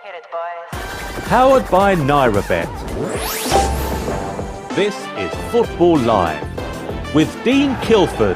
Hit it, boys. Powered by NairaBet. This is Football Live with Dean Kilford.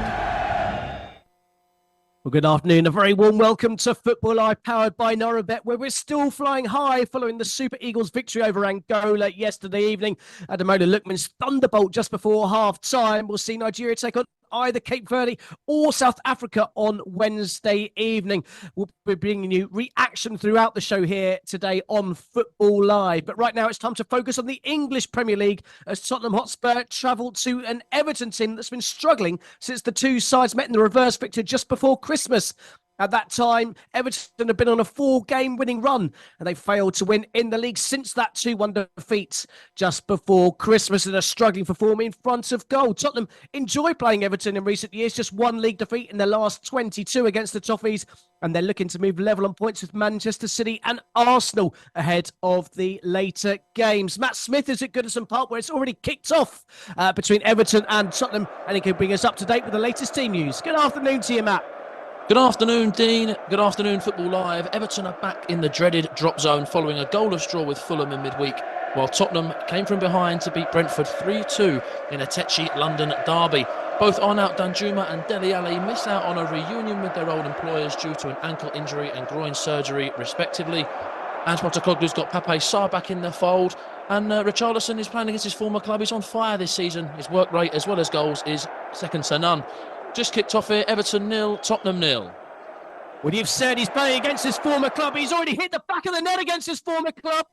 Well, good afternoon. A very warm welcome to Football Live, powered by NairaBet, where we're still flying high following the Super Eagles' victory over Angola yesterday evening. Ademola Lookman's thunderbolt just before half-time. We'll see Nigeria take on either Cape Verde or South Africa on Wednesday evening. We'll be bringing you reaction throughout the show here today on Football Live. But right now it's time to focus on the English Premier League as Tottenham Hotspur travel to an Everton team that's been struggling since the two sides met in the reverse fixture just before Christmas. At that time, Everton have been on a 4-game winning run, and they failed to win in the league since that 2-1 defeat just before Christmas, and are struggling for form in front of goal. Tottenham enjoy playing Everton in recent years, just one league defeat in the last 22 against the Toffees, and they're looking to move level on points with Manchester City and Arsenal ahead of the later games. Matt Smith is at Goodison Park, where it's already kicked off between Everton and Tottenham, and he can bring us up to date with the latest team news. Good afternoon to you, Matt. Good afternoon, Dean. Good afternoon, Football Live. Everton are back in the dreaded drop zone following a goalless draw with Fulham in midweek, while Tottenham came from behind to beat Brentford 3-2 in a tetchy London derby. Both Arnaut Danjuma and Dele Alli miss out on a reunion with their old employers due to an ankle injury and groin surgery, respectively. Ange Postecoglou's got Pape Sarr back in the fold, and Richarlison is playing against his former club. He's on fire this season. His work rate as well as goals is second to none. Just kicked off here, Everton 0, Tottenham 0. Well, you've said he's playing against his former club. He's already hit the back of the net against his former club.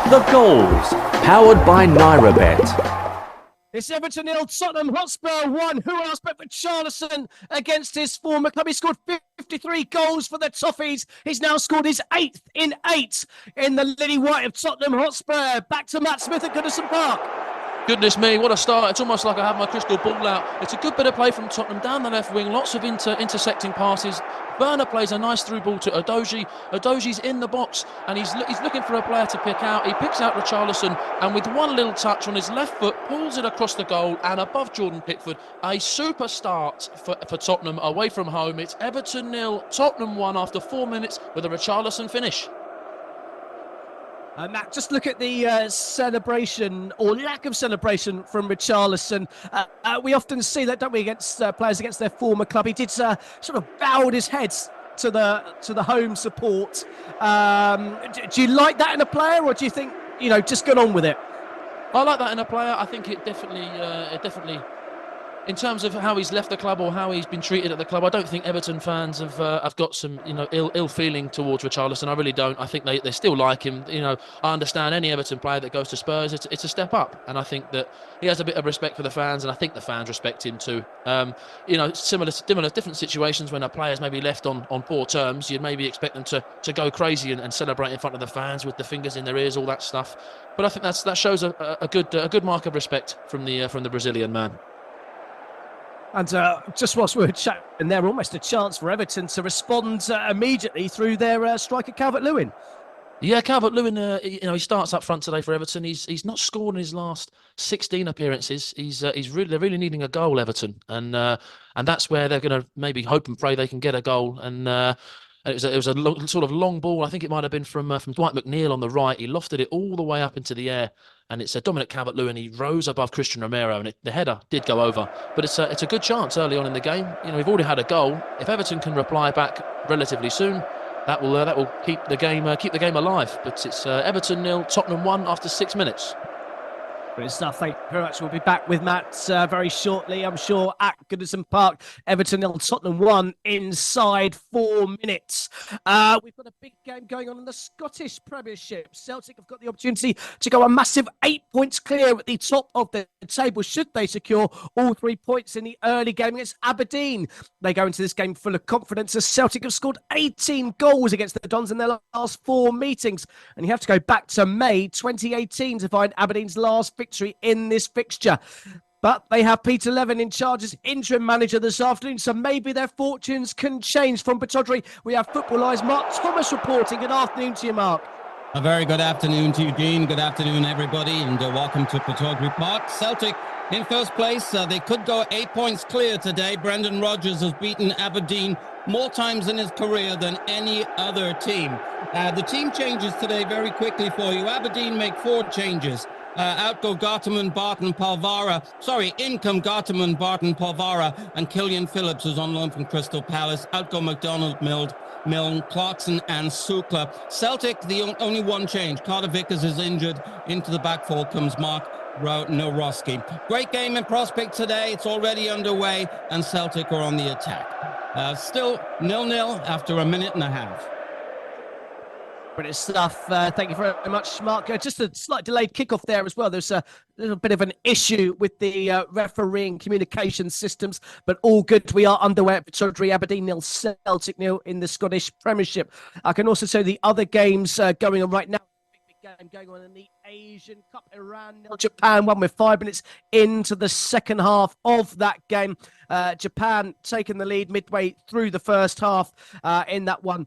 The goals, powered by NairaBet. It's Everton 0, Tottenham Hotspur 1. Who else but Richarlison against his former club? He scored 53 goals for the Toffees. He's now scored his 8th in 8 in the Lily White of Tottenham Hotspur. Back to Matt Smith at Goodison Park. Goodness me, what a start. It's almost like I have my crystal ball out. It's a good bit of play from Tottenham down the left wing. Lots of intersecting passes. Werner plays a nice through ball to Udogie. Udogie's in the box and he's looking for a player to pick out. He picks out Richarlison and with one little touch on his left foot, pulls it across the goal and above Jordan Pickford. A super start for Tottenham away from home. It's Everton 0, Tottenham 1 after 4 minutes with a Richarlison finish. Matt, just look at the celebration or lack of celebration from Richarlison. We often see that, don't we, against players against their former club. He did sort of bowed his head to the home support. Do you like that in a player, or do you think, just get on with it? I like that in a player. I think it definitely, in terms of how he's left the club or how he's been treated at the club, I don't think Everton fans have got some ill feeling towards Richarlison. I really don't. I think they still like him. I understand any Everton player that goes to Spurs, it's a step up, and I think that he has a bit of respect for the fans, and I think the fans respect him too. Similar different situations when a player's maybe left on poor terms, you'd maybe expect them to go crazy and celebrate in front of the fans with the fingers in their ears, all that stuff. But I think that shows a good mark of respect from the Brazilian man. And just whilst we were chatting there, almost a chance for Everton to respond immediately through their striker Calvert-Lewin. Yeah, Calvert-Lewin, he starts up front today for Everton. He's not scored in his last 16 appearances. They're really needing a goal, Everton, and that's where they're going to maybe hope and pray they can get a goal. And it was a long ball. I think it might have been from Dwight McNeil on the right. He lofted it all the way up into the air. And it's Dominic Calvert-Lewin. He rose above Christian Romero, and the header did go over. But it's a good chance early on in the game. We've already had a goal. If Everton can reply back relatively soon, that will keep the game alive. But it's Everton 0, Tottenham 1 after 6 minutes. Great stuff. Thank you very much. We'll be back with Matt very shortly, I'm sure, at Goodison Park. Everton 0, Tottenham 1 inside 4 minutes. We've got a big game going on in the Scottish Premiership. Celtic have got the opportunity to go a massive 8 points clear at the top of the table should they secure all 3 points in the early game against Aberdeen. They go into this game full of confidence as Celtic have scored 18 goals against the Dons in their last 4 meetings. And you have to go back to May 2018 to find Aberdeen's last victory in this fixture. But they have Peter Levin in charge as interim manager this afternoon, so maybe their fortunes can change. From Pittodrie, we have Football Live's Mark Thomas reporting. Good afternoon to you, Mark. A very good afternoon to you, Dean. Good afternoon, everybody, and welcome to Pittodrie Park. Celtic in first place. They could go 8 points clear today. Brendan Rodgers has beaten Aberdeen more times in his career than any other team. The team changes today very quickly for you. Aberdeen make 4 changes. Out go Garteman, Barton, Polvara. Sorry, in come Garteman, Barton, Polvara, and Killian Phillips, who's on loan from Crystal Palace. Out go McDonald, Milne, Clarkson, and Sukla. Celtic, the only one change. Carter Vickers is injured. Into the back four comes Mark Nowroski. Great game in Prospect today. It's already underway, and Celtic are on the attack. Still 0-0 after a minute and a half. Brilliant stuff. Thank you very much, Mark. Just a slight delayed kickoff there as well. There's a little bit of an issue with the refereeing communication systems, but all good. We are underway at Pittodrie. Aberdeen 0, Celtic 0 in the Scottish Premiership. I can also say the other games going on right now. Game going on in the Asian Cup. Iran 0, Japan 1 with 5 minutes into the second half of that game. Japan taking the lead midway through the first half in that one.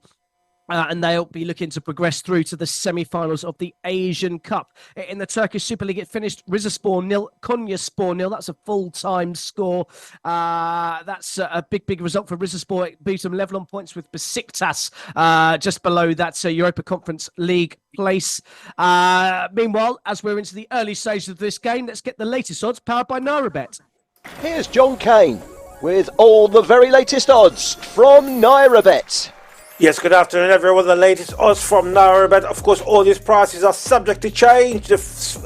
And they'll be looking to progress through to the semi-finals of the Asian Cup. In the Turkish Super League, it finished Rizespor 0, Konyaspor 0. That's a full-time score. That's a big result for Rizespor. It beat them level on points with Besiktas, just below that Europa Conference League place. Meanwhile, as we're into the early stages of this game, let's get the latest odds powered by NairaBet. Here's John Kane with all the very latest odds from NairaBet. Yes, good afternoon everyone. The latest odds from NairaBet. Of course, all these prices are subject to change. The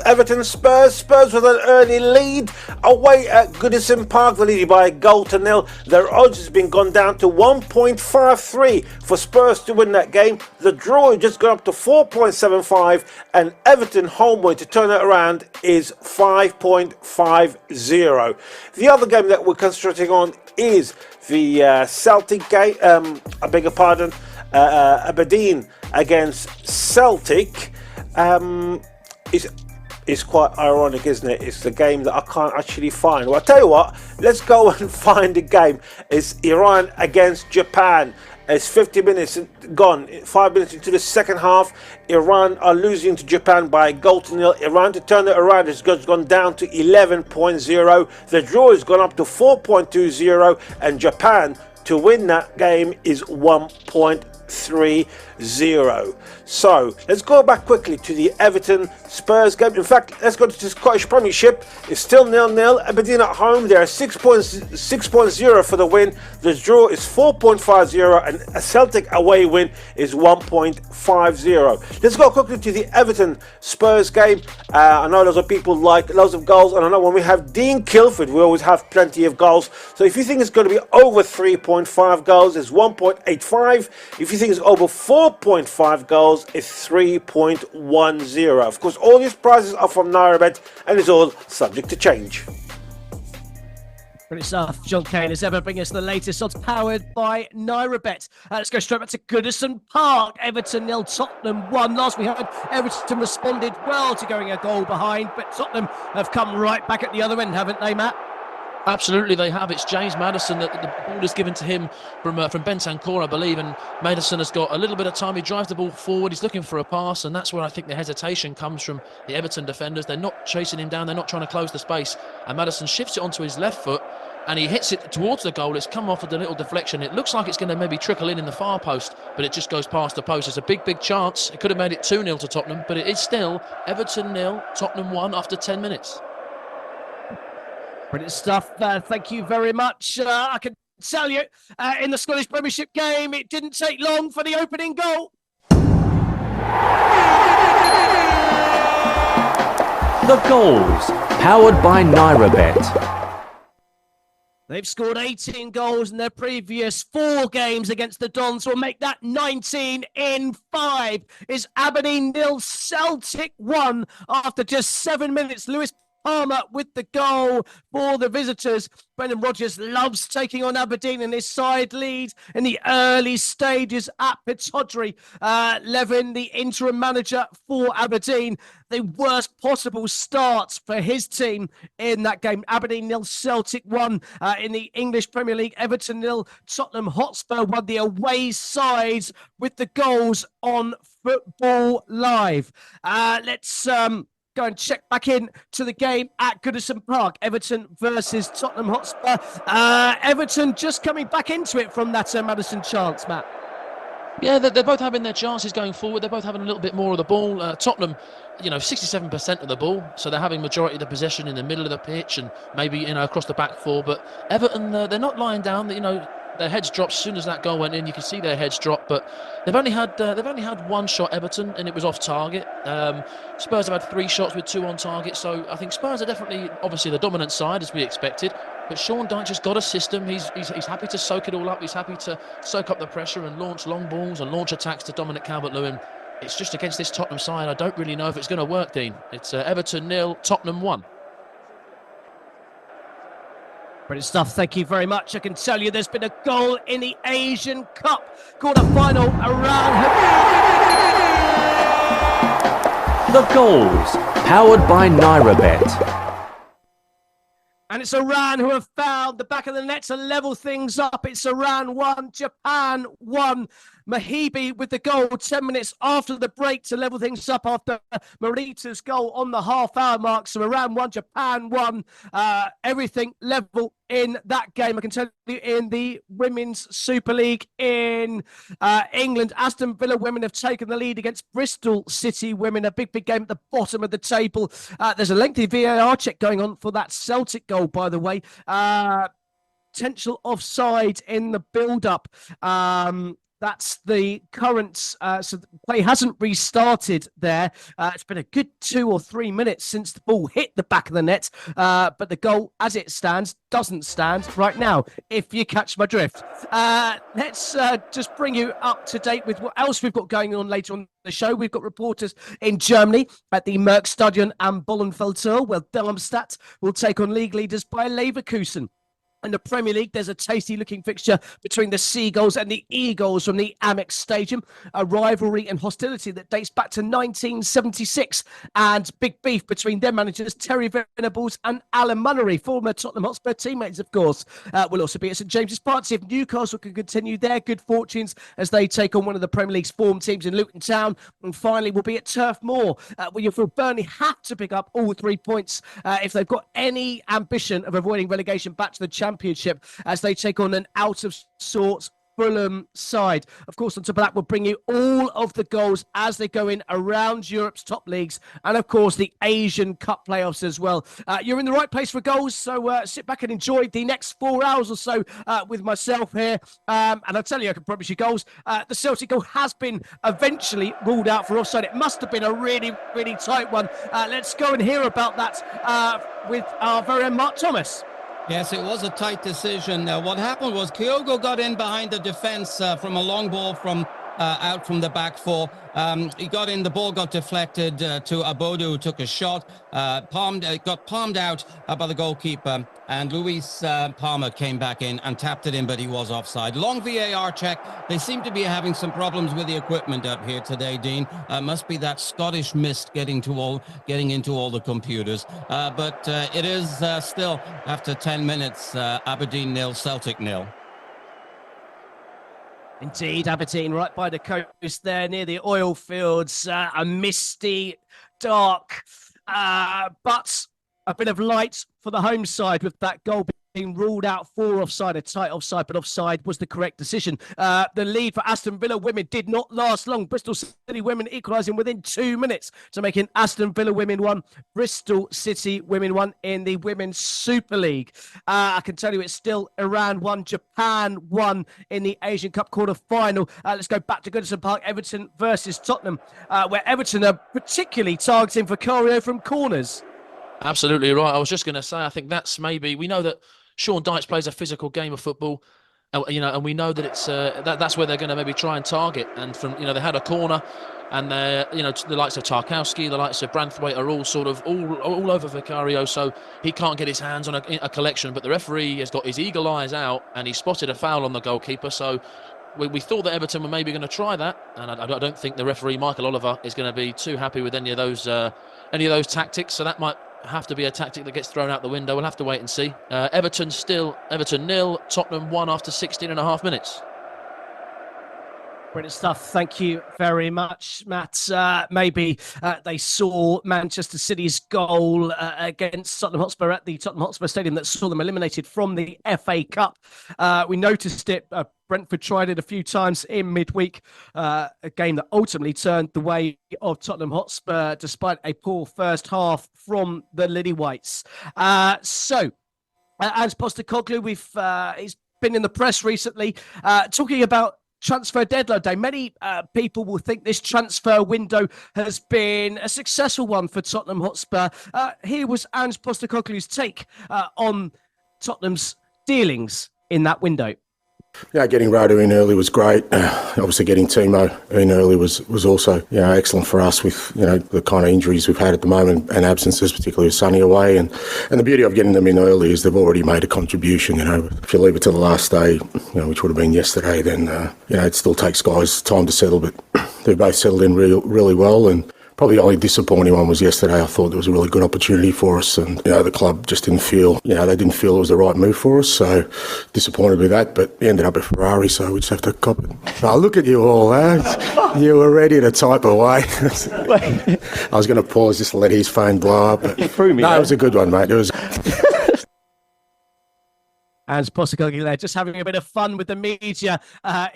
Everton Spurs with an early lead away at Goodison Park. They're leading by a goal to nil. Their odds has been gone down to 1.53 for Spurs to win that game. The draw has just gone up to 4.75, and Everton home win to turn it around is 5.50. The other game that we're concentrating on is the Celtic game, I beg your pardon, Aberdeen against Celtic. It's quite ironic, isn't it? It's the game that I can't actually find. Well, I'll tell you what, let's go and find the game. It's Iran against Japan. It's 50 minutes gone, 5 minutes into the second half. Iran are losing to Japan by a goal to nil. Iran to turn it around has gone down to 11.0. The draw has gone up to 4.20, and Japan to win that game is 1.30. So let's go back quickly to the Everton Spurs game. In fact, let's go to the Scottish Premiership. It's still 0-0. Aberdeen at home, they are 6.0 for the win. The draw is 4.50, and a Celtic away win is 1.50. Let's go quickly to the Everton Spurs game. I know lots of people like loads of goals, and I know when we have Dean Kilford, we always have plenty of goals. So if you think it's going to be over 3.5 goals, it's 1.85. If you think it's over 4.5 goals, it's 3.10. Of course, all these prices are from NairaBet, and it's all subject to change. Brilliant stuff. John Kane as ever bringing us the latest odds powered by NairaBet. Let's go straight back to Goodison Park. Everton 0, Tottenham 1. Last we heard, Everton responded well to going a goal behind, but Tottenham have come right back at the other end, haven't they, Matt? Absolutely, they have. It's James Maddison that the ball is given to him from Bentancur, I believe, and Maddison has got a little bit of time. He drives the ball forward. He's looking for a pass, and that's where I think the hesitation comes from the Everton defenders. They're not chasing him down. They're not trying to close the space, and Maddison shifts it onto his left foot, and he hits it towards the goal. It's come off with a little deflection. It looks like it's going to maybe trickle in the far post, but it just goes past the post. It's a big chance. It could have made it 2-0 to Tottenham, but it is still Everton 0, Tottenham 1 after 10 minutes. Brilliant stuff. Thank you very much. I can tell you, in the Scottish Premiership game, it didn't take long for the opening goal. The goals, powered by NairaBet. They've scored 18 goals in their previous 4 games against the Dons. Will make that 19 in 5. Is Aberdeen 0, Celtic 1 after just 7 minutes. Lewis Palmer with the goal for the visitors. Brendan Rodgers loves taking on Aberdeen, and his side lead in the early stages at Pittodrie. Levin, the interim manager for Aberdeen, the worst possible start for his team in that game. Aberdeen 0, Celtic 1 in the English Premier League. Everton 0, Tottenham Hotspur 1. The away sides with the goals on Football Live. Let's go and check back in to the game at Goodison Park. Everton versus Tottenham Hotspur. Everton just coming back into it from that Maddison chance, Matt. Yeah, they're both having their chances going forward. They're both having a little bit more of the ball. Tottenham, 67% of the ball, so they're having majority of the possession in the middle of the pitch and maybe across the back four. But Everton, they're not lying down. Their heads dropped as soon as that goal went in. You can see their heads drop, but they've only had one shot, Everton, and it was off target. Spurs have had 3 shots with 2 on target, so I think Spurs are definitely, obviously, the dominant side as we expected. But Sean Dyche has got a system. He's happy to soak it all up. He's happy to soak up the pressure and launch long balls and launch attacks to Dominic Calvert-Lewin. It's just against this Tottenham side, I don't really know if it's going to work, Dean. It's Everton 0, Tottenham 1. Brilliant stuff. Thank you very much. I can tell you there's been a goal in the Asian Cup quarter-final around. The goals, powered by NairaBet. And it's Iran who have found the back of the net to level things up. It's Iran 1, Japan 1. Mahibi with the goal 10 minutes after the break to level things up after Morita's goal on the half-hour mark. So Iran 1, Japan 1. Everything level in that game. I can tell you in the Women's Super League in England, Aston Villa women have taken the lead against Bristol City women. A big game at the bottom of the table. There's a lengthy VAR check going on for that Celtic goal, by the way. Potential offside in the build-up. That's the current, so the play hasn't restarted there. It's been a good 2 or 3 minutes since the ball hit the back of the net, but the goal, as it stands, doesn't stand right now, if you catch my drift. Let's just bring you up to date with what else we've got going on later on the show. We've got reporters in Germany at the Merckstadion and Bollenfeldtor, where Darmstadt will take on league leaders by Leverkusen. In the Premier League, there's a tasty-looking fixture between the Seagulls and the Eagles from the Amex Stadium, a rivalry and hostility that dates back to 1976, and big beef between their managers, Terry Venables and Alan Munnery, former Tottenham Hotspur teammates, of course. Will also be at St James's Park, see if Newcastle can continue their good fortunes as they take on one of the Premier League's form teams in Luton Town. And finally, we'll be at Turf Moor, where you feel Burnley have to pick up all 3 points if they've got any ambition of avoiding relegation back to the Championship as they take on an out of sorts Fulham side. Of course, on top of that, we'll bring you all of the goals as they go in around Europe's top leagues and, of course, the Asian Cup playoffs as well. You're in the right place for goals, so sit back and enjoy the next 4 hours or so with myself here. And I'll tell you, I can promise you goals. The Celtic goal has been eventually ruled out for offside. It must have been a really, really tight one. Let's go and hear about that with our very own Mark Thomas. Yes, it was a tight decision. What happened was Kyogo got in behind the defence from a long ball from out from the back four. He got in, the ball got deflected to Abodu, who took a shot. Got palmed out by the goalkeeper, and Luis Palmer came back in and tapped it in, but he was offside. Long VAR check. They seem to be having some problems with the equipment up here today, Dean. Must be that Scottish mist getting into all the computers. But it is still, after 10 minutes, Aberdeen 0, Celtic 0. Indeed, Aberdeen, right by the coast there, near the oil fields. A misty, dark, but a bit of light for the home side with that goal being ruled out for offside, a tight offside, but offside was the correct decision. The lead for Aston Villa women did not last long. Bristol City women equalising within 2 minutes to making Aston Villa women 1, Bristol City women 1 in the Women's Super League. I can tell you it's still Iran 1, Japan 1 in the Asian Cup quarter-final. Let's go back to Goodison Park, Everton versus Tottenham, where Everton are particularly targeting Vicario from corners. Absolutely right. I was just going to say, I think that's maybe, we know that Sean Dyche plays a physical game of football, and we know that it's that's where they're going to maybe try and target. And from they had a corner, and the likes of Tarkowski, the likes of Branthwaite are all sort of all over Vicario, so he can't get his hands on a collection. But the referee has got his eagle eyes out, and he spotted a foul on the goalkeeper. So we thought that Everton were maybe going to try that, and I don't think the referee Michael Oliver is going to be too happy with any of those tactics. So that might have to be a tactic that gets thrown out the window. We'll have to wait and see. Everton 0, Tottenham 1 after 16 and a half minutes. Brilliant stuff. Thank you very much, Matt. Maybe they saw Manchester City's goal against Tottenham Hotspur at the Tottenham Hotspur Stadium that saw them eliminated from the FA Cup. We noticed it. Brentford tried it a few times in midweek, a game that ultimately turned the way of Tottenham Hotspur despite a poor first half from the Lily Whites. So, Ange Postecoglou, he's been in the press recently talking about transfer deadline day. Many people will think this transfer window has been a successful one for Tottenham Hotspur. Here was Ange Postecoglou's take on Tottenham's dealings in that window. Yeah, getting Rado in early was great. Obviously, getting Timo in early was also excellent for us with the kind of injuries we've had at the moment and absences, particularly with Sonny away. And the beauty of getting them in early is they've already made a contribution. If you leave it to the last day, which would have been yesterday, then it still takes guys time to settle. But they've both settled in really well. And probably the only disappointing one was yesterday. I thought there was a really good opportunity for us, and the club just didn't feel, they didn't feel it was the right move for us. So disappointed with that, but we ended up at Ferrari, so we just have to cop it. Oh, look at you all, you were ready to type away. I was going to pause just to let his phone blow up. But You threw me. No, it was a good one, mate. It was. Ange Postecoglou there, just having a bit of fun with the media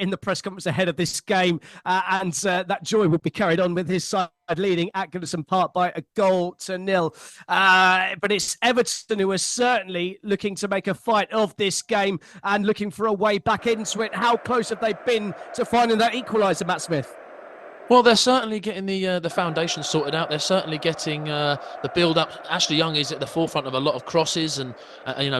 in the press conference ahead of this game. And that joy would be carried on with his side leading at Goodison Park by 1-0. But it's Everton who are certainly looking to make a fight of this game and looking for a way back into it. How close have they been to finding that equaliser, Matt Smith? Well, they're certainly getting the foundation sorted out. They're certainly getting the build-up. Ashley Young is at the forefront of a lot of crosses and,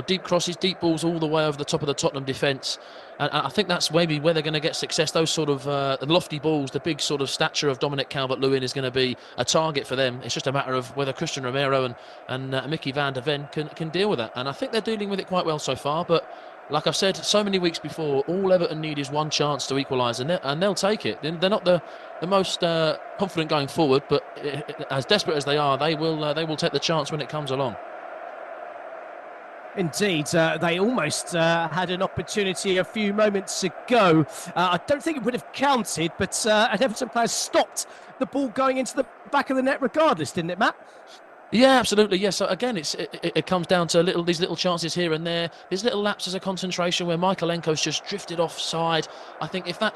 deep crosses, deep balls all the way over the top of the Tottenham defence. And I think that's maybe where they're going to get success. Those sort of lofty balls, the big sort of stature of Dominic Calvert-Lewin is going to be a target for them. It's just a matter of whether Christian Romero and Mickey van der Ven can deal with that. And I think they're dealing with it quite well so far. But like I've said so many weeks before, all Everton need is one chance to equalise, and they'll take it. They're not the most confident going forward, but as desperate as they are, they will take the chance when it comes along. Indeed, they almost had an opportunity a few moments ago. I don't think it would have counted, but an Everton player stopped the ball going into the back of the net regardless, didn't it, Matt? Yeah, absolutely. Yes. So again, it comes down to these little chances here and there. These little lapses of concentration where Michaelenko's just drifted offside. I think if that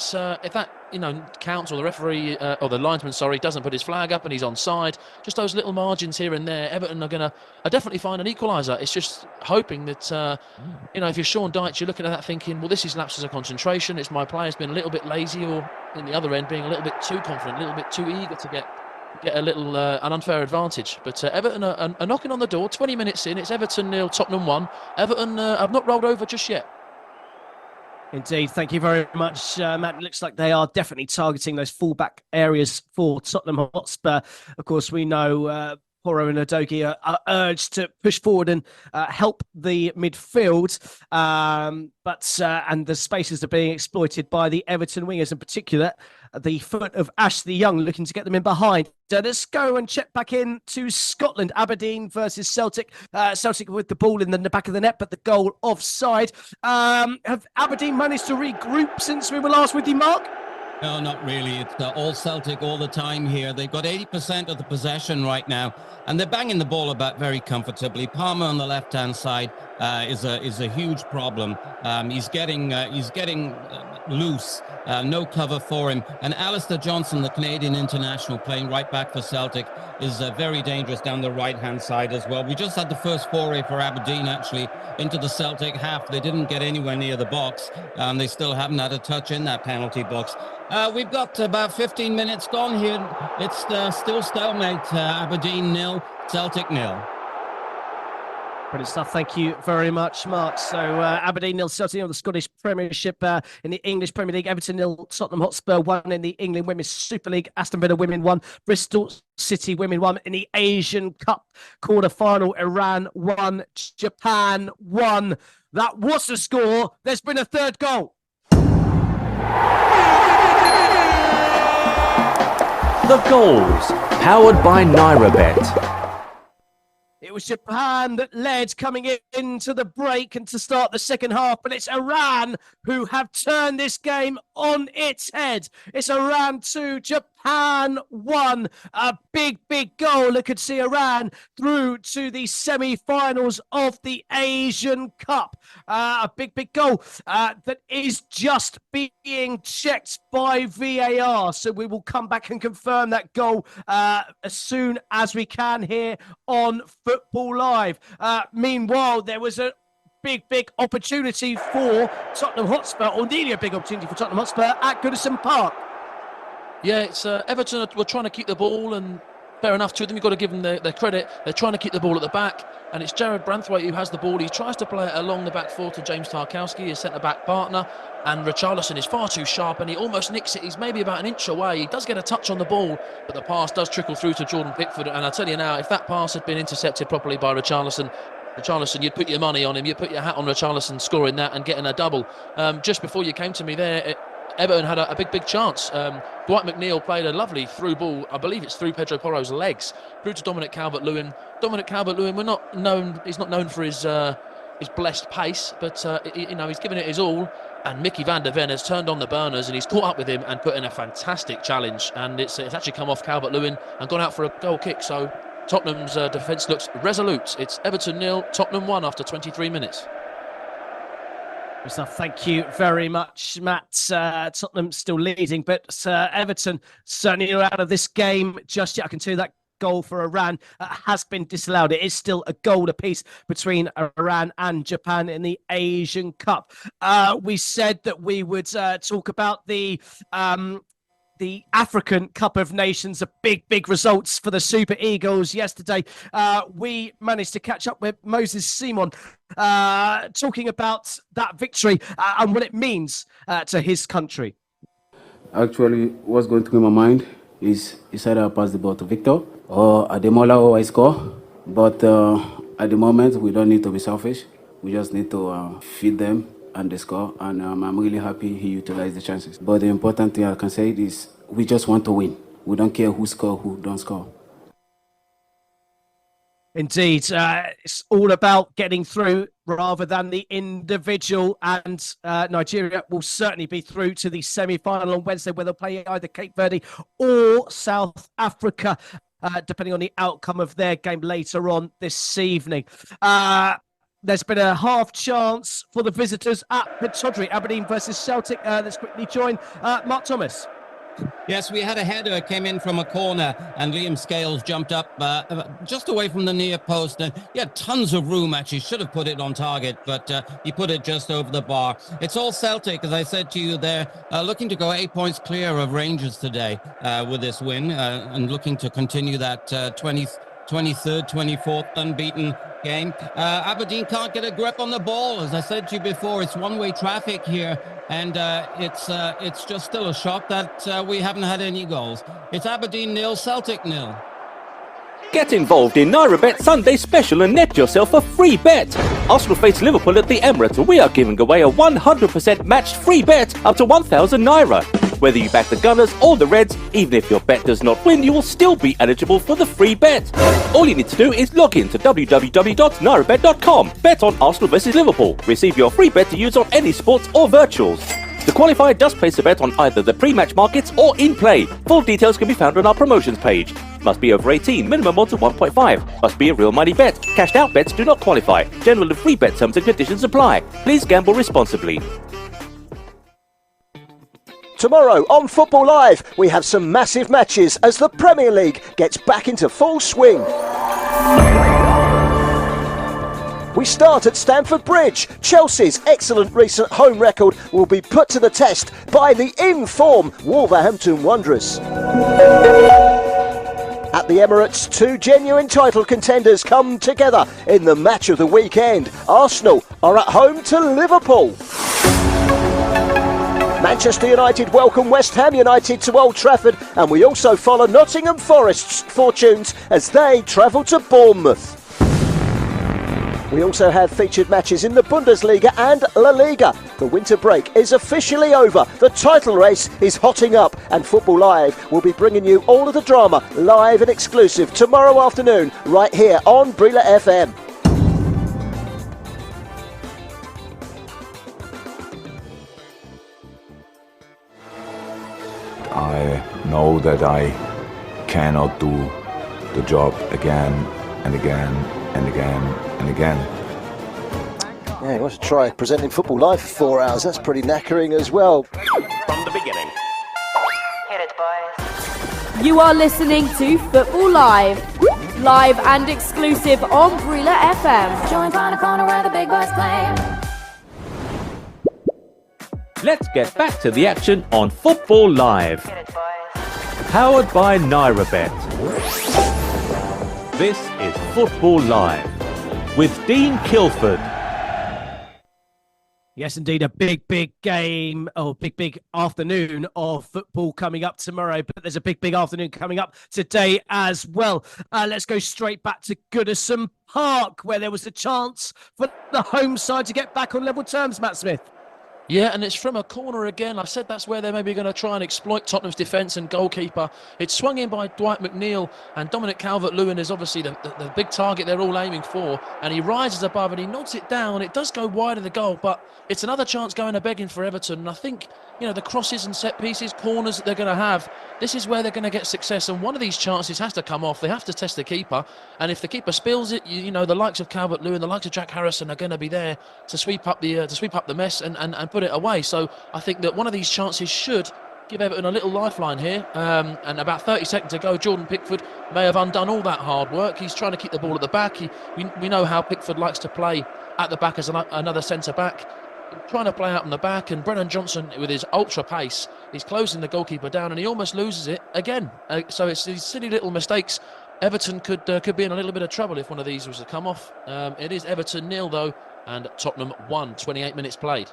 counts, or the referee or the linesman, doesn't put his flag up and he's onside, just those little margins here and there, Everton are definitely find an equaliser. It's just hoping that if you're Sean Dyche, you're looking at that thinking, well, this is lapses of concentration. It's my players being a little bit lazy, or in the other end being a little bit too confident, a little bit too eager to get a little an unfair advantage. But Everton are knocking on the door. 20 minutes in, it's Everton 0, Tottenham 1. Everton have not rolled over just yet. Indeed, thank you very much, Matt. It looks like they are definitely targeting those fullback areas for Tottenham Hotspur. Of course, we know Porro and Udogie are urged to push forward and help the midfield, and the spaces are being exploited by the Everton wingers, in particular the foot of Ashley Young, looking to get them in behind. Let's go and check back in to Scotland. Aberdeen versus Celtic. Celtic with the ball in the back of the net, but the goal offside. Have Aberdeen managed to regroup since we were last with you, Mark? No, not really. It's all Celtic all the time here. They've got 80% of the possession right now, and they're banging the ball about very comfortably. Palmer on the left-hand side is a huge problem. He's getting loose. No cover for him. And Alistair Johnson, the Canadian international, playing right back for Celtic, is very dangerous down the right-hand side as well. We just had the first foray for Aberdeen, actually, into the Celtic half. They didn't get anywhere near the box. They still haven't had a touch in that penalty box. We've got about 15 minutes gone here. It's still stalemate. Aberdeen 0, Celtic 0. Brilliant stuff. Thank you very much, Mark. So Aberdeen 0, Celtic 0, the Scottish Premiership. In the English Premier League, Everton 0, Tottenham Hotspur 1. In the England Women's Super League, Aston Villa Women 1, Bristol City Women 1. In the Asian Cup quarter-final, Iran 1, Japan 1. That was the score. There's been a third goal. The goals, powered by NairaBet. It was Japan that led coming into the break and to start the second half, but it's Iran who have turned this game on its head. It's Iran 2, Japan 1. A big, big goal that could see Iran through to the semi-finals of the Asian Cup. A big, big goal that is just being checked by VAR. So we will come back and confirm that goal as soon as we can here on Football Live. Meanwhile, there was a big opportunity for Tottenham Hotspur, or nearly a big opportunity for Tottenham Hotspur at Goodison Park. Yeah, it's Everton were trying to keep the ball, and fair enough to them. You've got to give them their credit. They're trying to keep the ball at the back, and it's Jared Branthwaite who has the ball. He tries to play it along the back four to James Tarkowski, his centre-back partner, and Richarlison is far too sharp, and he almost nicks it. He's maybe about an inch away. He does get a touch on the ball, but the pass does trickle through to Jordan Pickford, and I tell you now, if that pass had been intercepted properly by Richarlison, you'd put your money on him. You'd put your hat on Richarlison scoring that and getting a double. Just before you came to me there, Everton had a big chance. Dwight McNeil played a lovely through ball. I believe it's through Pedro Porro's legs, through to Dominic Calvert-Lewin. Dominic Calvert-Lewin, he's not known for his blessed pace, but he's given it his all. And Mickey van der Ven has turned on the burners, and he's caught up with him and put in a fantastic challenge. And it's actually come off Calvert-Lewin and gone out for a goal kick. So Tottenham's defence looks resolute. It's Everton 0, Tottenham 1 after 23 minutes. So thank you very much, Matt. Tottenham still leading, but Everton certainly are out of this game just yet. I can tell you that goal for Iran has been disallowed. It is still a goal apiece between Iran and Japan in the Asian Cup. We said that we would talk about the African Cup of Nations, a big results for the Super Eagles yesterday. We managed to catch up with Moses Simon, talking about that victory and what it means to his country. Actually, what's going through my mind is either I pass the ball to Victor or Ademola or I score. But at the moment, we don't need to be selfish. We just need to feed them and they score, and I'm really happy he utilized the chances. But the important thing I can say is we just want to win. We don't care who score, who don't score. Indeed, it's all about getting through rather than the individual, and Nigeria will certainly be through to the semi-final on Wednesday, where they'll play either Cape Verde or South Africa, depending on the outcome of their game later on this evening. There's been a half chance for the visitors at Pittodrie, Aberdeen versus Celtic. Let's quickly join Mark Thomas. Yes, we had a header, came in from a corner, and Liam Scales jumped up just away from the near post. And he had tons of room, actually. Should have put it on target, but he put it just over the bar. It's all Celtic, as I said to you, they're looking to go 8 points clear of Rangers today with this win, and looking to continue that 23rd, 24th unbeaten game. Aberdeen can't get a grip on the ball. As I said to you before, it's one-way traffic here, and it's just still a shock that we haven't had any goals. It's Aberdeen 0, Celtic 0. Get involved in NairaBet Sunday Special and net yourself a free bet. Arsenal face Liverpool at the Emirates, and we are giving away a 100% matched free bet up to 1,000 Naira. Whether you back the Gunners or the Reds, even if your bet does not win, you will still be eligible for the free bet. All you need to do is log in to www.nairabet.com. Bet on Arsenal versus Liverpool. Receive your free bet to use on any sports or virtuals. The qualifier does place a bet on either the pre-match markets or in play. Full details can be found on our promotions page. Must be over 18, minimum odds of 1.5. Must be a real money bet. Cashed out bets do not qualify. General and free bet terms and conditions apply. Please gamble responsibly. Tomorrow on Football Live, we have some massive matches as the Premier League gets back into full swing. We start at Stamford Bridge. Chelsea's excellent recent home record will be put to the test by the in-form Wolverhampton Wanderers. At the Emirates, two genuine title contenders come together in the match of the weekend. Arsenal are at home to Liverpool. Manchester United welcome West Ham United to Old Trafford, and we also follow Nottingham Forest's fortunes as they travel to Bournemouth. We also have featured matches in the Bundesliga and La Liga. The winter break is officially over. The title race is hotting up, and Football Live will be bringing you all of the drama live and exclusive tomorrow afternoon right here on Brila FM. I know that I cannot do the job again and again and again and again. Yeah, you want to try presenting Football Live for 4 hours. That's pretty knackering as well. From the beginning. Hit it, boys. You are listening to Football Live. Live and exclusive on Brila FM. Join on the corner where the big boys play. Let's get back to the action on Football Live. Hit it, boys. Powered by NairaBet. This is Football Live with Dean Kilford. Yes, indeed, a big game, big afternoon of football coming up tomorrow, but there's a big afternoon coming up today as well. Let's go straight back to Goodison Park, where there was a chance for the home side to get back on level terms, Matt Smith. Yeah, and it's from a corner again. I said that's where they're maybe going to try and exploit Tottenham's defence and goalkeeper. It's swung in by Dwight McNeil, and Dominic Calvert-Lewin is obviously the big target they're all aiming for. And he rises above and he nods it down. It does go wide of the goal, but it's another chance going a begging for Everton. And I think, the crosses and set pieces, corners that they're going to have, this is where they're going to get success. And one of these chances has to come off. They have to test the keeper. And if the keeper spills it, the likes of Calvert-Lewin, the likes of Jack Harrison are going to be there to sweep up the mess and put it away. So I think that one of these chances should give Everton a little lifeline here. And about 30 seconds ago, Jordan Pickford may have undone all that hard work. He's trying to keep the ball at the back. We know how Pickford likes to play at the back as another centre-back. Trying to play out in the back, and Brennan Johnson, with his ultra pace, he's closing the goalkeeper down, and he almost loses it again. So it's these silly little mistakes. Everton could be in a little bit of trouble if one of these was to come off. It is Everton 0 though, and Tottenham 1. 28 minutes played.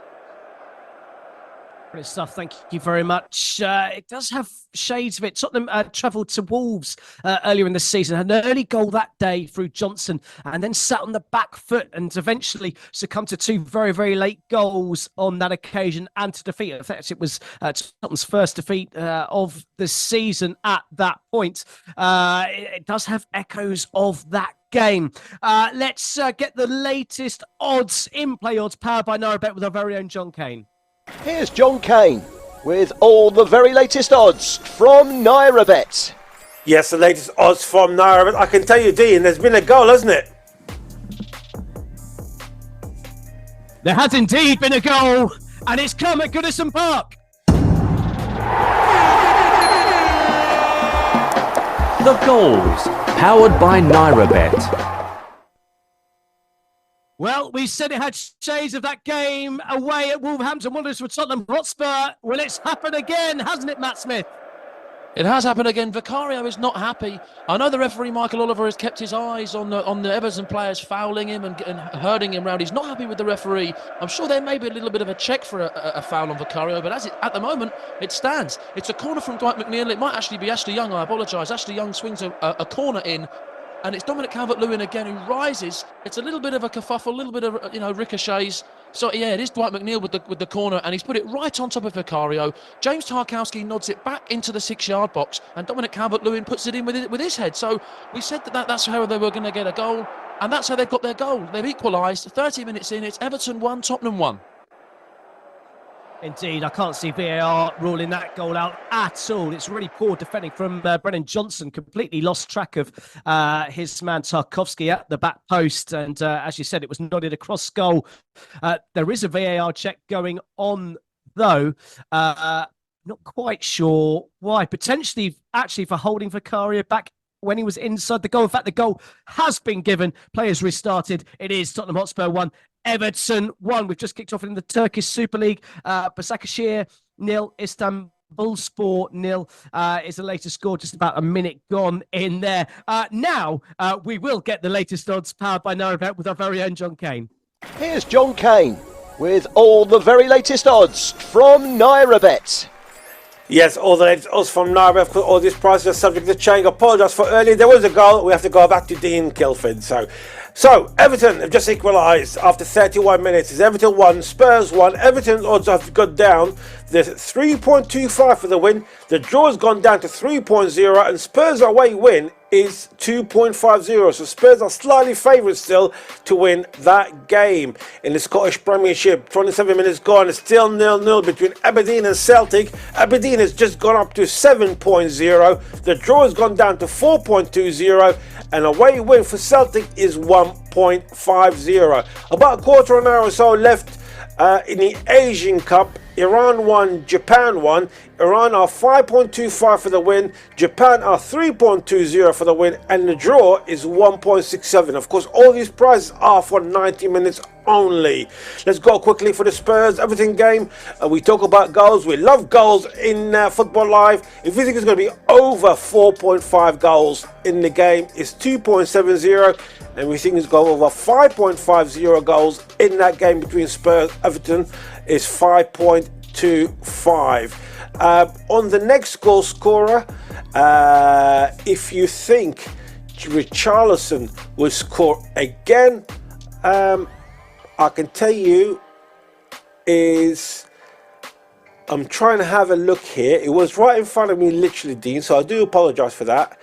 Brilliant stuff. Thank you very much. It does have shades of it. Tottenham travelled to Wolves earlier in the season, had an early goal that day through Johnson, and then sat on the back foot and eventually succumbed to two very, very late goals on that occasion and to defeat. In fact, it was Tottenham's first defeat of the season at that point. It does have echoes of that game. Let's get the latest odds, in-play odds, powered by NairaBet with our very own John Kane. Here's John Kane with all the very latest odds from NairaBet. Yes, the latest odds from NairaBet. I can tell you, Dean, there's been a goal, hasn't it? There has indeed been a goal, and it's come at Goodison Park. The goals, powered by NairaBet. Well, we said it had shades of that game away at Wolverhampton Wanderers with Tottenham Hotspur. Well, it's happened again, hasn't it, Matt Smith? It has happened again. Vicario is not happy. I know the referee, Michael Oliver, has kept his eyes on the Everton players fouling him and herding him round. He's not happy with the referee. I'm sure there may be a little bit of a check for a foul on Vicario, but at the moment, it stands. It's a corner from Dwight McNeil. It might actually be Ashley Young. I apologise. Ashley Young swings a corner in. And it's Dominic Calvert-Lewin again who rises. It's a little bit of a kerfuffle, a little bit of ricochets. So yeah, it is Dwight McNeil with the corner, and he's put it right on top of Vicario. James Tarkowski nods it back into the 6-yard box, and Dominic Calvert-Lewin puts it in with his head. So we said that's how they were going to get a goal, and that's how they've got their goal. They've equalised. 30 minutes in, it's Everton 1, Tottenham 1. Indeed, I can't see VAR ruling that goal out at all. It's really poor defending from Brennan Johnson. Completely lost track of his man Tarkowski at the back post. And as you said, it was nodded across goal. There is a VAR check going on, though. Not quite sure why. Potentially, actually, for holding Vicario back when he was inside the goal. In fact, the goal has been given. Players restarted. It is Tottenham Hotspur 1. Everton 1. We've just kicked off in the Turkish Super League. Başakşehir 0, Istanbulspor 0 is the latest score, just about a minute gone in there. Now, we will get the latest odds powered by NairaBet with our very own John Kane. Here's John Kane with all the very latest odds from NairaBet. Yes, all the latest odds from NairaBet. Of course, all these prices are subject to change. I apologise for earlier. There was a goal. We have to go back to Dean Kilford. So So, Everton have just equalised after 31 minutes. It's Everton 1, Spurs 1. Everton's odds have gone down. There's 3.25 for the win. The draw has gone down to 3.0, and Spurs away win is 2.50. So Spurs are slightly favourites still to win that game. In the Scottish Premiership, 27 minutes gone. It's still 0-0 between Aberdeen and Celtic. Aberdeen has just gone up to 7.0. The draw has gone down to 4.20. And away win for Celtic is 1.50. About a quarter of an hour or so left in the Asian Cup. Iran won, Japan won. Iran are 5.25 for the win. Japan are 3.20 for the win. And the draw is 1.67. Of course, all these prizes are for 90 minutes only. Let's go quickly for the Spurs Everton game. We talk about goals. We love goals in Football Live. If you think it's going to be over 4.5 goals in the game, it's 2.70. And we think it's going over 5.50 goals in that game between Spurs Everton is 5.25. On the next goal scorer, if you think Richarlison will score again, I can tell you is, I'm trying to have a look here. It was right in front of me, literally, Dean, so I do apologise for that.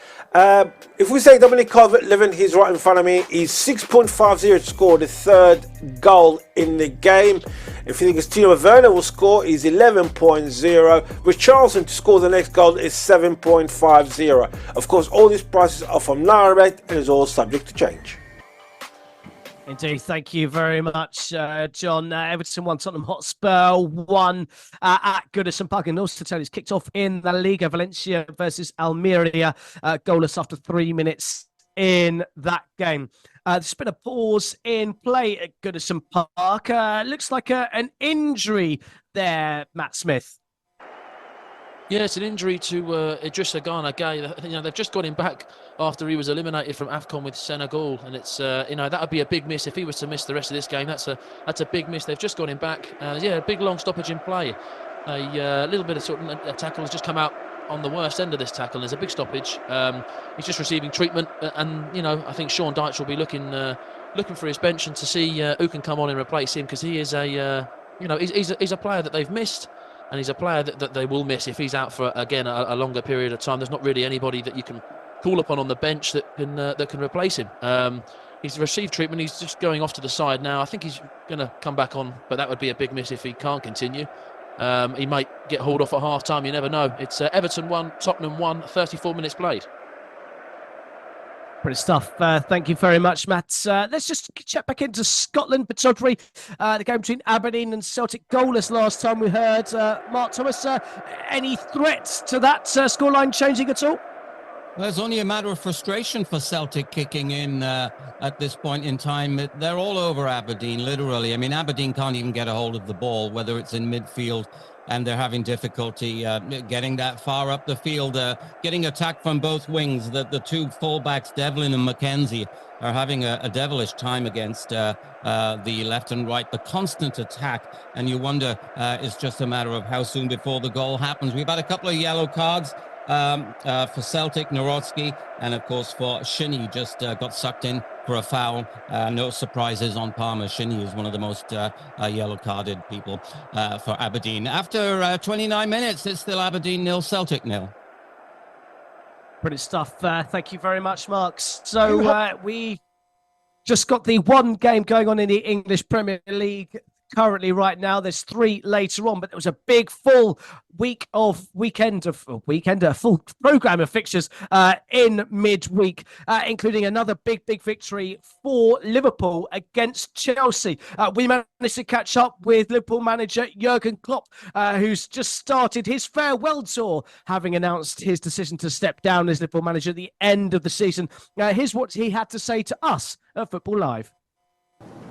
If we say Dominic Calvert-Lewin, he's right in front of me. He's 6.50 to score the third goal in the game. If you think it's Timo Werner will score, he's 11.0. Richarlison to score the next goal is 7.50. Of course, all these prices are from Nairabet and is all subject to change. Indeed, thank you very much, John. Everton 1, Tottenham Hotspur 1 at Goodison Park. And also to tell you, it's kicked off in La Liga, Valencia versus Almeria, goalless after 3 minutes in that game. There's been a pause in play at Goodison Park. Looks like an injury there, Matt Smith. Yeah, it's an injury to Idrissa Gana Gueye. They've just got him back after he was eliminated from AFCON with Senegal, and it's that would be a big miss if he was to miss the rest of this game. That's a big miss. They've just got him back. A big long stoppage in play. A little bit of a tackle has just come out on the worst end of this tackle. There's a big stoppage. He's just receiving treatment, and I think Sean Dyche will be looking for his bench and to see who can come on and replace him, because he is he's a player that they've missed. And he's a player that they will miss if he's out for, again, a longer period of time. There's not really anybody that you can call upon on the bench that can replace him. He's received treatment. He's just going off to the side now. I think he's going to come back on, but that would be a big miss if he can't continue. He might get hauled off at half-time. You never know. It's Everton 1, Tottenham 1, 34 minutes played. Brilliant stuff. Thank you very much, Matt. Let's just check back into Scotland. Pittodrie, the game between Aberdeen and Celtic, goalless last time we heard. Mark Thomas, any threats to that scoreline changing at all? Well, it's only a matter of frustration for Celtic kicking in at this point in time. They're all over Aberdeen, literally. I mean, Aberdeen can't even get a hold of the ball, whether it's in midfield, and they're having difficulty getting that far up the field, getting attacked from both wings. The two fullbacks, Devlin and McKenzie, are having a devilish time against the left and right. The constant attack, and you wonder, it's just a matter of how soon before the goal happens. We've had a couple of yellow cards for Celtic, Nawrocki, and of course for Shinnie, just got sucked in for a foul. No surprises on Palmer. Shinnie is one of the most yellow carded people for Aberdeen. After 29 minutes, it's still Aberdeen 0, Celtic 0. Brilliant stuff. Thank you very much, Mark. So we just got the one game going on in the English Premier League currently right now. There's 3 later on, but there was a big full full program of fixtures in midweek, including another big victory for Liverpool against Chelsea. We managed to catch up with Liverpool manager Jurgen Klopp, who's just started his farewell tour, having announced his decision to step down as Liverpool manager at the end of the season. Here's what he had to say to us at Football Live.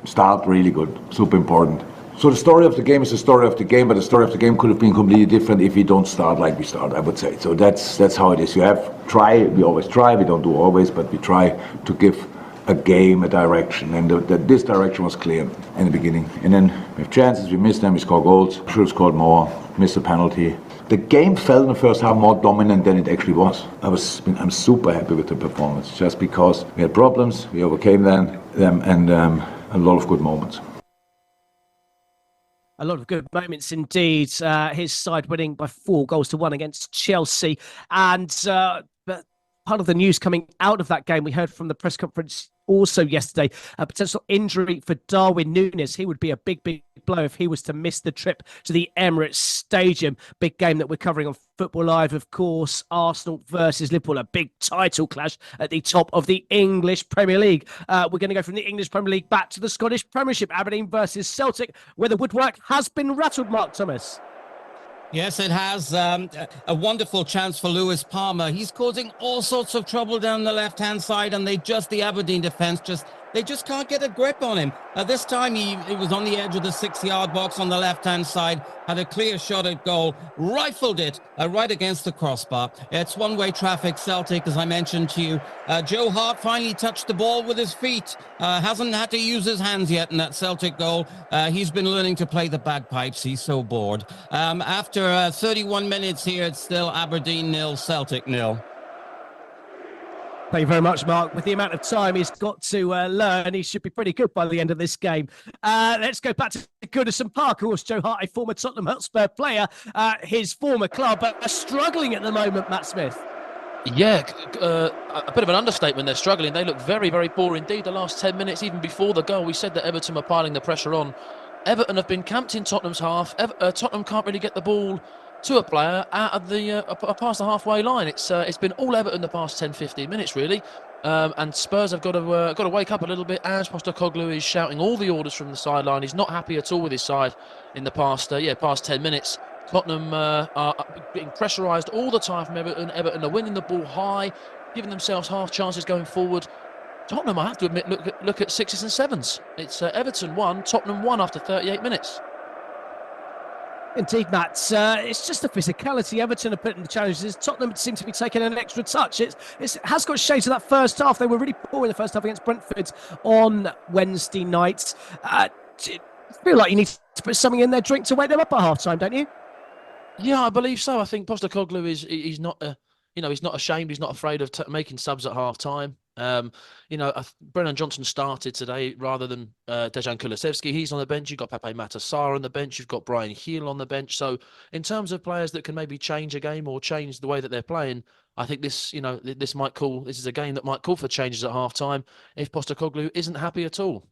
Start really good, super important. So the story of the game is the story of the game, but the story of the game could have been completely different if we don't start like we start, I would say. So that's how it is. We always try, we don't do always, but we try to give a game a direction, and this direction was clear in the beginning. And then we have chances, we miss them, we score goals, should have scored more, miss a penalty. the game felt in the first half more dominant than it actually was. I'm super happy with the performance, just because we had problems, we overcame them, and a lot of good moments. A lot of good moments indeed. His side winning by 4-1 against Chelsea. And but part of the news coming out of that game, we heard from the press conference also yesterday, a potential injury for Darwin Núñez. He would be a big blow if he was to miss the trip to the Emirates Stadium. Big game that we're covering on Football Live, of course. Arsenal versus Liverpool, a big title clash at the top of the English Premier League. We're going to go from the English Premier League back to the Scottish Premiership. Aberdeen versus Celtic, where the woodwork has been rattled, Mark Thomas. Yes, it has. A wonderful chance for Lewis Palmer. He's causing all sorts of trouble down the left-hand side, and the Aberdeen defence they just can't get a grip on him. This time he was on the edge of the 6-yard box on the left-hand side, had a clear shot at goal, rifled it right against the crossbar. It's one-way traffic, Celtic, as I mentioned to you. Joe Hart finally touched the ball with his feet. Hasn't had to use his hands yet in that Celtic goal. He's been learning to play the bagpipes. He's so bored. After 31 minutes here, it's still Aberdeen 0, Celtic 0. Thank you very much, Mark. With the amount of time he's got to learn, he should be pretty good by the end of this game. Let's go back to Goodison Park. Of course, Joe Hart, a former Tottenham Hotspur player, his former club, are struggling at the moment, Matt Smith. Yeah, a bit of an understatement. They're struggling. They look very, very poor indeed. The last 10 minutes, even before the goal, we said that Everton were piling the pressure on. Everton have been camped in Tottenham's half. Tottenham can't really get the ball to a player out of the past the halfway line. It's been all Everton the past 10-15 minutes really, and Spurs have got to wake up a little bit. Ange Postecoglou is shouting all the orders from the sideline. He's not happy at all with his side in the past 10 minutes. Tottenham are being pressurised all the time from Everton. Everton are winning the ball high, giving themselves half chances going forward. Tottenham, I have to admit, look at 6s and 7s. It's Everton 1, Tottenham 1 after 38 minutes. Indeed, Matt. It's just the physicality Everton are putting the challenges. Tottenham seem to be taking an extra touch. It has got shades of that first half. They were really poor in the first half against Brentford on Wednesday night. I feel like you need to put something in their drink to wake them up at half-time, don't you? Yeah, I believe so. I think Postecoglou he's not he's not ashamed. He's not afraid of making subs at half-time. Brennan Johnson started today rather than Dejan Kulusevski. He's on the bench. You've got Pape Matar Sarr on the bench. You've got Brian Hill on the bench. So in terms of players that can maybe change a game or change the way that they're playing, I think this is a game that might call for changes at half-time if Postecoglou isn't happy at all.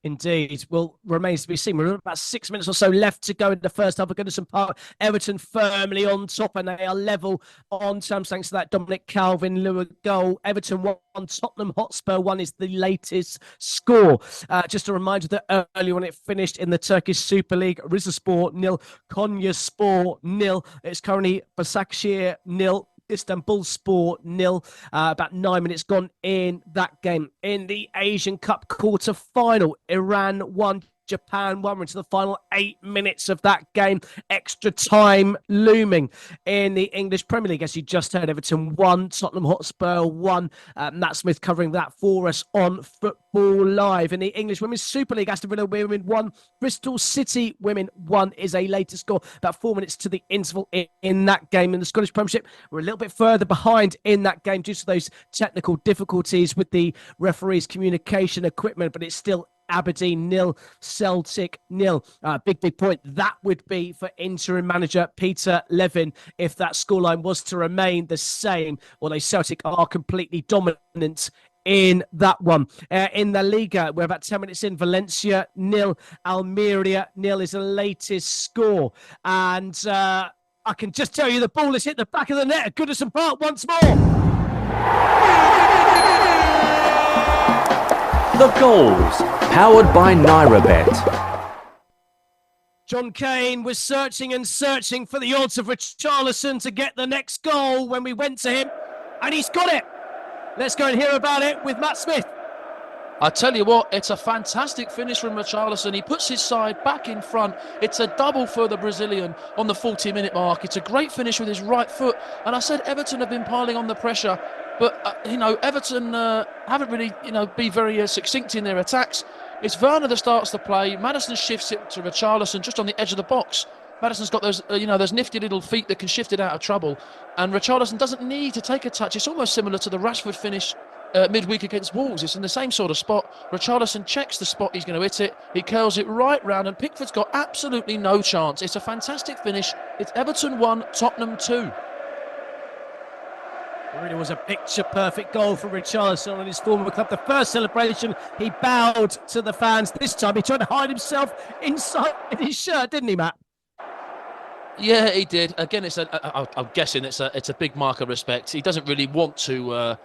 Indeed. Well, remains to be seen. We're about 6 minutes or so left to go in the first half of Goodison Park. Everton firmly on top, and they are level on terms thanks to that Dominic Calvin-Lewin goal. Everton 1, Tottenham Hotspur 1 is the latest score. Just a reminder that earlier when it finished in the Turkish Super League, Rizespor 0, Konyaspor 0. It's currently Başakşehir 0. Istanbulspor 0. About 9 minutes gone in that game. In the Asian Cup quarter-final, Iran 1, Japan 1. We're into the final 8 minutes of that game. Extra time looming in the English Premier League. As you just heard, Everton 1, Tottenham Hotspur 1. Matt Smith covering that for us on Football Live. In the English Women's Super League, Aston Villa Women 1, Bristol City Women 1 is a later score. About 4 minutes to the interval in that game. In the Scottish Premiership, we're a little bit further behind in that game due to those technical difficulties with the referee's communication equipment, but it's still Aberdeen 0, Celtic 0. Big point that would be for interim manager Peter Levin if that scoreline was to remain the same, although Celtic are completely dominant in that one. In the Liga, we're about 10 minutes in. Valencia 0, Almeria 0 is the latest score. And I can just tell you the ball has hit the back of the net at Goodison Park once more. The goals, powered by NairaBet. John Kane was searching and searching for the odds of Richarlison to get the next goal when we went to him, and he's got it. Let's go and hear about it with Matt Smith. I tell you what, it's a fantastic finish from Richarlison. He puts his side back in front. It's a double for the Brazilian on the 40-minute mark. It's a great finish with his right foot. And I said Everton have been piling on the pressure. But, Everton haven't really, been very succinct in their attacks. It's Werner that starts the play. Maddison shifts it to Richarlison just on the edge of the box. Maddison's got those, those nifty little feet that can shift it out of trouble, and Richarlison doesn't need to take a touch. It's almost similar to the Rashford finish midweek against Wolves. It's in the same sort of spot. Richarlison checks the spot he's going to hit it. He curls it right round, and Pickford's got absolutely no chance. It's a fantastic finish. It's Everton 1, Tottenham 2. It really was a picture-perfect goal from Richarlison on his former club. The first celebration, he bowed to the fans. This time, he tried to hide himself inside his shirt, didn't he, Matt? Yeah, he did. Again, I'm guessing it's a big mark of respect. He doesn't really want to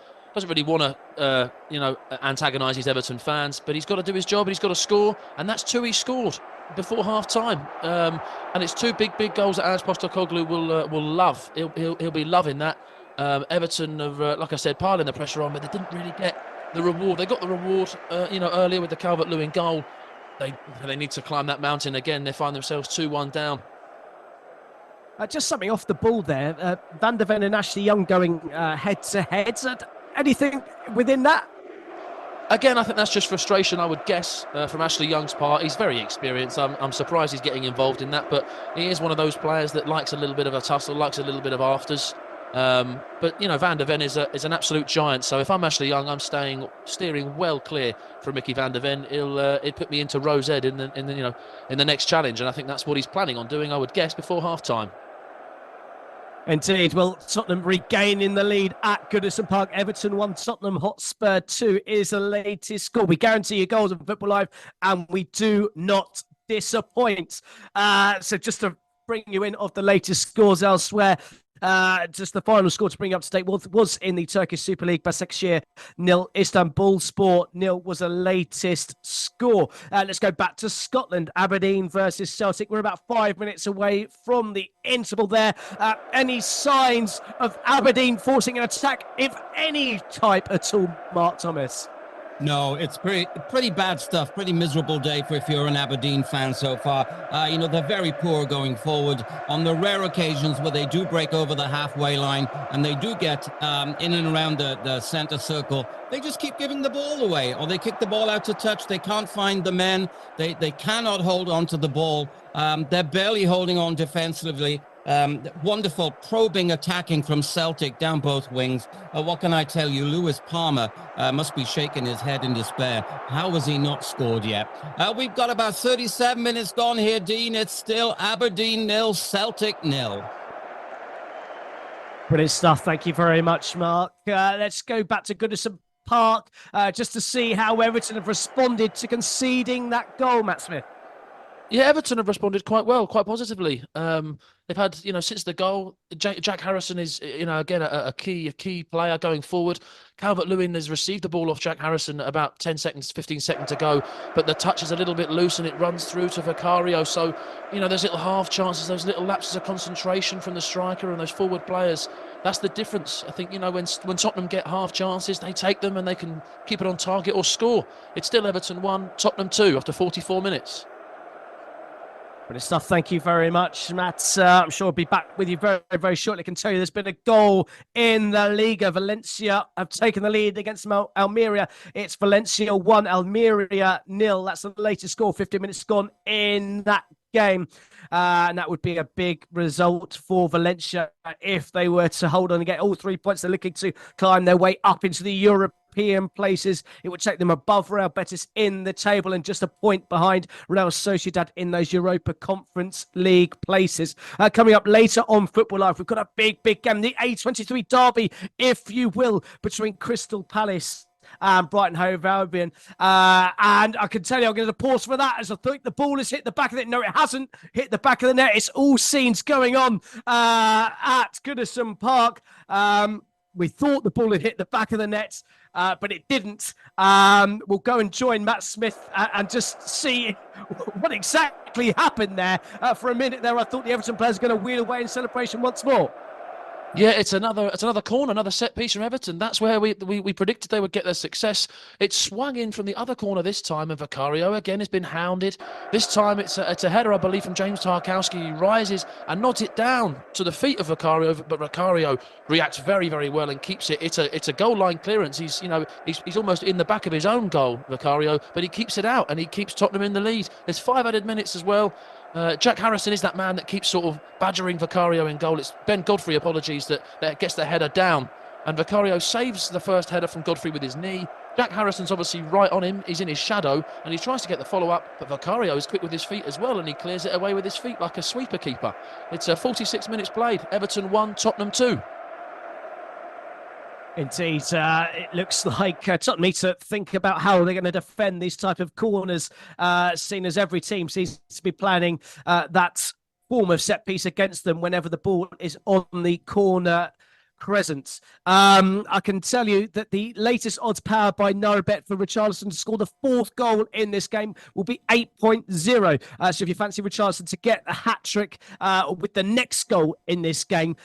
antagonise his Everton fans, but he's got to do his job and he's got to score, and that's 2 he scored before half time. And it's 2 big goals that Ange Postecoglou will love. He'll be loving that. Everton have, like I said, piling the pressure on, but they didn't really get the reward. They got the reward, earlier with the Calvert-Lewin goal. They need to climb that mountain again. They find themselves 2-1 down. Just something off the ball there. Van der Ven and Ashley Young going head-to-head. Anything within that? Again, I think that's just frustration, I would guess, from Ashley Young's part. He's very experienced. I'm surprised he's getting involved in that, but he is one of those players that likes a little bit of a tussle, likes a little bit of afters. But Van der Ven is an absolute giant. So if I'm Ashley Young, I'm steering well clear from Mickey Van der Ven. He'd put me into Rose Ed in the next challenge, and I think that's what he's planning on doing, I would guess, before half time. Indeed. Well, Tottenham regaining the lead at Goodison Park. Everton 1, Tottenham Hotspur 2 is the latest score. We guarantee you goals on Football Live, and we do not disappoint. So just to bring you in of the latest scores elsewhere, just the final score to bring up to date was in the Turkish Super League. Başakşehir 0, Istanbulspor 0 was the latest score. Let's go back to Scotland. Aberdeen versus Celtic. We're about 5 minutes away from the interval there. Any signs of Aberdeen forcing an attack, if any type at all, Mark Thomas? No, it's pretty bad stuff. Pretty miserable day if you're an Aberdeen fan so far. They're very poor going forward. On the rare occasions where they do break over the halfway line and they do get in and around the centre circle, they just keep giving the ball away, or they kick the ball out to touch. They can't find the men. They cannot hold on to the ball. They're barely holding on defensively. Wonderful probing attacking from Celtic down both wings. What can I tell you? Lewis Palmer must be shaking his head in despair. How has he not scored yet? We've got about 37 minutes gone here, Dean. It's still Aberdeen 0, Celtic 0. Brilliant stuff. Thank you very much, Mark. Let's go back to Goodison Park just to see how Everton have responded to conceding that goal, Matt Smith. Yeah, Everton have responded quite well, quite positively. They've had, since the goal, Jack Harrison is, again, a key player going forward. Calvert-Lewin has received the ball off Jack Harrison about 10 seconds, 15 seconds to go, but the touch is a little bit loose and it runs through to Vicario. So, those little half chances, those little lapses of concentration from the striker and those forward players, that's the difference. I think, when Tottenham get half chances, they take them and they can keep it on target or score. It's still Everton 1, Tottenham 2 after 44 minutes. Brilliant stuff. Thank you very much, Matt. I'm sure I'll be back with you very, very shortly. I can tell you there's been a goal in the Liga. Valencia have taken the lead against Almeria. It's Valencia 1, Almeria 0. That's the latest score. 50 minutes gone in that game. And that would be a big result for Valencia if they were to hold on and get all 3 points. They're looking to climb their way up into the European places. It would take them above Real Betis in the table and just a point behind Real Sociedad in those Europa Conference League places. Coming up later on Football Live, we've got a big game, the A23 derby, if you will, between Crystal Palace and Brighton Hove Albion. And I can tell you, I'm going to pause for that as I think the ball has hit the back of it. No, it hasn't hit the back of the net. It's all scenes going on at Goodison Park. We thought the ball had hit the back of the net, but it didn't. We'll go and join Matt Smith and just see what exactly happened there. For a minute there, I thought the Everton players were going to wheel away in celebration once more. Yeah, it's another corner, another set piece from Everton. That's where we predicted they would get their success. It swung in from the other corner this time, and Vicario again has been hounded. This time it's a header, I believe, from James Tarkowski. He rises and nods it down to the feet of Vicario, but Vicario reacts very, very well and keeps it. It's a goal line clearance. He's almost in the back of his own goal, Vicario, but he keeps it out and he keeps Tottenham in the lead. There's 5 added minutes as well. Jack Harrison is that man that keeps sort of badgering Vicario in goal. It's Ben Godfrey, apologies, that gets the header down. And Vicario saves the first header from Godfrey with his knee. Jack Harrison's obviously right on him. He's in his shadow and he tries to get the follow-up, but Vicario is quick with his feet as well, and he clears it away with his feet like a sweeper keeper. It's 46 minutes played. Everton 1, Tottenham 2. Indeed, it looks like Tottenham need to think about how they're going to defend these type of corners, seeing as every team seems to be planning that form of set piece against them whenever the ball is on the corner crescent. I can tell you that the latest odds powered by Narrowbet for Richarlison to score the 4th goal in this game will be 8.0. So if you fancy Richarlison to get a hat-trick with the next goal in this game,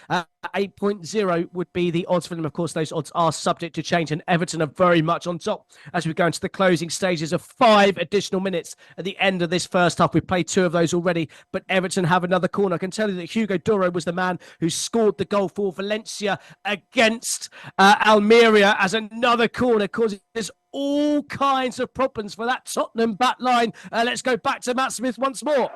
8.0 would be the odds for them. Of course, those odds are subject to change, and Everton are very much on top as we go into the closing stages of 5 additional minutes at the end of this first half. We've played 2 of those already, but Everton have another corner. I can tell you that Hugo Duro was the man who scored the goal for Valencia against Almeria, as another corner causes all kinds of problems for that Tottenham back line. Let's go back to Matt Smith once more.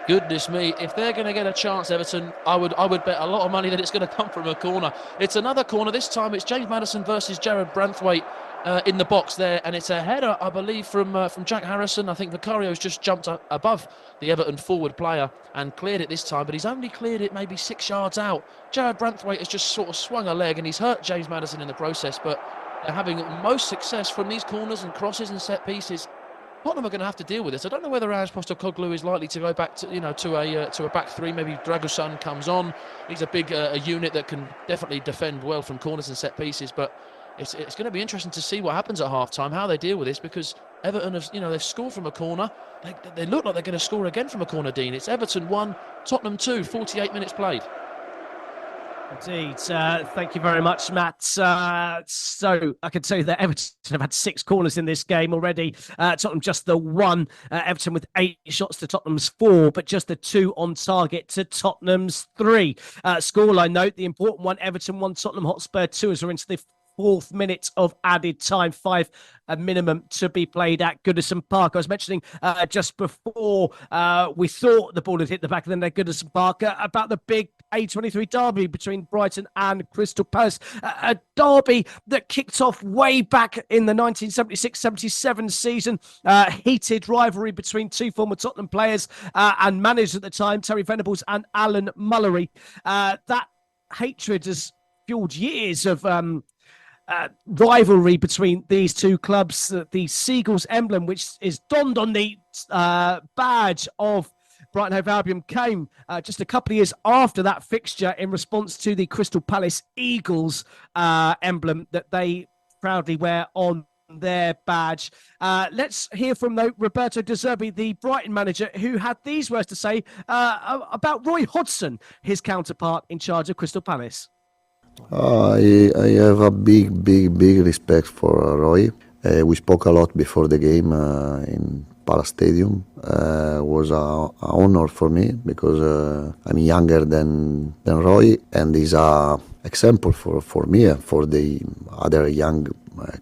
Goodness me, if they're going to get a chance, Everton, I would bet a lot of money that it's going to come from a corner. It's another corner. This time it's James Maddison versus Jared Branthwaite in the box there, and it's a header, I believe, from Jack Harrison. I think Vicario's just jumped up above the Everton forward player and cleared it this time, but he's only cleared it maybe 6 yards out. Jared Branthwaite has just sort of swung a leg and he's hurt James Maddison in the process, but they're having most success from these corners and crosses and set pieces. Tottenham are going to have to deal with this. I don't know whether Ange Postecoglou is likely to go back to a back 3. Maybe Dragusan comes on. He's a big unit that can definitely defend well from corners and set pieces. But it's going to be interesting to see what happens at half-time, how they deal with this, because Everton have they've scored from a corner. They look like they're going to score again from a corner, Dean. It's Everton 1, Tottenham 2, 48 minutes played. Indeed. Thank you very much, Matt. So I can tell you that Everton have had 6 corners in this game already. Tottenham just the 1. Everton with 8 shots to Tottenham's 4, but just the 2 on target to Tottenham's 3. Scoreline note, the important one, Everton 1, Tottenham Hotspur 2, as we're into the 4th minute of added time, 5 a minimum to be played at Goodison Park. I was mentioning just before we thought the ball had hit the back of the net at Goodison Park about the big A23 derby between Brighton and Crystal Palace, a derby that kicked off way back in the 1976-77 season. Heated rivalry between 2 former Tottenham players and managers at the time, Terry Venables and Alan Mullery. That hatred has fueled years of rivalry between these 2 clubs. The Seagulls emblem, which is donned on the badge of Brighton Hove Albion, came just a couple of years after that fixture in response to the Crystal Palace Eagles emblem that they proudly wear on their badge. Let's hear from Roberto De Zerbi, the Brighton manager, who had these words to say about Roy Hodgson, his counterpart in charge of Crystal Palace. I have a big respect for Roy. We spoke a lot before the game in Palace Stadium. It was an honor for me because I'm younger than Roy, and he's an example for me and for the other young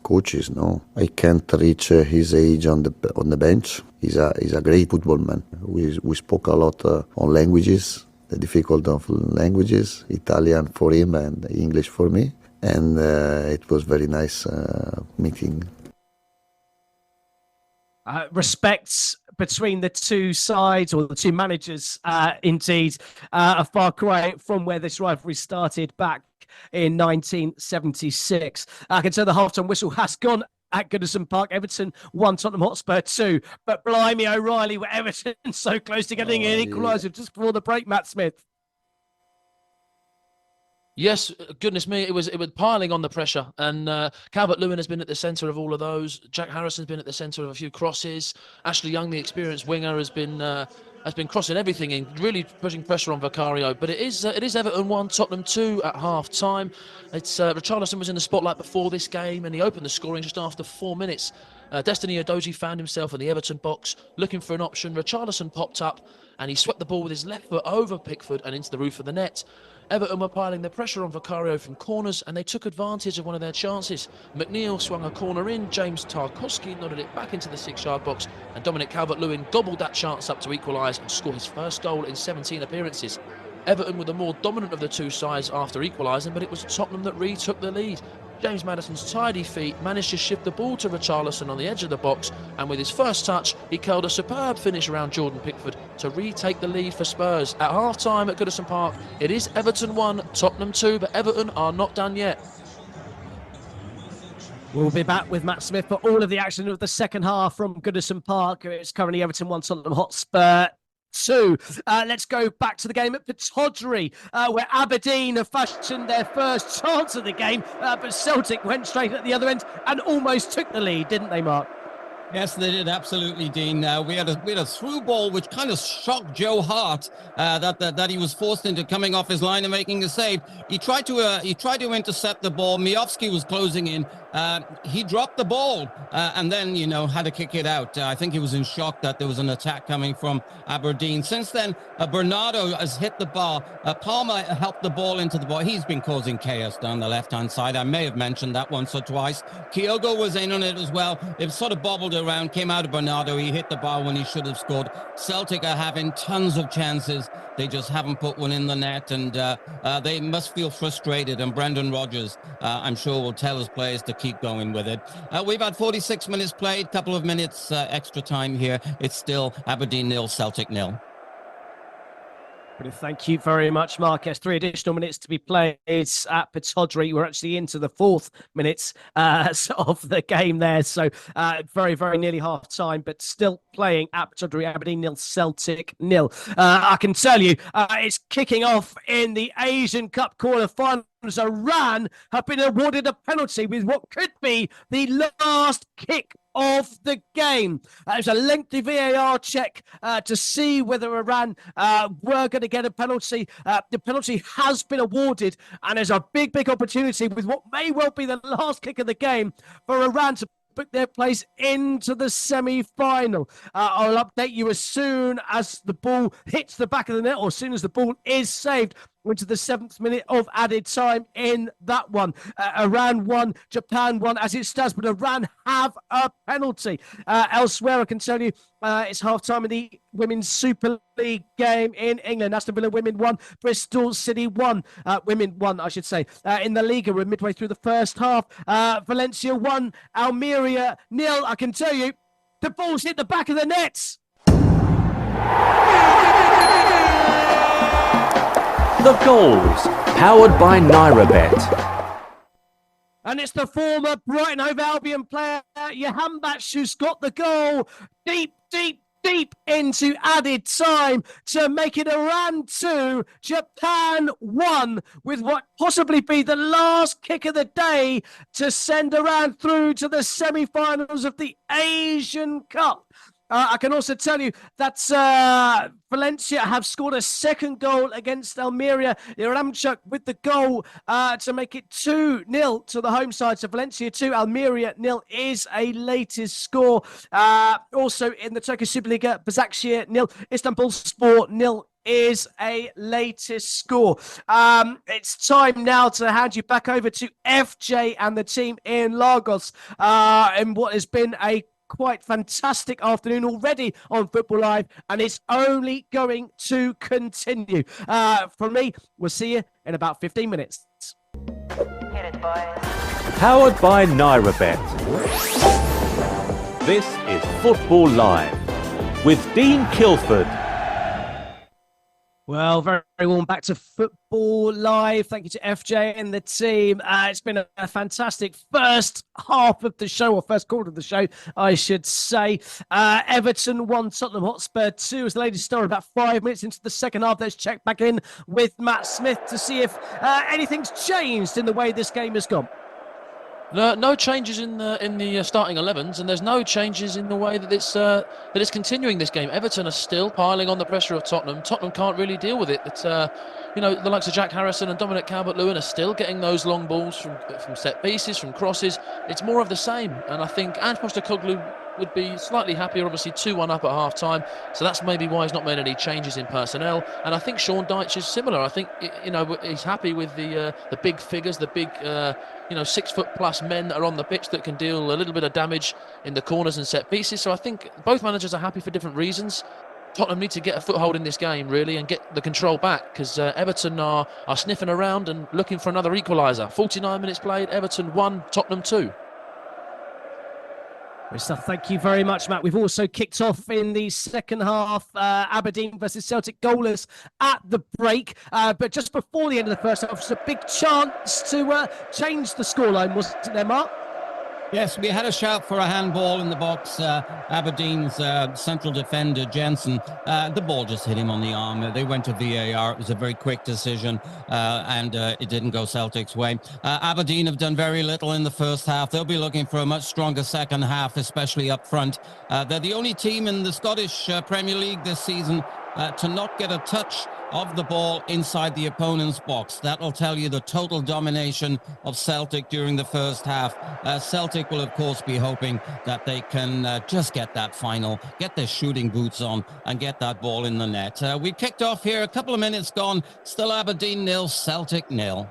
coaches. No, I can't reach his age on the bench. He's a great football man. We spoke a lot on languages. The difficult of languages, Italian for him and English for me. And it was very nice meeting. Respects between the 2 sides, or the 2 managers, indeed, a far cry from where this rivalry started back in 1976. I can tell the half-time whistle has gone at Goodison Park. Everton 1, Tottenham Hotspur 2. But blimey O'Reilly, were Everton so close to getting an equaliser just before the break, Matt Smith. Yes, goodness me, it was piling on the pressure, and Calvert-Lewin has been at the centre of all of those. Jack Harrison's been at the centre of a few crosses. Ashley Young, the experienced winger, has been crossing everything and really putting pressure on Vicario. But it is Everton 1, Tottenham 2 at half-time. It's Richarlison was in the spotlight before this game, and he opened the scoring just after 4 minutes. Destiny Udogie found himself in the Everton box looking for an option. Richarlison popped up and he swept the ball with his left foot over Pickford and into the roof of the net. Everton were piling their pressure on Vicario from corners, and they took advantage of one of their chances. McNeil swung a corner in, James Tarkowski nodded it back into the 6-yard box, and Dominic Calvert-Lewin gobbled that chance up to equalise and score his first goal in 17 appearances. Everton were the more dominant of the two sides after equalising, but it was Tottenham that retook the lead. James Maddison's tidy feet managed to shift the ball to Richarlison on the edge of the box, and with his first touch, he curled a superb finish around Jordan Pickford to retake the lead for Spurs. At half-time at Goodison Park, it is Everton 1, Tottenham 2, but Everton are not done yet. We'll be back with Matt Smith for all of the action of the second half from Goodison Park. It's currently Everton 1, Tottenham Hotspur 2. Let's go back to the game at Pittodrie, where Aberdeen have fashioned their first chance of the game, but Celtic went straight at the other end and almost took the lead, didn't they, Mark? Yes, they did, absolutely, Dean. We had a through ball which kind of shocked Joe Hart that he was forced into coming off his line and making a save. He tried to intercept the ball. Miofsky was closing in. He dropped the ball and then, had to kick it out. I think he was in shock that there was an attack coming from Aberdeen. Since then, Bernardo has hit the bar. Palmer helped the ball into the ball. He's been causing chaos down the left-hand side. I may have mentioned that once or twice. Kyogo was in on it as well. It sort of bobbled around, came out of Bernardo. He hit the bar when he should have scored. Celtic are having tons of chances. They just haven't put one in the net, and they must feel frustrated. And Brendan Rodgers, I'm sure, will tell his players to keep going with it. We've had 46 minutes played, couple of minutes extra time here. It's still Aberdeen 0, Celtic 0. Thank you very much, Mark. Yes, 3 additional minutes to be played at Pittodrie. We're actually into the 4th minutes of the game there. So very, very nearly half time, but still playing at Pittodrie. Aberdeen 0, Celtic 0. I can tell you it's kicking off in the Asian Cup quarter-finals. Iran have been awarded a penalty with what could be the last kick of the game. It was a lengthy VAR check to see whether Iran were going to get a penalty. The penalty has been awarded, and there's a big, big opportunity with what may well be the last kick of the game for Iran to book their place into the semi-final. I'll update you as soon as the ball hits the back of the net, or as soon as the ball is saved. Into the 7th minute of added time in that one. Iran won, Japan won as it stands, but Iran have a penalty. Elsewhere, I can tell you it's half-time in the Women's Super League game in England. Aston Villa women won, Bristol City won. Women won, I should say. In the Liga, we're midway through the first half. Valencia won, Almeria 0. I can tell you, the ball's hit the back of the nets. The goals, powered by NairaBet. And it's the former Brighton Hove Albion player, Johan Batch, who's got the goal deep into added time to make it Iran 2, Japan 1, with what possibly be the last kick of the day to send Iran through to the semi-finals of the Asian Cup. I can also tell you that Valencia have scored a second goal against Almeria. Iramchuk with the goal to make it 2-0 to the home side. So Valencia 2, Almeria 0 is a latest score. Also in the Turkish Superliga, Başakşehir 0, Istanbulspor 0 is a latest score. It's time now to hand you back over to FJ and the team in Lagos in what has been a quite fantastic afternoon already on Football Live, and it's only going to continue. From me, we'll see you in about 15 minutes. Hit it, boys. Powered by NairaBet. This is Football Live with Dean Kilford. Well, very, very warm back to Football Live. Thank you to FJ and the team. It's been a fantastic first half of the show, or first quarter of the show, I should say. Everton 1, Tottenham Hotspur 2 is the latest story. About 5 minutes into the second half, let's check back in with Matt Smith to see if anything's changed in the way this game has gone. No changes in the starting 11s, and there's no changes in the way that it's continuing this game. Everton are still piling on the pressure of Tottenham. Tottenham can't really deal with it. It's the likes of Jack Harrison and Dominic Calvert-Lewin are still getting those long balls from set pieces, from crosses. It's more of the same, and I think Ange Postecoglou would be slightly happier. Obviously 2-1 up at half time, so that's maybe why he's not made any changes in personnel. And I think Sean Dyche is similar. I think, you know, he's happy with the big figures, the big 6 foot plus men that are on the pitch that can deal a little bit of damage in the corners and set pieces. So I think both managers are happy for different reasons. Tottenham need to get a foothold in this game, really, and get the control back, because Everton are sniffing around and looking for another equaliser. 49 minutes played, Everton 1, Tottenham 2. Great stuff. Thank you very much, Matt. We've also kicked off in the second half, Aberdeen versus Celtic goalless at the break. But just before the end of the first half, was a big chance to change the scoreline, wasn't there, Mark? Yes, we had a shout for a handball in the box. Aberdeen's central defender, Jensen, the ball just hit him on the arm. They went to VAR. It was a very quick decision, and it didn't go Celtic's way. Aberdeen have done very little in the first half. They'll be looking for a much stronger second half, especially up front. They're the only team in the Scottish Premier League this season to not get a touch of the ball inside the opponent's box. That'll tell you the total domination of Celtic during the first half. Celtic will, of course, be hoping that they can just get that final, get their shooting boots on, and get that ball in the net. We kicked off here, a couple of minutes gone. Still Aberdeen 0, Celtic 0.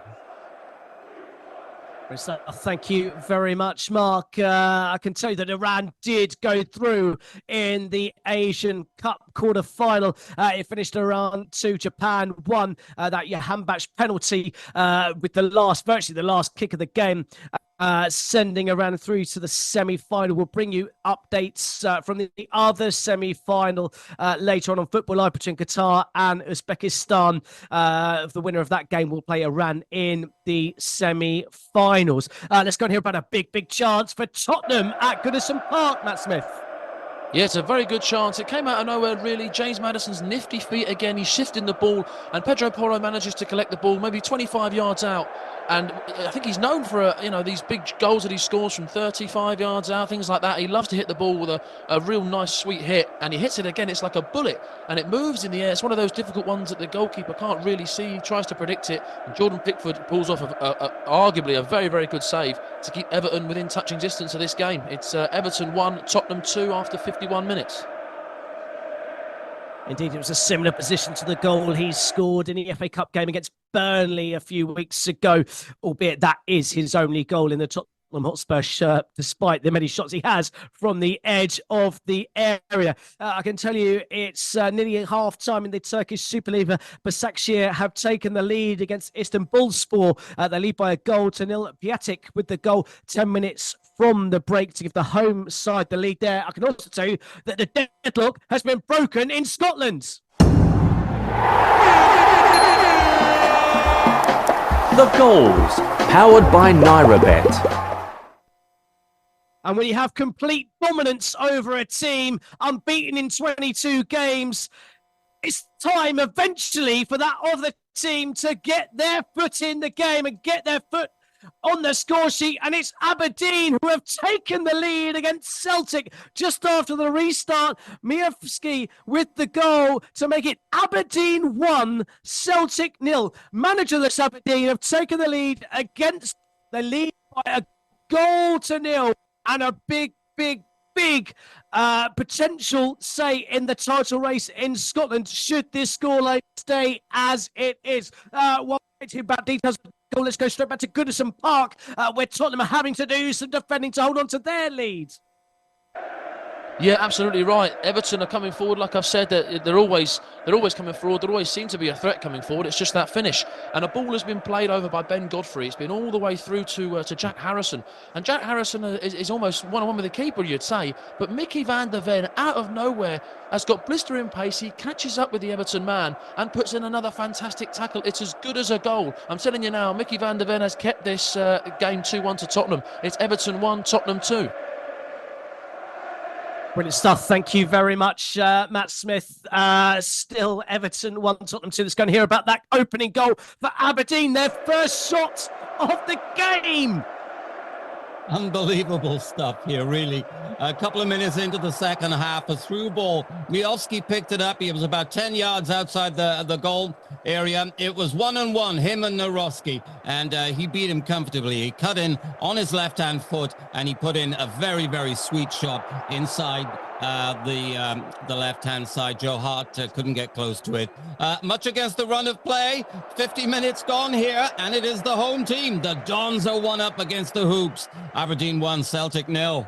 Thank you very much, Mark. I can tell you that Iran did go through in the Asian Cup quarter-final. It finished Iran 2, Japan 1. That Jahanbakhsh penalty with virtually the last kick of the game, sending Iran through to the semi-final. We'll bring you updates from the other semi-final later on Football Live between Qatar and Uzbekistan. The winner of that game will play Iran in the semi-finals. Let's go and hear about a big chance for Tottenham at Goodison Park, Matt Smith. Yeah, it's a very good chance. It came out of nowhere, really. James Maddison's nifty feet again. He's shifting the ball, and Pedro Porro manages to collect the ball maybe 25 yards out. And I think he's known for, these big goals that he scores from 35 yards out, things like that. He loves to hit the ball with a real nice, sweet hit. And he hits it again. It's like a bullet, and it moves in the air. It's one of those difficult ones that the goalkeeper can't really see. He tries to predict it. And Jordan Pickford pulls off arguably a very, very good save to keep Everton within touching distance of this game. It's Everton 1, Tottenham 2 after 51 minutes. Indeed, it was a similar position to the goal he scored in the FA Cup game against Burnley a few weeks ago, albeit that is his only goal in the Tottenham Hotspur shirt, despite the many shots he has from the edge of the area. I can tell you it's nearly half-time in the Turkish Superliga. Başakşehir have taken the lead against Istanbulspor. They lead by a goal to nil. Piatek with the goal 10 minutes from the break to give the home side the lead there. I can also tell you that the deadlock has been broken in Scotland. The goals, powered by NairaBet. And when you have complete dominance over a team, unbeaten in 22 games, it's time eventually for that other team to get their foot in the game and get their foot on the score sheet. And it's Aberdeen who have taken the lead against Celtic just after the restart. Miovski with the goal to make it Aberdeen 1, Celtic 0. Managerless Aberdeen have taken the lead against the lead by a goal to nil, and a big potential say in the title race in Scotland should this scoreline stay as it is. While waiting about details of the goal, let's go straight back to Goodison Park, where Tottenham are having to do some defending to hold on to their lead. Yeah, absolutely right. Everton are coming forward, like I've said. They're always coming forward. There always seem to be a threat coming forward. It's just that finish. And a ball has been played over by Ben Godfrey. It's been all the way through to Jack Harrison. And Jack Harrison is almost one-on-one with the keeper, you'd say. But Mickey van der Ven, out of nowhere, has got blistering pace. He catches up with the Everton man and puts in another fantastic tackle. It's as good as a goal. I'm telling you now, Mickey van der Ven has kept this game 2-1 to Tottenham. It's Everton 1, Tottenham 2. Brilliant stuff. Thank you very much, Matt Smith. Still Everton 1, Tottenham 2. Let's go and hear about that opening goal for Aberdeen, their first shot of the game. Unbelievable stuff here, really. A couple of minutes into the second half, a through ball. Miovski picked it up. He was about 10 yards outside the goal area. It was 1-on-1, him and Narowski, and he beat him comfortably. He cut in on his left-hand foot, and he put in a very, very sweet shot inside the left-hand side. Joe Hart couldn't get close to it. Much against the run of play. 50 minutes gone here, and it is the home team. The Dons are 1-up against the Hoops. Aberdeen 1, Celtic 0.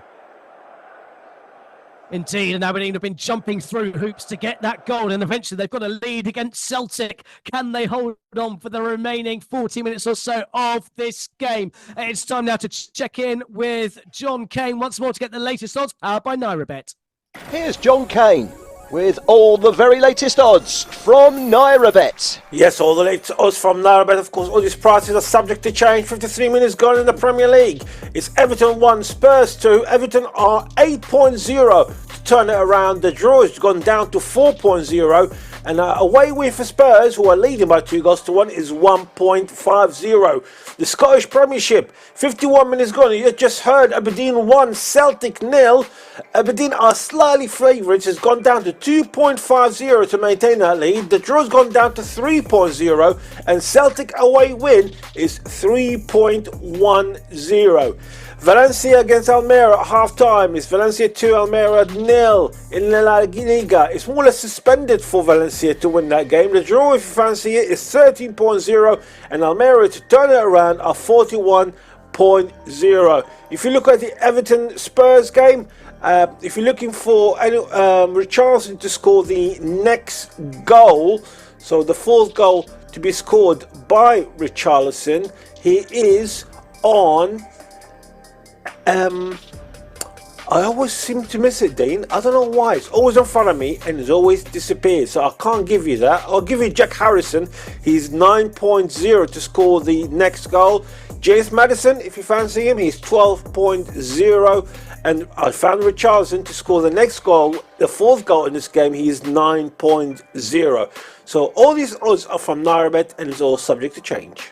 Indeed, and Aberdeen have been jumping through hoops to get that goal, and eventually they've got a lead against Celtic. Can they hold on for the remaining 40 minutes or so of this game? It's time now to check in with John Kane once more to get the latest odds powered by NairaBet. Here's John Kane with all the very latest odds from NairaBet. Yes, all the latest odds from NairaBet. Of course, all these prices are subject to change. 53 minutes gone in the Premier League. It's Everton 1, Spurs 2. Everton are 8.0 to turn it around. The draw has gone down to 4.0. And away win for Spurs, who are leading by 2-1, is 1.50. The Scottish Premiership, 51 minutes gone. You just heard Aberdeen 1, Celtic 0. Aberdeen are slightly favourites. It's gone down to 2.50 to maintain that lead. The draw's gone down to 3.0. And Celtic away win is 3.10. Valencia against Almeria at half-time. It's Valencia 2, Almeria 0 in La Liga. It's more or less suspended for Valencia to win that game. The draw, if you fancy it, is 13.0, and Almeria to turn it around are 41.0. If you look at the Everton-Spurs game, if you're looking for Richarlison to score the next goal, so the fourth goal to be scored by Richarlison, he is on... I always seem to miss it, Dean. I don't know why. It's always in front of me and it's always disappeared. So I can't give you that. I'll give you Jack Harrison. He's 9.0 to score the next goal. James Maddison, if you fancy him, he's 12.0. And I found Richarlison to score the next goal, the fourth goal in this game. He is 9.0. So all these odds are from NairaBet and it's all subject to change.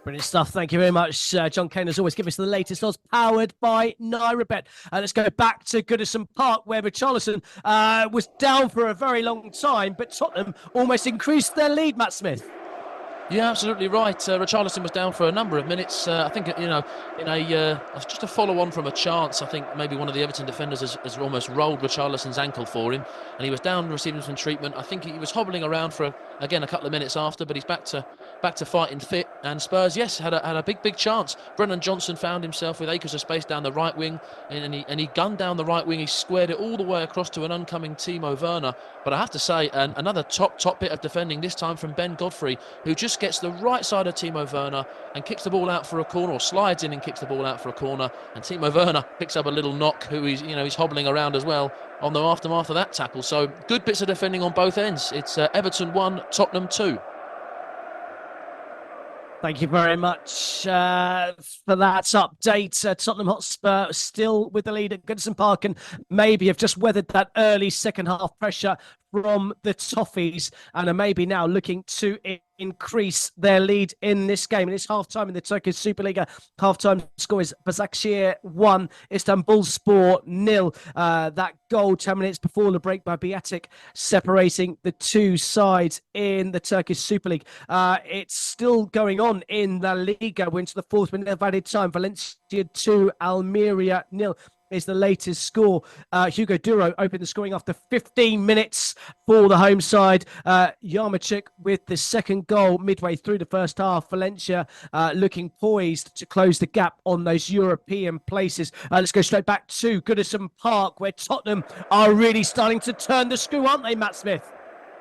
Brilliant stuff. Thank you very much, John Kane. As always, give us the latest odds powered by NairaBet. Let's go back to Goodison Park, where Richarlison was down for a very long time, but Tottenham almost increased their lead, Matt Smith. Yeah, absolutely right. Richarlison was down for a number of minutes. I think, just a follow-on from a chance. I think maybe one of the Everton defenders has almost rolled Richarlison's ankle for him, and he was down receiving some treatment. I think he was hobbling around for a couple of minutes after, but he's back to fighting fit. And Spurs, yes, had a big chance. Brennan Johnson found himself with acres of space down the right wing, and he gunned down the right wing. He squared it all the way across to an oncoming Timo Werner. But I have to say, another top bit of defending, this time from Ben Godfrey, who just gets the right side of Timo Werner and kicks the ball out for a corner, or slides in and kicks the ball out for a corner. And Timo Werner picks up a little knock, who he's hobbling around as well on the aftermath of that tackle. So good bits of defending on both ends. It's Everton 1, Tottenham 2. Thank you very much for that update. Tottenham Hotspur still with the lead at Goodison Park and maybe have just weathered that early second half pressure from the Toffees and are maybe now looking to increase their lead in this game. And it's half-time in the Turkish Superliga. Half-time score is Başakşehir 1, Istanbulspor 0. That goal 10 minutes before the break by Biatic separating the two sides in the Turkish Super League. It's still going on in La Liga. We're into the fourth minute of added time. Valencia 2, Almeria 0. Is the latest score. Hugo Duro opened the scoring after 15 minutes for the home side. Yarmouk with the second goal midway through the first half. Valencia looking poised to close the gap on those European places. Let's go straight back to Goodison Park, where Tottenham are really starting to turn the screw, aren't they, Matt Smith?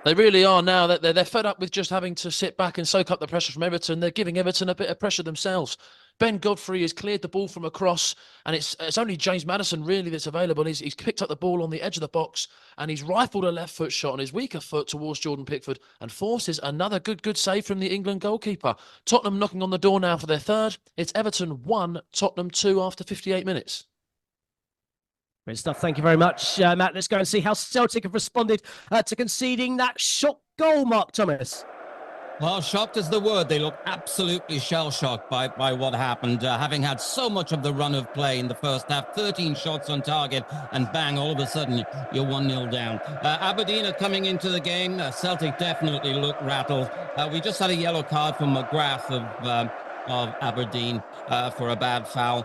They really are now. They're fed up with just having to sit back and soak up the pressure from Everton. They're giving Everton a bit of pressure themselves. Ben Godfrey has cleared the ball from across, and it's only James Maddison really that's available. He's picked up the ball on the edge of the box, and he's rifled a left foot shot on his weaker foot towards Jordan Pickford and forces another good save from the England goalkeeper. Tottenham knocking on the door now for their third. It's Everton 1, Tottenham 2 after 58 minutes. Great stuff. Thank you very much, Matt. Let's go and see how Celtic have responded to conceding that shot goal, Mark Thomas. Well, shocked is the word. They look absolutely shell-shocked by what happened, having had so much of the run of play in the first half, 13 shots on target, and bang, all of a sudden, you're 1-0 down. Aberdeen are coming into the game. Celtic definitely look rattled. We just had a yellow card from McGrath of Aberdeen for a bad foul.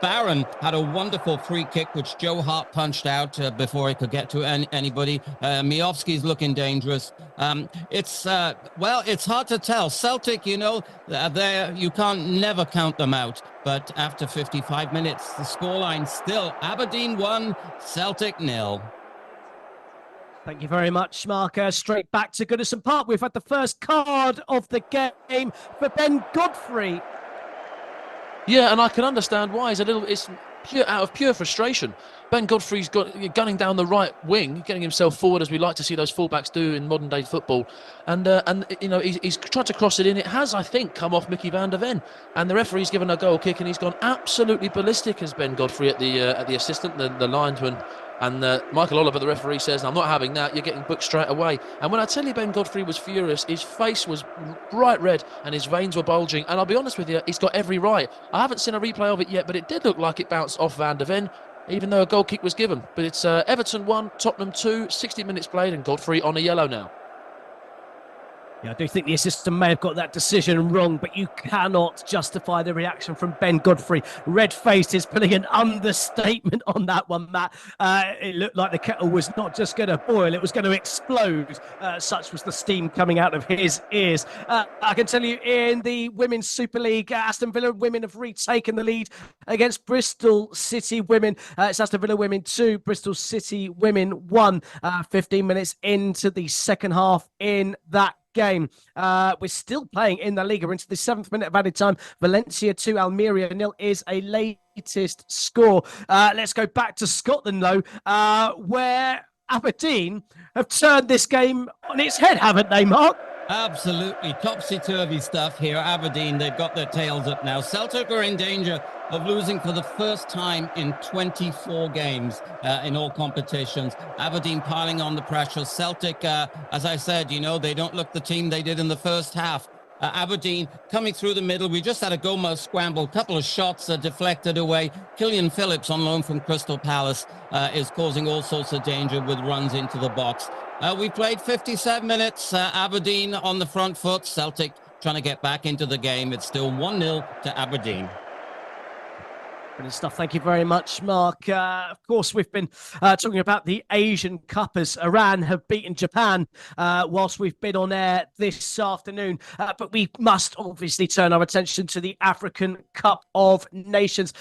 Barron had a wonderful free kick, which Joe Hart punched out before he could get to anybody. Miovski's looking dangerous. It's hard to tell. Celtic, you know, you can't never count them out. But after 55 minutes, the scoreline still Aberdeen 1, Celtic 0. Thank you very much, Mark. Straight back to Goodison Park. We've had the first card of the game for Ben Godfrey. Yeah, and I can understand why. It's out of pure frustration. Ben Godfrey's gunning down the right wing, getting himself forward as we like to see those fullbacks do in modern day football. And you know, he's tried to cross it in. It has, I think, come off Mickey van der Ven. And the referee's given a goal kick, and he's gone absolutely ballistic as Ben Godfrey at the assistant, the linesman. And Michael Oliver, the referee, says, I'm not having that, you're getting booked straight away. And when I tell you Ben Godfrey was furious, his face was bright red and his veins were bulging. And I'll be honest with you, he's got every right. I haven't seen a replay of it yet, but it did look like it bounced off Van der Ven, even though a goal kick was given. But it's Everton 1, Tottenham 2, 60 minutes played, and Godfrey on a yellow now. Yeah, I do think the assistant may have got that decision wrong, but you cannot justify the reaction from Ben Godfrey. Red-faced is putting an understatement on that one, Matt. It looked like the kettle was not just going to boil, it was going to explode. Such was the steam coming out of his ears. I can tell you in the Women's Super League, Aston Villa women have retaken the lead against Bristol City women. It's Aston Villa women 2, Bristol City women 1. 15 minutes into the second half in that game. We're still playing in the Liga. We're into the 7th minute of added time. Valencia 2, Almeria 0 is a latest score. Let's go back to Scotland, though, where Aberdeen have turned this game on its head, haven't they, Mark? Absolutely topsy-turvy stuff here. Aberdeen, they've got their tails up now. Celtic are in danger of losing for the first time in 24 games in all competitions. Aberdeen piling on the pressure. Celtic, as I said, you know, they don't look the team they did in the first half. Aberdeen coming through the middle. We just had a Gomez scramble. Couple of shots deflected away. Killian Phillips on loan from Crystal Palace is causing all sorts of danger with runs into the box. We played 57 minutes. Aberdeen on the front foot. Celtic trying to get back into the game. It's still 1-0 to Aberdeen. Brilliant stuff. Thank you very much, Mark. Of course, we've been talking about the Asian Cup as Iran have beaten Japan whilst we've been on air this afternoon. But we must obviously turn our attention to the African Cup of Nations.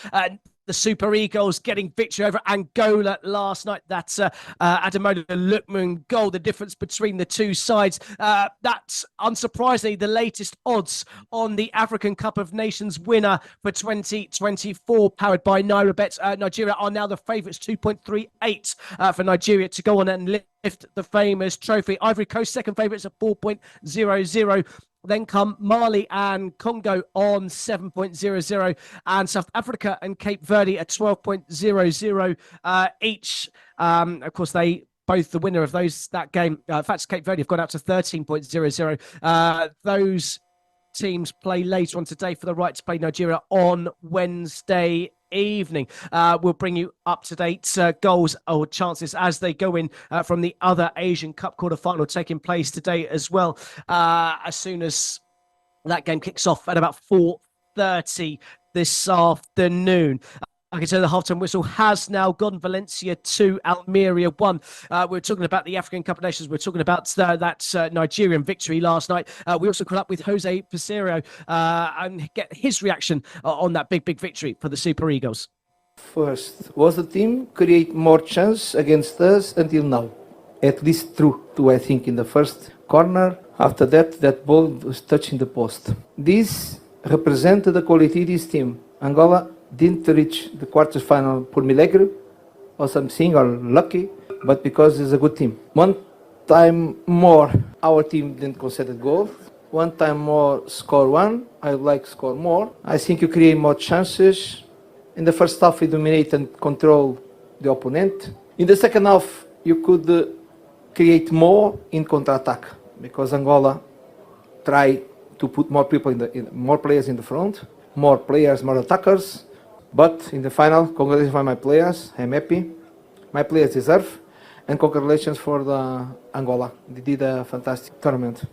The Super Eagles getting victory over Angola last night. That's Ademola Lookman goal, the difference between the two sides. That's unsurprisingly the latest odds on the African Cup of Nations winner for 2024, powered by NairaBet. Nigeria are now the favourites, 2.38 for Nigeria to go on and lift the famous trophy. Ivory Coast, second favourites at 4.00. Then come Mali and Congo on 7.00, and South Africa and Cape Verde at 12.00 each. Of course, both the winner of that game. In fact, Cape Verde have gone out to 13.00. Those teams play later on today for the right to play Nigeria on Wednesday evening. We'll bring you up to date goals or chances as they go in from the other Asian Cup quarterfinal taking place today as well, as soon as that game kicks off at about 4:30 this afternoon. I can tell the halftime whistle has now gone. Valencia 2, Almeria 1. We're talking about the African Cup of Nations. We're talking about that Nigerian victory last night. We also caught up with Jose Pesero and get his reaction on that big victory for the Super Eagles. First, was the team create more chance against us until now? At least two, I think, in the first corner. After that ball was touching the post. This represented the quality of this team. Angola didn't reach the quarters final por milagre or something, or lucky, but because it's a good team. One time more, our team didn't concede goal. One time more, score one. I would like score more. I think you create more chances. In the first half, you dominate and control the opponent. In the second half, you could create more in counter-attack because Angola try to put more people more players in the front, more players, more attackers. But in the final, congratulations for my players. I'm happy. My players deserve, and congratulations for the Angola. They did a fantastic tournament.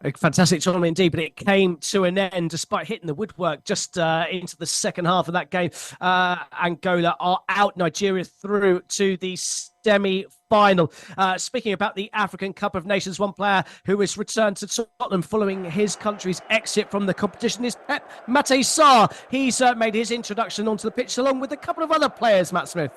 A fantastic tournament indeed, but it came to an end despite hitting the woodwork just into the second half of that game. Angola are out. Nigeria through to the semi-final. Speaking about the African Cup of Nations, one player who has returned to Tottenham following his country's exit from the competition is Pep Maté Sarr. He's made his introduction onto the pitch along with a couple of other players, Matt Smith.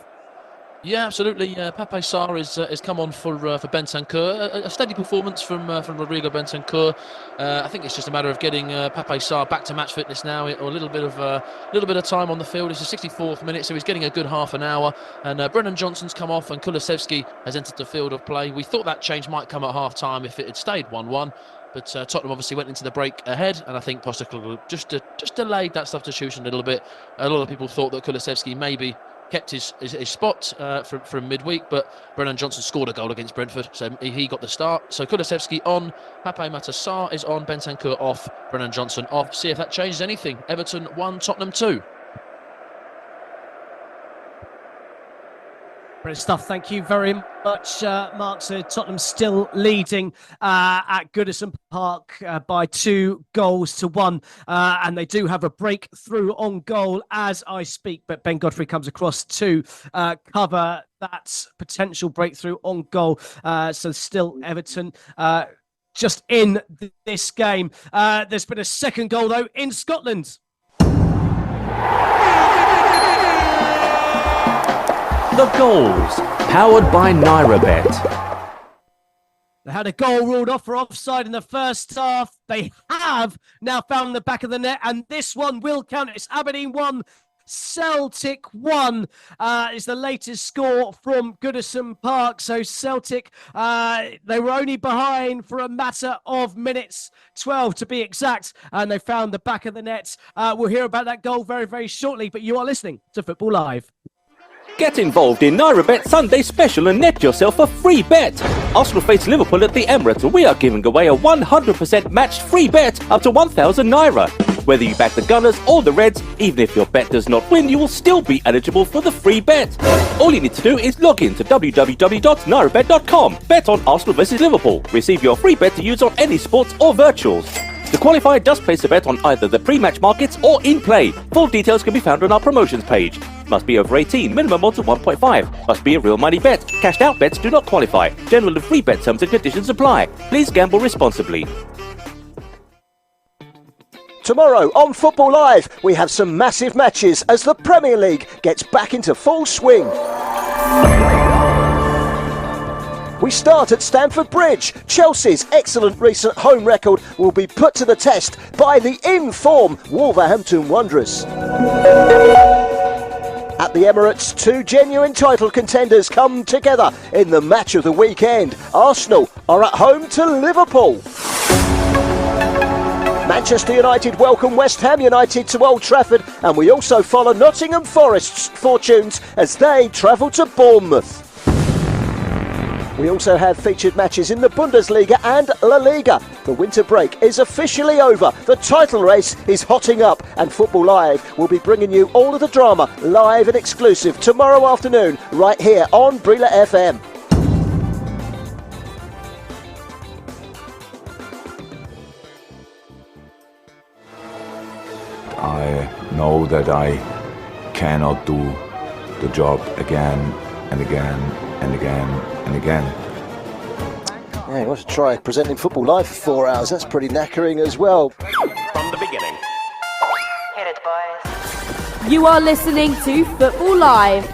Yeah, absolutely. Pape Sarr has come on for Bentancur. A steady performance from Rodrigo Bentancur. I think it's just a matter of getting Pape Sarr back to match fitness now, or a little bit of time on the field. It's the 64th minute, so he's getting a good half an hour. And Brennan Johnson's come off, and Kulusevski has entered the field of play. We thought that change might come at half time if it had stayed 1-1. But Tottenham obviously went into the break ahead, and I think Postecoglou just delayed that substitution a little bit. A lot of people thought that Kulusevski maybe kept his spot from midweek, but Brennan Johnson scored a goal against Brentford, so he got the start. So Kulusevski on, Pape Maté Sarr is on, Bentancur off, Brennan Johnson off. See if that changes anything. Everton 1, Tottenham 2. Brilliant stuff. Thank you very much, Mark. So Tottenham still leading at Goodison Park by 2-1. And they do have a breakthrough on goal as I speak. But Ben Godfrey comes across to cover that potential breakthrough on goal. So still Everton just in this game. There's been a second goal, though, in Scotland. The goals, powered by NairaBet. They had a goal ruled off for offside in the first half. They have now found the back of the net, and this one will count. It's Aberdeen 1, Celtic 1 is the latest score from Goodison Park. So Celtic, they were only behind for a matter of minutes, 12 to be exact, and they found the back of the net. We'll hear about that goal very, very shortly, but you are listening to Football Live. Get involved in NairaBet Sunday Special and net yourself a free bet. Arsenal face Liverpool at the Emirates, and we are giving away a 100% matched free bet up to 1,000 Naira. Whether you back the Gunners or the Reds, even if your bet does not win, you will still be eligible for the free bet. All you need to do is log in to www.nairabet.com, bet on Arsenal versus Liverpool, receive your free bet to use on any sports or virtuals. The qualifier does place a bet on either the pre-match markets or in play. Full details can be found on our promotions page. Must be over 18, minimum odds of 1.5. Must be a real money bet. Cashed out bets do not qualify. General and free bet terms and conditions apply. Please gamble responsibly. Tomorrow on Football Live, we have some massive matches as the Premier League gets back into full swing. We start at Stamford Bridge. Chelsea's excellent recent home record will be put to the test by the in-form Wolverhampton Wanderers. At the Emirates, two genuine title contenders come together in the match of the weekend. Arsenal are at home to Liverpool. Manchester United welcome West Ham United to Old Trafford, and we also follow Nottingham Forest's fortunes as they travel to Bournemouth. We also have featured matches in the Bundesliga and La Liga. The winter break is officially over. The title race is hotting up, and Football Live will be bringing you all of the drama live and exclusive tomorrow afternoon right here on Brila FM. I know that I cannot do the job again and again and again and again. Yeah, you want to try presenting Football Live for 4 hours. That's pretty knackering as well. From the beginning. Hit it, boys. You are listening to Football Live.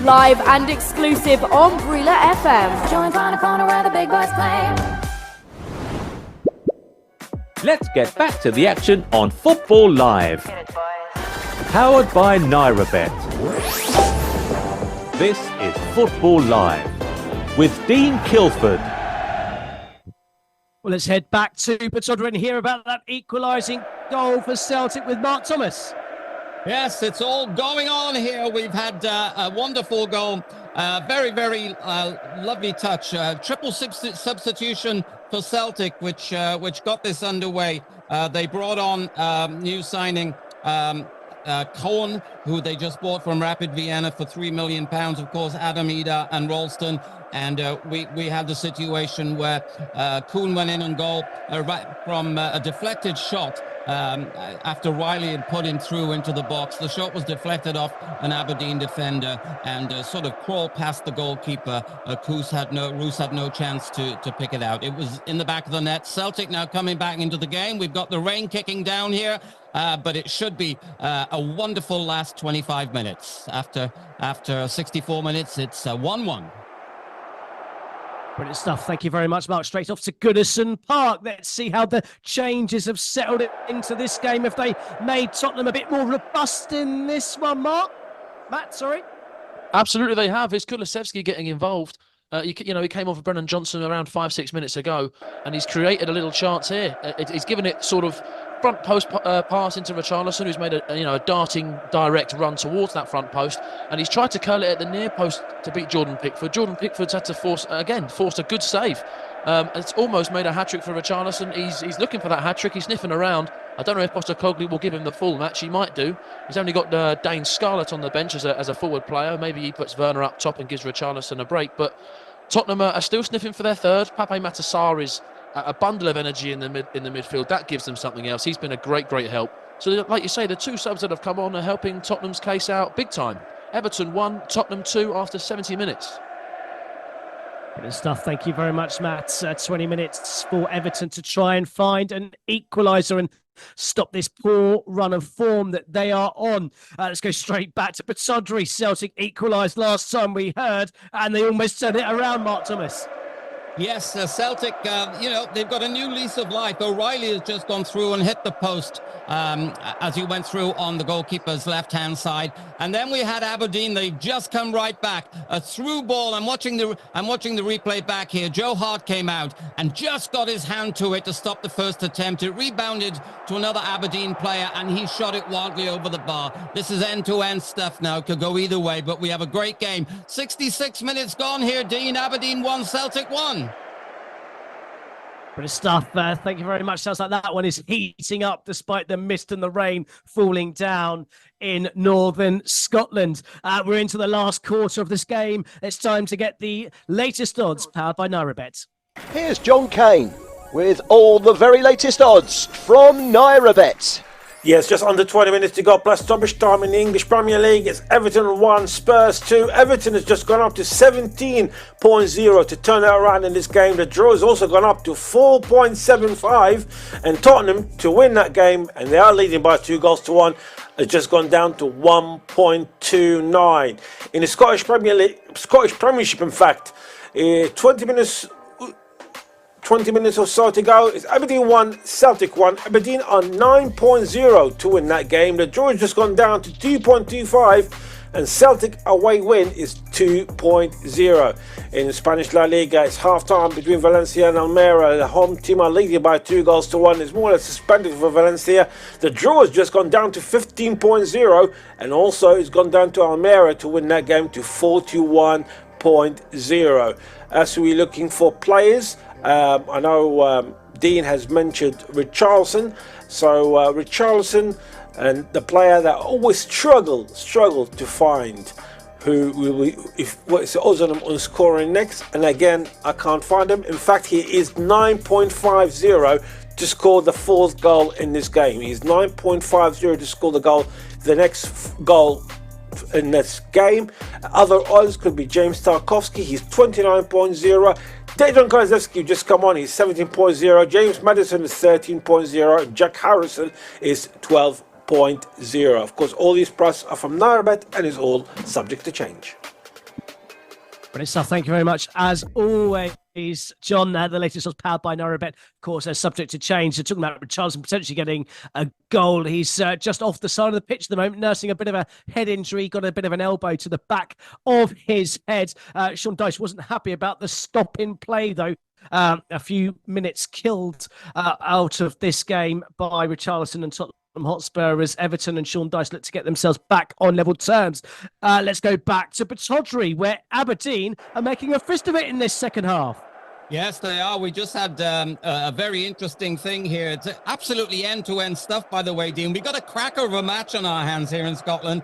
Live and exclusive on Brila FM. Join on the corner where the big boys play. Let's get back to the action on Football Live. Hit it, boys. Powered by NairaBet. This is Football Live with Dean Kilford. Well, let's head back to Pittodrie and hear about that equalising goal for Celtic with Mark Thomas. Yes, it's all going on here. We've had a wonderful goal. Very, very lovely touch. Triple substitution for Celtic, which got this underway. They brought on new signing Cohen, who they just bought from Rapid Vienna for £3 million. Of course, Adam Ida and Ralston. And we had the situation where Kuhn went in on goal right from a deflected shot after Riley had put him through into the box. The shot was deflected off an Aberdeen defender and sort of crawled past the goalkeeper. Roos had no chance to pick it out. It was in the back of the net. Celtic now coming back into the game. We've got the rain kicking down here. But it should be a wonderful last 25 minutes. After 64 minutes, it's 1-1. Brilliant stuff. Thank you very much, Mark. Straight off to Goodison Park. Let's see how the changes have settled it into this game. Have they made Tottenham a bit more robust in this one, Matt, sorry? Absolutely, they have. It's Kulusevski getting involved. He came off of Brennan Johnson around 5-6 minutes ago, and he's created a little chance here. He's given it sort of front post pass into Richarlison, who's made a darting direct run towards that front post, and he's tried to curl it at the near post to beat Jordan Pickford. Jordan Pickford's had to force a good save. It's almost made a hat-trick for Richarlison. He's looking for that hat-trick. He's sniffing around. I don't know if Postecoglou will give him the full match. He might do. He's only got Dane Scarlett on the bench as a forward player. Maybe he puts Werner up top and gives Richarlison a break. But Tottenham are still sniffing for their third. Pape Matar is a bundle of energy in the midfield. That gives them something else. He's been a great help. So, like you say, the two subs that have come on are helping Tottenham's case out big time. Everton 1, Tottenham 2 after 70 minutes. Good stuff. Thank you very much, Matt. 20 minutes for Everton to try and find an equaliser and stop this poor run of form that they are on. Let's go straight back to Pittodrie. Celtic equalised last time we heard, and they almost turned it around, Mark Thomas. Yes, Celtic, they've got a new lease of life. O'Reilly has just gone through and hit the post as he went through on the goalkeeper's left-hand side. And then we had Aberdeen. They've just come right back. A through ball. I'm watching the replay back here. Joe Hart came out and just got his hand to it to stop the first attempt. It rebounded to another Aberdeen player, and he shot it wildly over the bar. This is end-to-end stuff now. Could go either way, but we have a great game. 66 minutes gone here, Dean. Aberdeen 1, Celtic 1. Brilliant stuff. Thank you very much. Sounds like that one is heating up despite the mist and the rain falling down in northern Scotland. We're into the last quarter of this game. It's time to get the latest odds powered by NairaBet. Here's John Kane with all the very latest odds from NairaBet. Yes, just under 20 minutes to go, plus stoppage time in the English Premier League. It's Everton 1, Spurs 2. Everton has just gone up to 17.0 to turn it around in this game. The draw has also gone up to 4.75. And Tottenham, to win that game, and they are leading by 2-1, has just gone down to 1.29. In the Scottish Premiership, in fact, 20 minutes or so to go. It's Aberdeen 1, Celtic 1. Aberdeen on 9.0 to win that game. The draw has just gone down to 2.25, and Celtic away win is 2.0. In Spanish La Liga, it's half-time between Valencia and Almeria. The home team are leading by 2-1. It's more or less suspended for Valencia. The draw has just gone down to 15.0, and also it's gone down to Almeria to win that game to 41.0. As we're looking for players, I know Dean has mentioned Richarlison. So Richarlison, and the player that always struggled to find who will what's the odds on scoring next. And again, I can't find him. In fact, he is 9.50 to score the fourth goal in this game. He's 9.50 to score the next goal in this game. Other odds could be James Tarkowski. He's 29.0. Dejan Kulusevski just come on, he's 17.0. James Maddison is 13.0. Jack Harrison is 12.0. Of course, all these prices are from NairaBet and is all subject to change. Brilliant stuff. Thank you very much. As always, John, the latest was powered by NairaBet. Of course, they're subject to change. They're talking about Richarlison potentially getting a goal. He's just off the side of the pitch at the moment, nursing a bit of a head injury, got a bit of an elbow to the back of his head. Sean Dyche wasn't happy about the stop in play, though. A few minutes killed out of this game by Richarlison and Tottenham Hotspur as Everton and Sean Dyche look to get themselves back on level terms. Let's go back to Pittodrie, where Aberdeen are making a fist of it in this second half. Yes, they are. We just had a very interesting thing here. It's absolutely end-to-end stuff, by the way, Dean. We got a cracker of a match on our hands here in Scotland.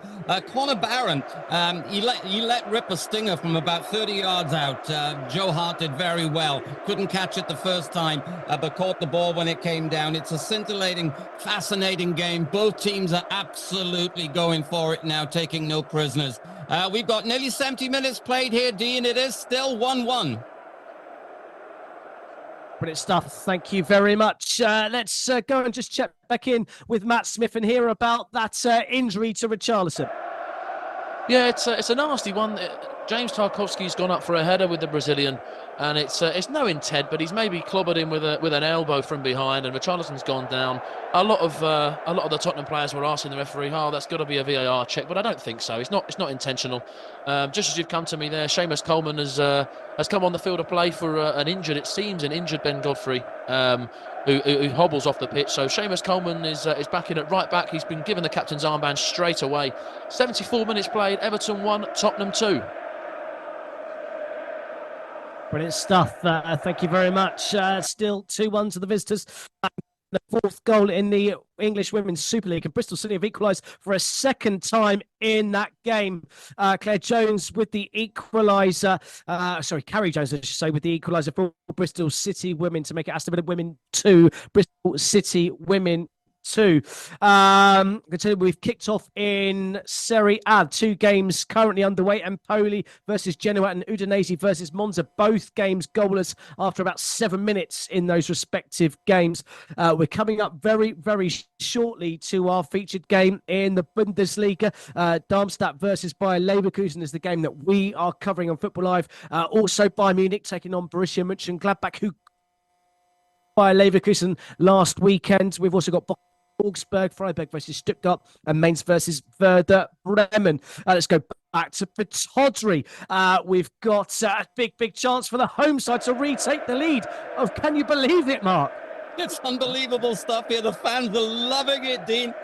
Conor Barron, he let rip a stinger from about 30 yards out. Joe Hart did very well. Couldn't catch it the first time, but caught the ball when it came down. It's a scintillating, fascinating game. Both teams are absolutely going for it now, taking no prisoners. We've got nearly 70 minutes played here, Dean. It is still 1-1. Brilliant stuff. Thank you very much. Let's go and just check back in with Matt Smith and hear about that injury to Richarlison. Yeah, it's a nasty one. James Tarkowski's gone up for a header with the Brazilian, and it's no intent, but he's maybe clobbered him with an elbow from behind, and Richarlison's gone down. A lot of the Tottenham players were asking the referee, "Oh, that's got to be a VAR check," but I don't think so. It's not intentional. Just as you've come to me there, Seamus Coleman has come on the field of play for an injured Ben Godfrey, who hobbles off the pitch. So Seamus Coleman is back in at right back. He's been given the captain's armband straight away. 74 minutes played. Everton 1, Tottenham 2. Brilliant stuff. Thank you very much. Still 2-1 to the visitors. The fourth goal in the English Women's Super League, and Bristol City have equalised for a second time in that game. Claire Jones with the equaliser. Carrie Jones, I should say, with the equaliser for Bristol City Women to make it Aston Villa Women 2, Bristol City Women 2. We've kicked off in Serie A. 2 games currently underway. Empoli versus Genoa and Udinese versus Monza. Both games goalless after about 7 minutes in those respective games. We're coming up very, very shortly to our featured game in the Bundesliga. Darmstadt versus Bayer Leverkusen is the game that we are covering on Football Live. Also Bayern Munich taking on Borussia Mönchengladbach, who Bayer Leverkusen last weekend. We've also got Augsburg, Freiburg versus Stuttgart, and Mainz versus Werder Bremen. Let's go back to Pittodrie. We've got a big chance for the home side to retake the lead. Oh, can you believe it, Mark? It's unbelievable stuff here. The fans are loving it, Dean.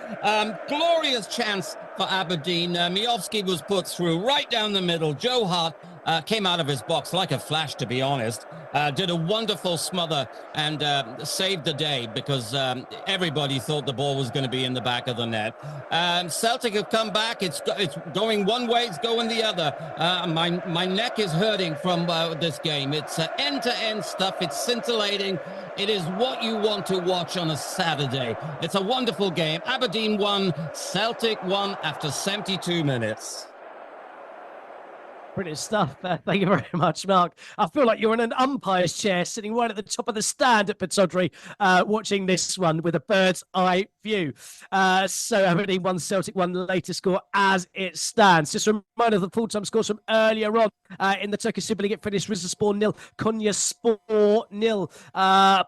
Glorious chance for Aberdeen. Miovski was put through right down the middle. Joe Hart came out of his box like a flash, to be honest. Did a wonderful smother and saved the day because everybody thought the ball was going to be in the back of the net. Celtic have come back. It's going one way, it's going the other. My neck is hurting from this game. It's end-to-end stuff. It's scintillating. It is what you want to watch on a Saturday. It's a wonderful game. Aberdeen won, Celtic won after 72 minutes. Brilliant stuff. Thank you very much, Mark. I feel like you're in an umpire's chair sitting right at the top of the stand at Pittodrie watching this one with a bird's eye view. So Aberdeen 1, Celtic 1, the latest score as it stands. Just a reminder of the full-time scores from earlier on in the Turkish Super League. It finished Rizespor 0, Konyaspor 0.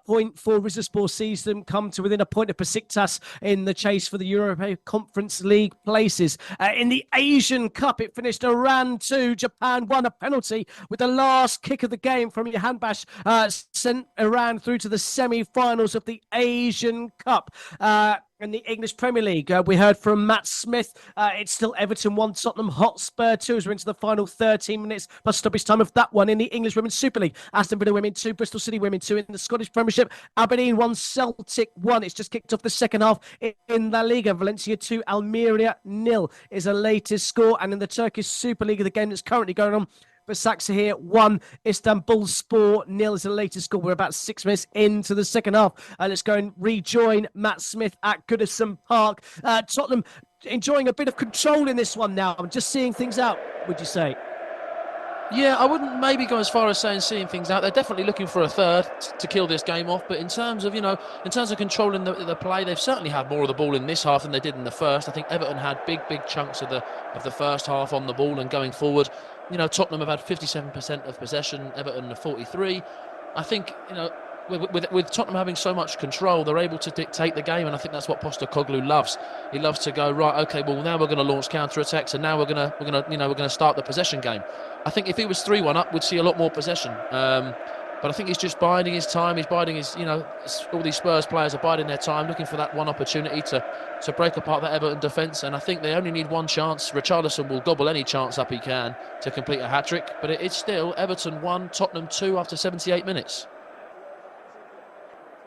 Point for Rizespor sees them come to within a point of Besiktas in the chase for the Europa Conference League places. In the Asian Cup, it finished Iran 2, Japan 1, a penalty with the last kick of the game from Jahan Bash sent Iran through to the semi-finals of the Asian Cup. In the English Premier League, we heard from Matt Smith. It's still Everton 1, Tottenham Hotspur 2 as we're into the final 13 minutes plus stoppage time of that one. In the English Women's Super League, Aston Villa Women 2, Bristol City Women 2. In the Scottish Premiership, Aberdeen 1, Celtic 1. It's just kicked off the second half in La Liga. Valencia 2, Almeria 0 is the latest score. And in the Turkish Super League, the game that's currently going on, Başakşehir 1, Istanbulspor 0 is the latest score. We're about 6 minutes into the second half. Let's go and rejoin Matt Smith at Goodison Park. Tottenham enjoying a bit of control in this one now. I'm just seeing things out, would you say? Yeah, I wouldn't maybe go as far as saying seeing things out. They're definitely looking for a third to kill this game off. But in terms of, controlling the play, they've certainly had more of the ball in this half than they did in the first. I think Everton had big chunks of the first half on the ball and going forward. Tottenham have had 57% of possession, Everton 43%. I think, with Tottenham having so much control, they're able to dictate the game, and I think that's what Postecoglou loves. He loves to go, right, okay, well now we're going to launch counter-attacks, and now we're going to start the possession game. I think if he was 3-1 up, we'd see a lot more possession. But I think he's just biding his time. He's biding his, all these Spurs players are biding their time, looking for that one opportunity to break apart that Everton defence. And I think they only need one chance. Richarlison will gobble any chance up he can to complete a hat-trick. But it's still Everton 1, Tottenham 2 after 78 minutes.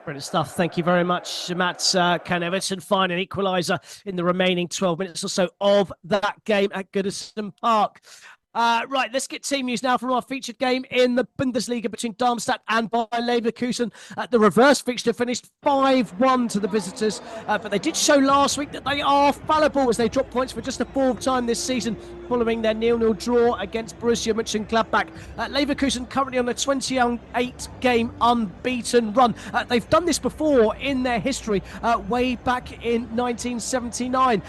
Brilliant stuff. Thank you very much, Matt. Can Everton find an equaliser in the remaining 12 minutes or so of that game at Goodison Park? Right, let's get team news now from our featured game in the Bundesliga between Darmstadt and Bayer Leverkusen. The reverse fixture finished 5-1 to the visitors, but they did show last week that they are fallible as they drop points for just the fourth time this season following their 0-0 draw against Borussia Mönchengladbach. Leverkusen currently on a 28-game unbeaten run. They've done this before in their history, way back in 1979.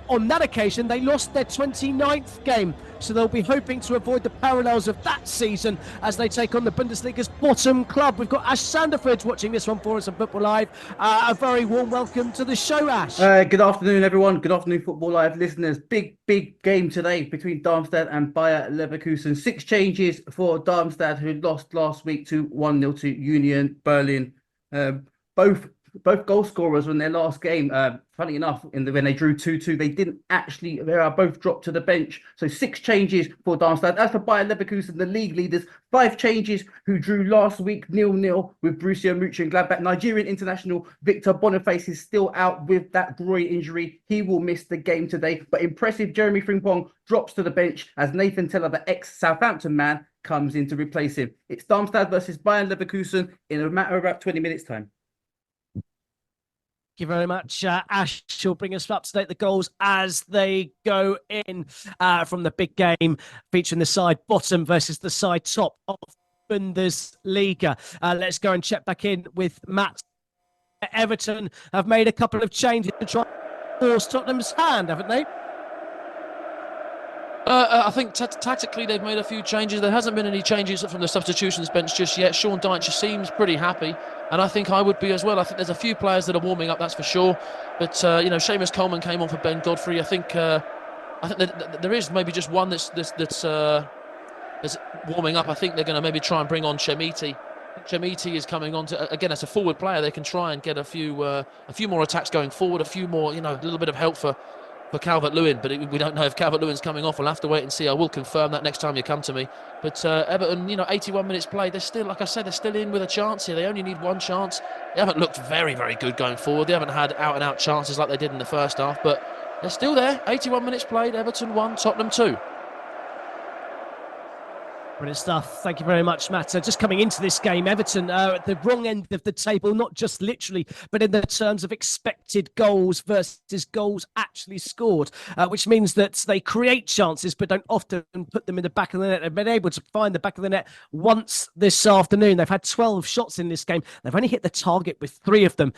On that occasion, they lost their 29th game, so they'll be hoping to avoid the parallels of that season as they take on the Bundesliga's bottom club. We've got Ash Sanderford watching this one for us on Football Live. A very warm welcome to the show, Ash. Good afternoon, everyone. Good afternoon, Football Live listeners. Big game today between Darmstadt and Bayer Leverkusen. 6 changes for Darmstadt, who lost last week to 1-0 to Union Berlin. Both goal scorers in their last game, funny enough, when they drew 2-2, they are both dropped to the bench. So 6 changes for Darmstadt. As for Bayer Leverkusen, the league leaders, 5 changes, who drew last week 0-0 with Borussia Mönchengladbach. Nigerian international Victor Boniface is still out with that groin injury. He will miss the game today. But impressive, Jeremy Frimpong drops to the bench as Nathan Teller, the ex-Southampton man, comes in to replace him. It's Darmstadt versus Bayer Leverkusen in a matter of about 20 minutes' time. Thank you very much, Ash. Will bring us up to date the goals as they go in from the big game featuring the side bottom versus the side top of Bundesliga. Let's go and check back in with Matt. Everton have made a couple of changes to try and force Tottenham's hand, haven't they? I think tactically they've made a few changes. There hasn't been any changes from the substitutions bench just yet. Sean Dyche seems pretty happy, and I think I would be as well. I think there's a few players that are warming up, that's for sure. But Seamus Coleman came on for Ben Godfrey. I think that there is maybe just one that's warming up. I think they're going to maybe try and bring on Chermiti. Chermiti is coming on to, again, as a forward player. They can try and get a few more attacks going forward, a few more, a little bit of help for Calvert-Lewin, but we don't know if Calvert-Lewin's coming off. We'll have to wait and see. I will confirm that next time you come to me. But Everton, 81 minutes played. They're still, like I said, they're still in with a chance here. They only need one chance. They haven't looked very, very good going forward. They haven't had out-and-out chances like they did in the first half, but they're still there. 81 minutes played. Everton 1, Tottenham 2. Brilliant stuff. Thank you very much, Matt. Just coming into this game, Everton at the wrong end of the table, not just literally, but in the terms of expected goals versus goals actually scored, which means that they create chances but don't often put them in the back of the net. They've been able to find the back of the net once this afternoon. They've had 12 shots in this game. They've only hit the target with 3 of them.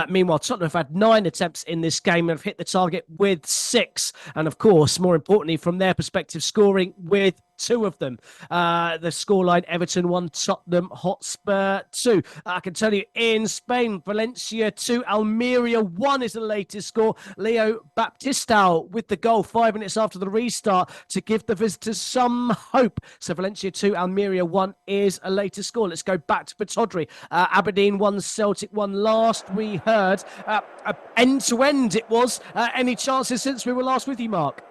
Meanwhile, Tottenham have had 9 attempts in this game and have hit the target with 6. And of course, more importantly, from their perspective, scoring with 2 of them. The scoreline, Everton 1, Tottenham Hotspur 2. I can tell you in Spain, Valencia 2, Almeria 1 is the latest score. Leo Baptistao with the goal 5 minutes after the restart to give the visitors some hope. So Valencia 2, Almeria 1 is a latest score. Let's go back to Pittodrie. Aberdeen 1, Celtic 1. Last we heard, end-to-end it was. Any chances since we were last with you, Mark?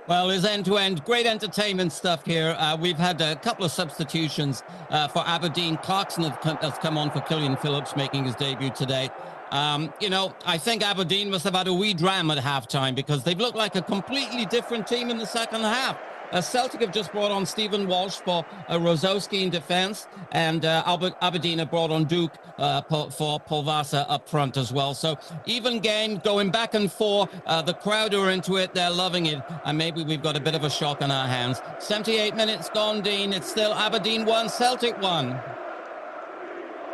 Well, it's end-to-end. Great entertainment stuff here. We've had a couple of substitutions for Aberdeen. Clarkson has come on for Killian Phillips, making his debut today. I think Aberdeen must have had a wee dram at halftime because they've looked like a completely different team in the second half. Celtic have just brought on Stephen Walsh for Rosowski in defence, and Aberdeen have brought on Duke for Polvasa up front as well. So even game, going back and forth. The crowd are into it. They're loving it. And maybe we've got a bit of a shock on our hands. 78 minutes gone, Dean. It's still Aberdeen 1, Celtic 1.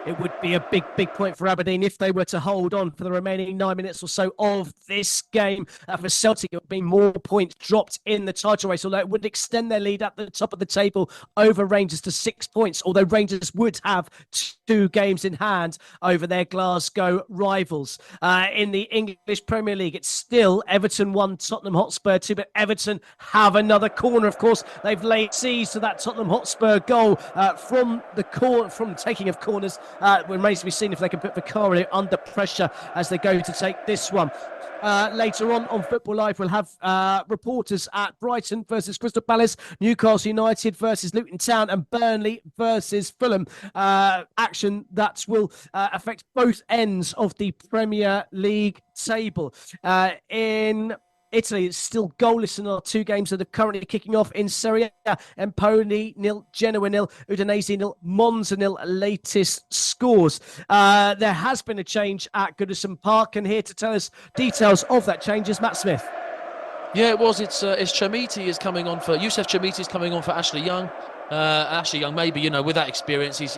It would be a big point for Aberdeen if they were to hold on for the remaining 9 minutes or so of this game. For Celtic, it would be more points dropped in the title race, although it would extend their lead at the top of the table over Rangers to 6 points, although Rangers would have 2 games in hand over their Glasgow rivals. In the English Premier League, it's still Everton 1, Tottenham Hotspur 2, but Everton have another corner. Of course, they've laid siege to that Tottenham Hotspur goal from the taking of corners. It remains to be seen if they can put Vicario under pressure as they go to take this one. Later on Football Live, we'll have reporters at Brighton versus Crystal Palace, Newcastle United versus Luton Town, and Burnley versus Fulham. Action that will affect both ends of the Premier League table. In Italy, it's still goalless in our 2 games that are currently kicking off in Serie A. Empoli 0, Genoa 0, Udinese 0, Monza 0, latest scores. There has been a change at Goodison Park, and here to tell us details of that change is Matt Smith. Yeah, it was. It's Chamiti is coming on for Youssef Chamiti is coming on for Ashley Young. Ashley Young, maybe with that experience, he's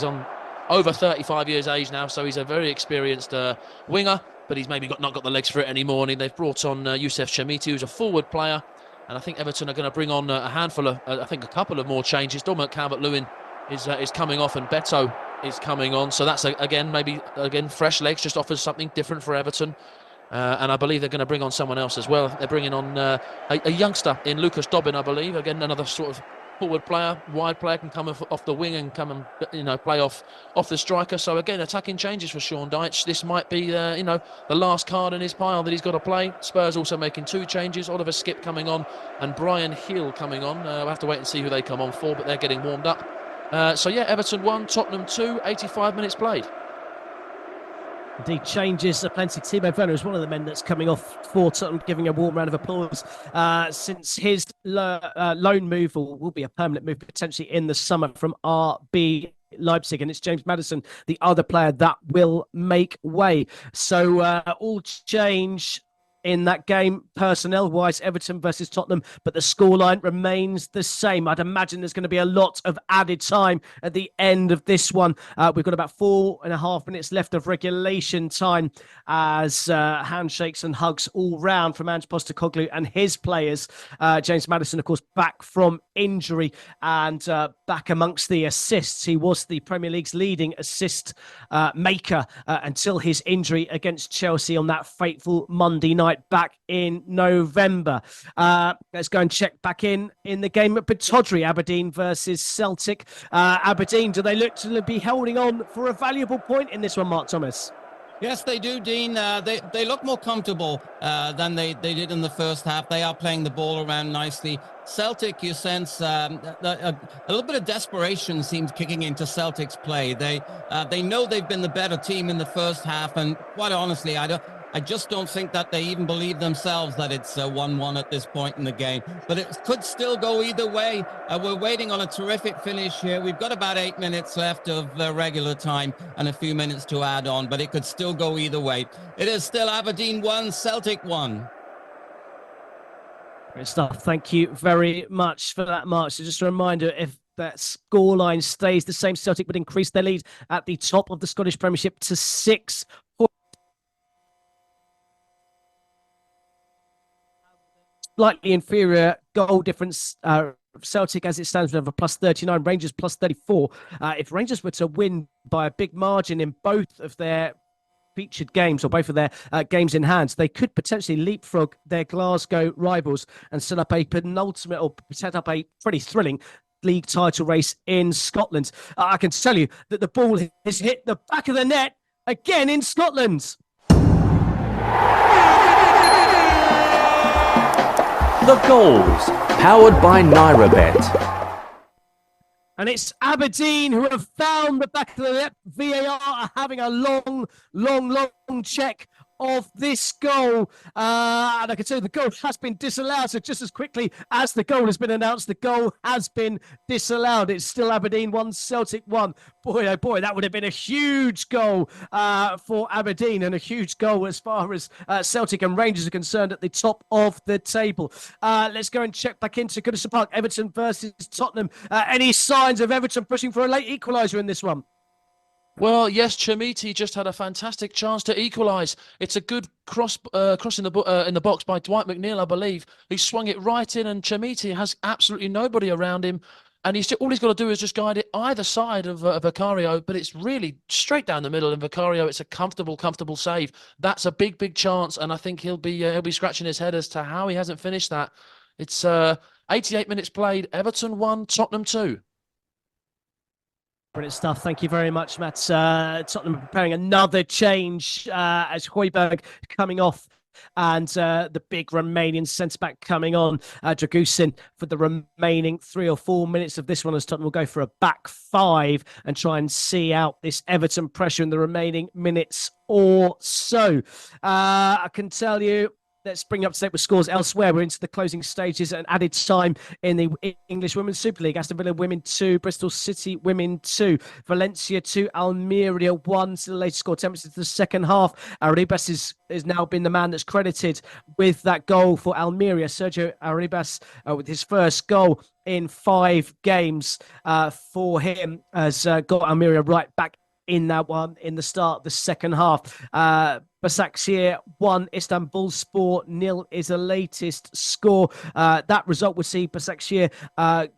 on over 35 years age now, so he's a very experienced winger. But he's maybe not got the legs for it anymore. And they've brought on Youssef Chamiti, who's a forward player. And I think Everton are going to bring on a handful of, I think a couple of more changes. Dominic Calvert-Lewin is coming off, and Beto is coming on. So that's, maybe fresh legs, just offers something different for Everton. And I believe they're going to bring on someone else as well. They're bringing on a youngster in Lucas Dobbin, I believe. Again, another sort of forward player, wide player, can come off the wing and come and play off the striker. So again, attacking changes for Sean Dyche. This might be the last card in his pile that he's got to play. Spurs also making 2 changes. Oliver Skipp coming on and Brian Hill coming on. We'll have to wait and see who they come on for, but they're getting warmed up. So yeah, Everton 1, Tottenham 2, 85 minutes played. Indeed, changes are plenty. Timo Werner is one of the men that's coming off for Tottenham, giving a warm round of applause since his loan move, or will be a permanent move potentially in the summer from RB Leipzig, and it's James Maddison, the other player that will make way. So all change in that game, personnel-wise, Everton versus Tottenham, but the scoreline remains the same. I'd imagine there's going to be a lot of added time at the end of this one. We've got about 4.5 minutes left of regulation time as handshakes and hugs all round from Ange Postecoglou and his players. James Maddison, of course, back from injury and back amongst the assists. He was the Premier League's leading assist maker until his injury against Chelsea on that fateful Monday night back in November. Let's go and check back in the game at Pittodrie, Aberdeen versus Celtic. Aberdeen, do they look to be holding on for a valuable point in this one, Mark Thomas? Yes, they do, Dean. They look more comfortable than they did in the first half. They are playing the ball around nicely. Celtic, you sense a little bit of desperation seems kicking into Celtic's play. They know they've been the better team in the first half, and quite honestly, I just don't think that they even believe themselves that it's 1-1 at this point in the game. But it could still go either way. We're waiting on a terrific finish here. We've got about 8 minutes left of regular time and a few minutes to add on, but it could still go either way. It is still Aberdeen 1, Celtic 1. Great stuff. Thank you very much for that, Mark. So just a reminder, if that scoreline stays the same, Celtic would increase their lead at the top of the Scottish Premiership to 6 points. Slightly inferior goal difference. Celtic, as it stands, with a plus 39, Rangers plus 34. If Rangers were to win by a big margin in both of their featured games, or both of their games in hand, they could potentially leapfrog their Glasgow rivals and set up a penultimate, or set up a pretty thrilling league title race in Scotland. I can tell you that the ball has hit the back of the net again in Scotland. The goals, powered by NairaBet. And it's Aberdeen who have found the back of the net. VAR are having a long check of this goal. And I can tell you the goal has been disallowed. So just as quickly as the goal has been announced, the goal has been disallowed. It's still Aberdeen 1, Celtic 1. Boy, oh boy, that would have been a huge goal for Aberdeen, and a huge goal as far as Celtic and Rangers are concerned at the top of the table. Let's go and check back into Goodison Park. Everton versus Tottenham. Any signs of Everton pushing for a late equaliser in this one? Well, yes, Chermiti just had a fantastic chance to equalise. It's a good cross in the box by Dwight McNeil, I believe. He swung it right in, and Chermiti has absolutely nobody around him. And all he's got to do is just guide it either side of Vicario, but it's really straight down the middle. And Vicario, it's a comfortable save. That's a big chance, and I think he'll be scratching his head as to how he hasn't finished that. It's 88 minutes played. Everton 1, Tottenham 2. Brilliant stuff. Thank you very much, Matt. Tottenham preparing another change as Højbjerg coming off and the big Romanian centre-back coming on, Dragusin, for the remaining 3 or 4 minutes of this one, as Tottenham will go for a back five and try and see out this Everton pressure in the remaining minutes or so. I can tell you, let's bring you up to date with scores elsewhere. We're into the closing stages and added time in the English Women's Super League. Aston Villa Women 2, Bristol City Women 2, Valencia 2, Almeria 1. So the latest score, 10 minutes into the second half. Arribas has now been the man that's credited with that goal for Almeria. Sergio Arribas with his first goal in 5 games for him has got Almeria right back in that one in the start of the second half. Başakşehir 1, Istanbulspor 0 is the latest score. That result would see Başakşehir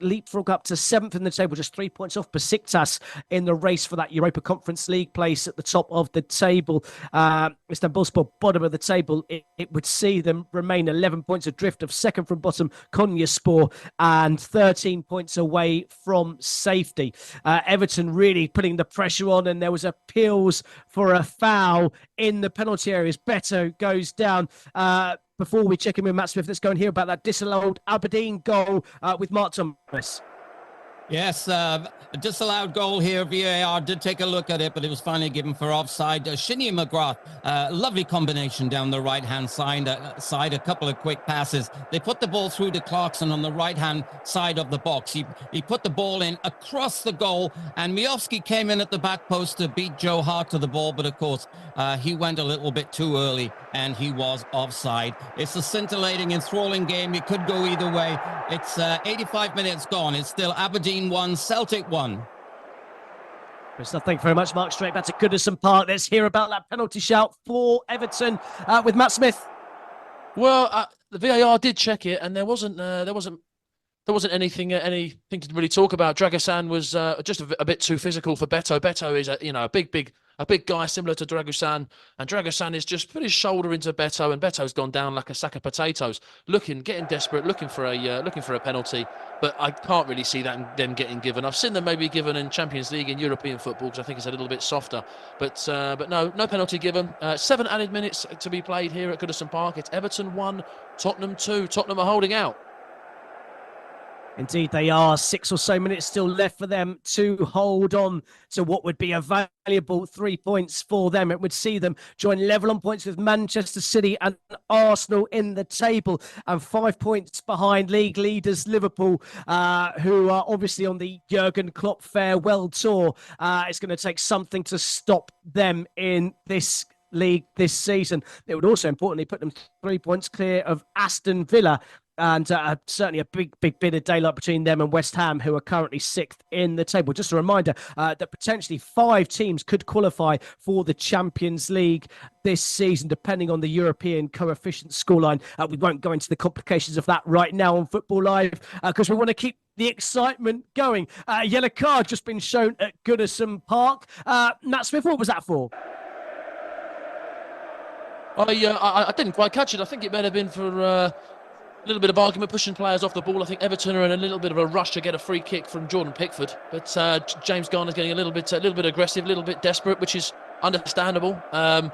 leapfrog up to 7th in the table, just 3 points off Besiktas in the race for that Europa Conference League place at the top of the table. Istanbulspor bottom of the table. It would see them remain 11 points adrift of second from bottom Konyaspor and 13 points away from safety. Everton really putting the pressure on, and there was appeals for a foul in the penalty areas. Beto goes down. Before we check in with Matt Smith, let's go and hear about that disallowed Aberdeen goal with Mark Thomas. Yes, a disallowed goal here. VAR did take a look at it, but it was finally given for offside. Shinny McGrath, lovely combination down the right-hand side, a couple of quick passes. They put the ball through to Clarkson on the right-hand side of the box. He put the ball in across the goal, and Miofsky came in at the back post to beat Joe Hart to the ball, but of course, he went a little bit too early, and he was offside. It's a scintillating, enthralling game. It could go either way. It's 85 minutes gone. It's still Aberdeen 1, Celtic 1. So thank you very much, Mark. Straight back to Goodison Park. Let's hear about that penalty shout for Everton with Matt Smith. Well, the VAR did check it, and there wasn't anything to really talk about. Dragusin was just a bit too physical for Beto. Beto is a big guy similar to Dragusin, and Dragusin has just put his shoulder into Beto, and Beto's gone down like a sack of potatoes, getting desperate, looking for a penalty. But I can't really see that them getting given. I've seen them maybe given in Champions League in European football, because I think it's a little bit softer. But no penalty given. 7 added minutes to be played here at Goodison Park. It's Everton 1, Tottenham 2. Tottenham are holding out. Indeed, they are. 6 or so minutes still left for them to hold on to what would be a valuable 3 points for them. It would see them join level on points with Manchester City and Arsenal in the table, and 5 points behind league leaders Liverpool, who are obviously on the Jurgen Klopp farewell tour. It's going to take something to stop them in this league this season. It would also importantly put them 3 points clear of Aston Villa, and certainly a big bit of daylight between them and West Ham, who are currently 6th in the table. Just a reminder that potentially 5 teams could qualify for the Champions League this season, depending on the European coefficient scoreline. We won't go into the complications of that right now on Football Live, because we want to keep the excitement going. Yellow card just been shown at Goodison Park. Matt Smith, what was that for? I didn't quite catch it. I think it might have been for a little bit of argument, pushing players off the ball. I think Everton are in a little bit of a rush to get a free kick from Jordan Pickford, but James Garner's getting a little bit aggressive, a little bit desperate, which is understandable. And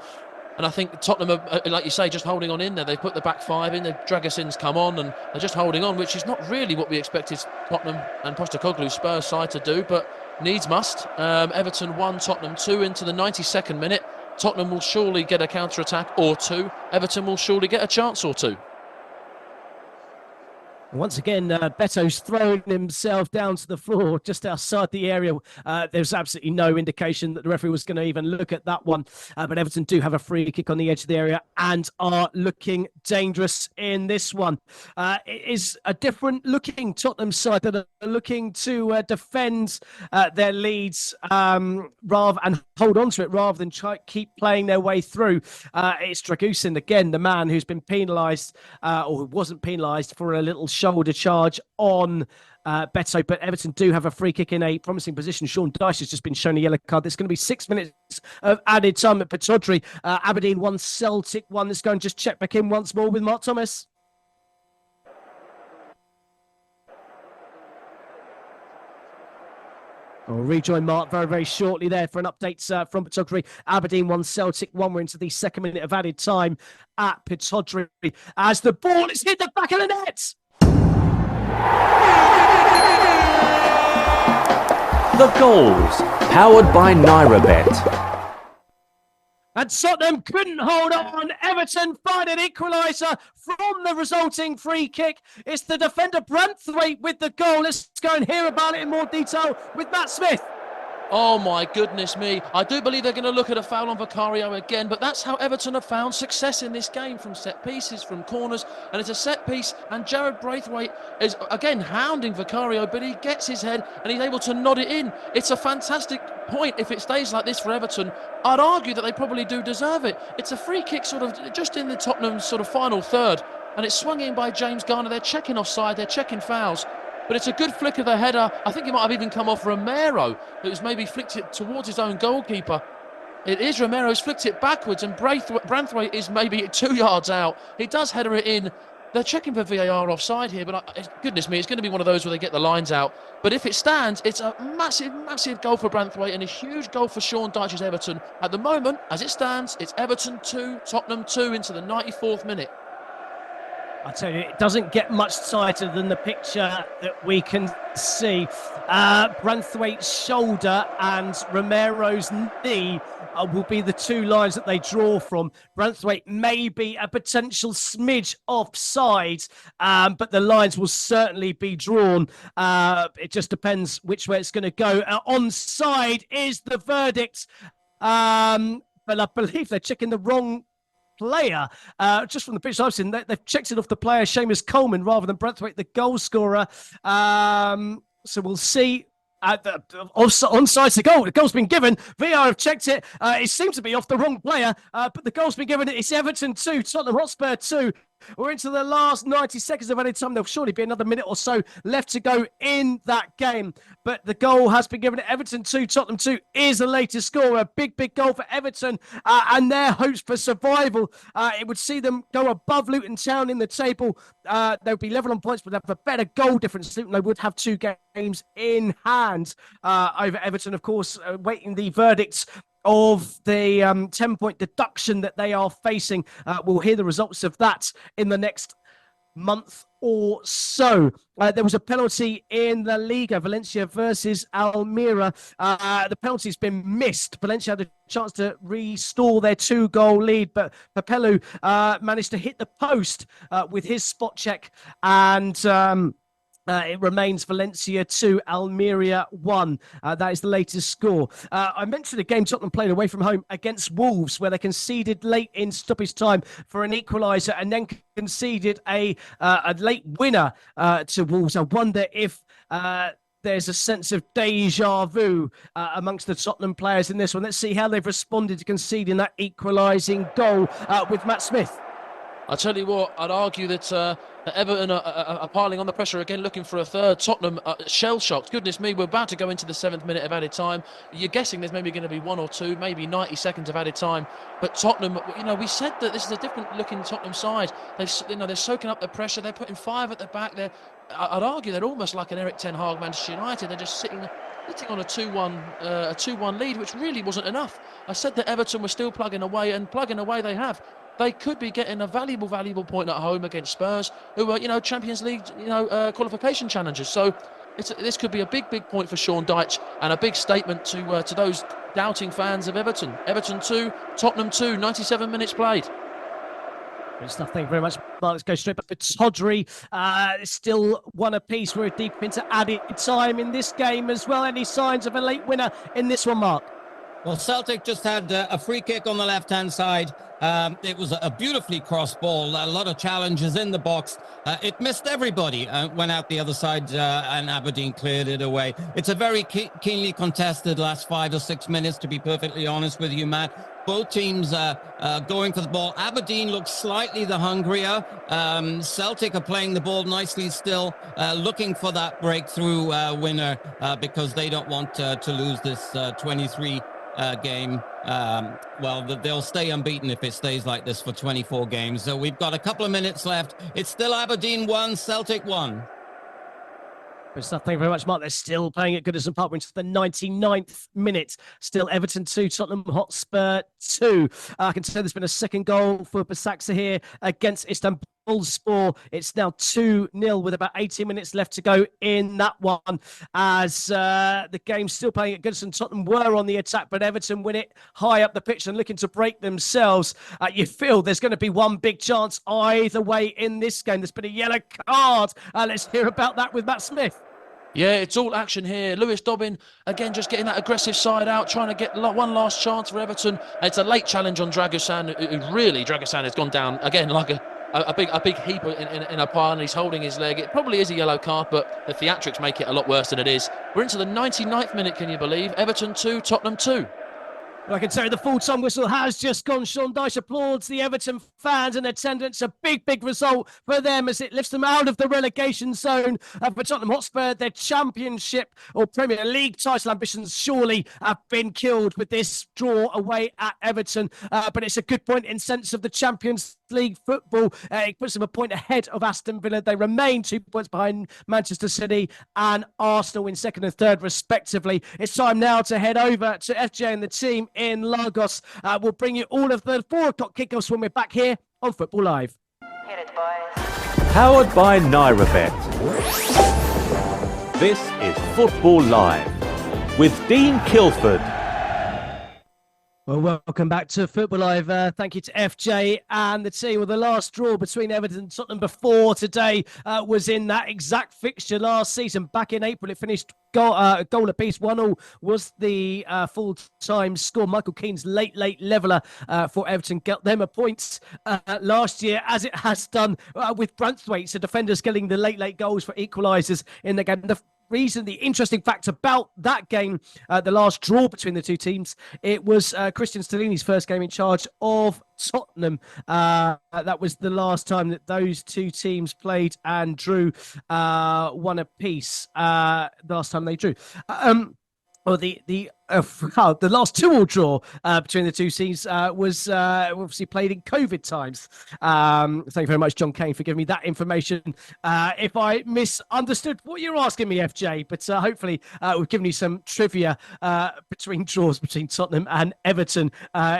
I think Tottenham are, like you say, just holding on in there. They put the back 5 in. The Dragusin's come on, and they're just holding on, which is not really what we expected Tottenham and Postecoglou Spurs side to do, but needs must. Everton 1, Tottenham 2 into the 92nd minute. Tottenham will surely get a counter-attack or 2. Everton will surely get a chance or 2. Once again, Beto's thrown himself down to the floor just outside the area. There's absolutely no indication that the referee was going to even look at that one. But Everton do have a free kick on the edge of the area and are looking dangerous in this one. It is a different looking Tottenham side that are looking to defend their leads rather and hold on to it rather than keep playing their way through. It's Dragusin, again, the man who's been penalised or who wasn't penalised for a little shoulder charge on Beto, but Everton do have a free kick in a promising position. Sean Dyche has just been shown a yellow card. There's going to be 6 minutes of added time at Pittodrie. Aberdeen 1, Celtic 1. Let's go and just check back in once more with Mark Thomas. We'll rejoin Mark very, very shortly there for an update from Pittodrie. Aberdeen 1, Celtic 1. We're into the 2nd minute of added time at Pittodrie as the ball is hit the back of the net. The goals, powered by NairaBet. And Tottenham couldn't hold on. Everton find an equaliser from the resulting free kick. It's the defender Branthwaite with the goal. Let's go and hear about it in more detail with Matt Smith. Oh my goodness me. I do believe they're going to look at a foul on Vicario again, but that's how Everton have found success in this game, from set pieces, from corners, and it's a set piece, and Jared Braithwaite is again hounding Vicario, but he gets his head and he's able to nod it in. It's a fantastic point if it stays like this for Everton. I'd argue that they probably do deserve it. It's a free kick sort of just in the Tottenham sort of final third, and it's swung in by James Garner. They're checking offside, they're checking fouls. But it's a good flick of the header. I think it might have even come off Romero, who's maybe flicked it towards his own goalkeeper. It is Romero's flicked it backwards, and Branthwaite is maybe 2 yards out. He does header it in. They're checking for VAR offside here, but goodness me, it's going to be one of those where they get the lines out. But if it stands, it's a massive, massive goal for Branthwaite and a huge goal for Sean Dyche's Everton. At the moment, as it stands, it's Everton 2, Tottenham 2 into the 94th minute. I tell you, it doesn't get much tighter than the picture that we can see. Branthwaite's shoulder and Romero's knee will be the 2 lines that they draw from. Branthwaite may be a potential smidge offside, but the lines will certainly be drawn. It just depends which way it's going to go. Onside is the verdict, but I believe they're checking the wrong player. Just from the pitch I've seen, they've checked it off the player Seamus Coleman rather than Branthwaite, the goal scorer. So we'll see. Onside the goal. The goal's been given. VAR have checked it. It seems to be off the wrong player, but the goal's been given. It's Everton 2, Tottenham Hotspur 2. We're into the last 90 seconds of added time. There'll surely be another minute or so left to go in that game. But the goal has been given. Everton 2, Tottenham 2 is the latest score. A big, big goal for Everton and their hopes for survival. It would see them go above Luton Town in the table. They'll be level on points, but have a better goal difference. Luton, they would have 2 games in hand over Everton, of course, waiting the verdicts of the 10-point deduction that they are facing. We'll hear the results of that in the next month or so. There was a penalty in the Liga, Valencia versus Almeria. The penalty's been missed. Valencia had a chance to restore their 2-goal lead, but Papelou managed to hit the post with his spot check, and it remains Valencia 2, Almeria 1. That is the latest score. I mentioned a game Tottenham played away from home against Wolves, where they conceded late in stoppage time for an equaliser and then conceded a late winner to Wolves. I wonder if there's a sense of deja vu amongst the Tottenham players in this one. Let's see how they've responded to conceding that equalising goal with Matt Smith. I tell you what, I'd argue that Everton are piling on the pressure again, looking for a third. Tottenham shell-shocked. Goodness me, we're about to go into the 7th minute of added time. You're guessing there's maybe going to be 1 or 2, maybe 90 seconds of added time. But Tottenham, we said that this is a different-looking Tottenham side. They're soaking up the pressure. They're putting 5 at the back. I'd argue they're almost like an Erik ten Hag Manchester United. They're just sitting on a 2-1 lead, which really wasn't enough. I said that Everton were still plugging away, and plugging away they have. They could be getting a valuable point at home against Spurs, who are, Champions League, qualification challengers. So this could be a big point for Sean Dyche, and a big statement to those doubting fans of Everton. Everton 2, Tottenham 2, 97 minutes played. Good stuff. Thank you very much, Mark. Let's go straight back to Todri. Still one apiece. We're deep into added time in this game as well. Any signs of a late winner in this one, Mark? Well, Celtic just had a free kick on the left-hand side. It was a beautifully crossed ball. A lot of challenges in the box. It missed everybody. Went out the other side and Aberdeen cleared it away. It's a very keenly contested last 5 or 6 minutes, to be perfectly honest with you, Matt. Both teams going for the ball. Aberdeen looks slightly the hungrier. Celtic are playing the ball nicely still, looking for that breakthrough winner because they don't want to lose this 23 game. Well, they'll stay unbeaten if it stays like this for 24 games. So we've got a couple of minutes left. It's still Aberdeen 1, Celtic 1. Good stuff. Thank you very much, Mark. They're still playing at Goodison Park. We're into the 99th minute. Still Everton 2, Tottenham Hotspur 2. I can say there's been a second goal for Basaksehir here against Istanbulspor. It's now 2-0 with about 18 minutes left to go in that one. As the game's still playing at Goodison, Tottenham were on the attack, but Everton win it high up the pitch and looking to break themselves. You feel there's going to be one big chance either way in this game. There's been a yellow card. Let's hear about that with Matt Smith. Yeah, it's all action here. Lewis Dobbin, again, just getting that aggressive side out, trying to get one last chance for Everton. It's a late challenge on Dragusan, who really, Dragusan has gone down, again, like a big heap in a pile, and he's holding his leg. It probably is a yellow card, but the theatrics make it a lot worse than it is. We're into the 99th minute, can you believe? Everton 2, Tottenham 2. Well, I can tell you the full-time whistle has just gone. Sean Dyche applauds the Everton fans and attendance. A big, big result for them as it lifts them out of the relegation zone. For Tottenham Hotspur, their championship or Premier League title ambitions surely have been killed with this draw away at Everton. But it's a good point in sense of the Champions League football. It puts them a point ahead of Aston Villa. They remain 2 points behind Manchester City and Arsenal in second and third, respectively. It's time now to head over to FJ and the team in Lagos. We'll bring you all of the 4 o'clock kickoffs when we're back here on Football Live. Hit it, boys. Powered by NairaBet. This is Football Live with Dean Kilford. Well, welcome back to Football Live. Thank you to FJ and the team. Well, the last draw between Everton and Tottenham before today was in that exact fixture last season. Back in April, it finished goal apiece. 1-1 was the full-time score. Michael Keane's late leveller for Everton got them a point last year, as it has done with Branthwaite. So defenders getting the late goals for equalisers in the game. The interesting fact about that game, the last draw between the two teams, it was Christian Stellini's first game in charge of Tottenham. That was the last time that those two teams played and drew 1 apiece. The last time they drew. The last 2-2 draw between the two teams was obviously played in COVID times. Thank you very much, John Kane, for giving me that information. If I misunderstood what you're asking me, FJ, but hopefully we've given you some trivia between draws between Tottenham and Everton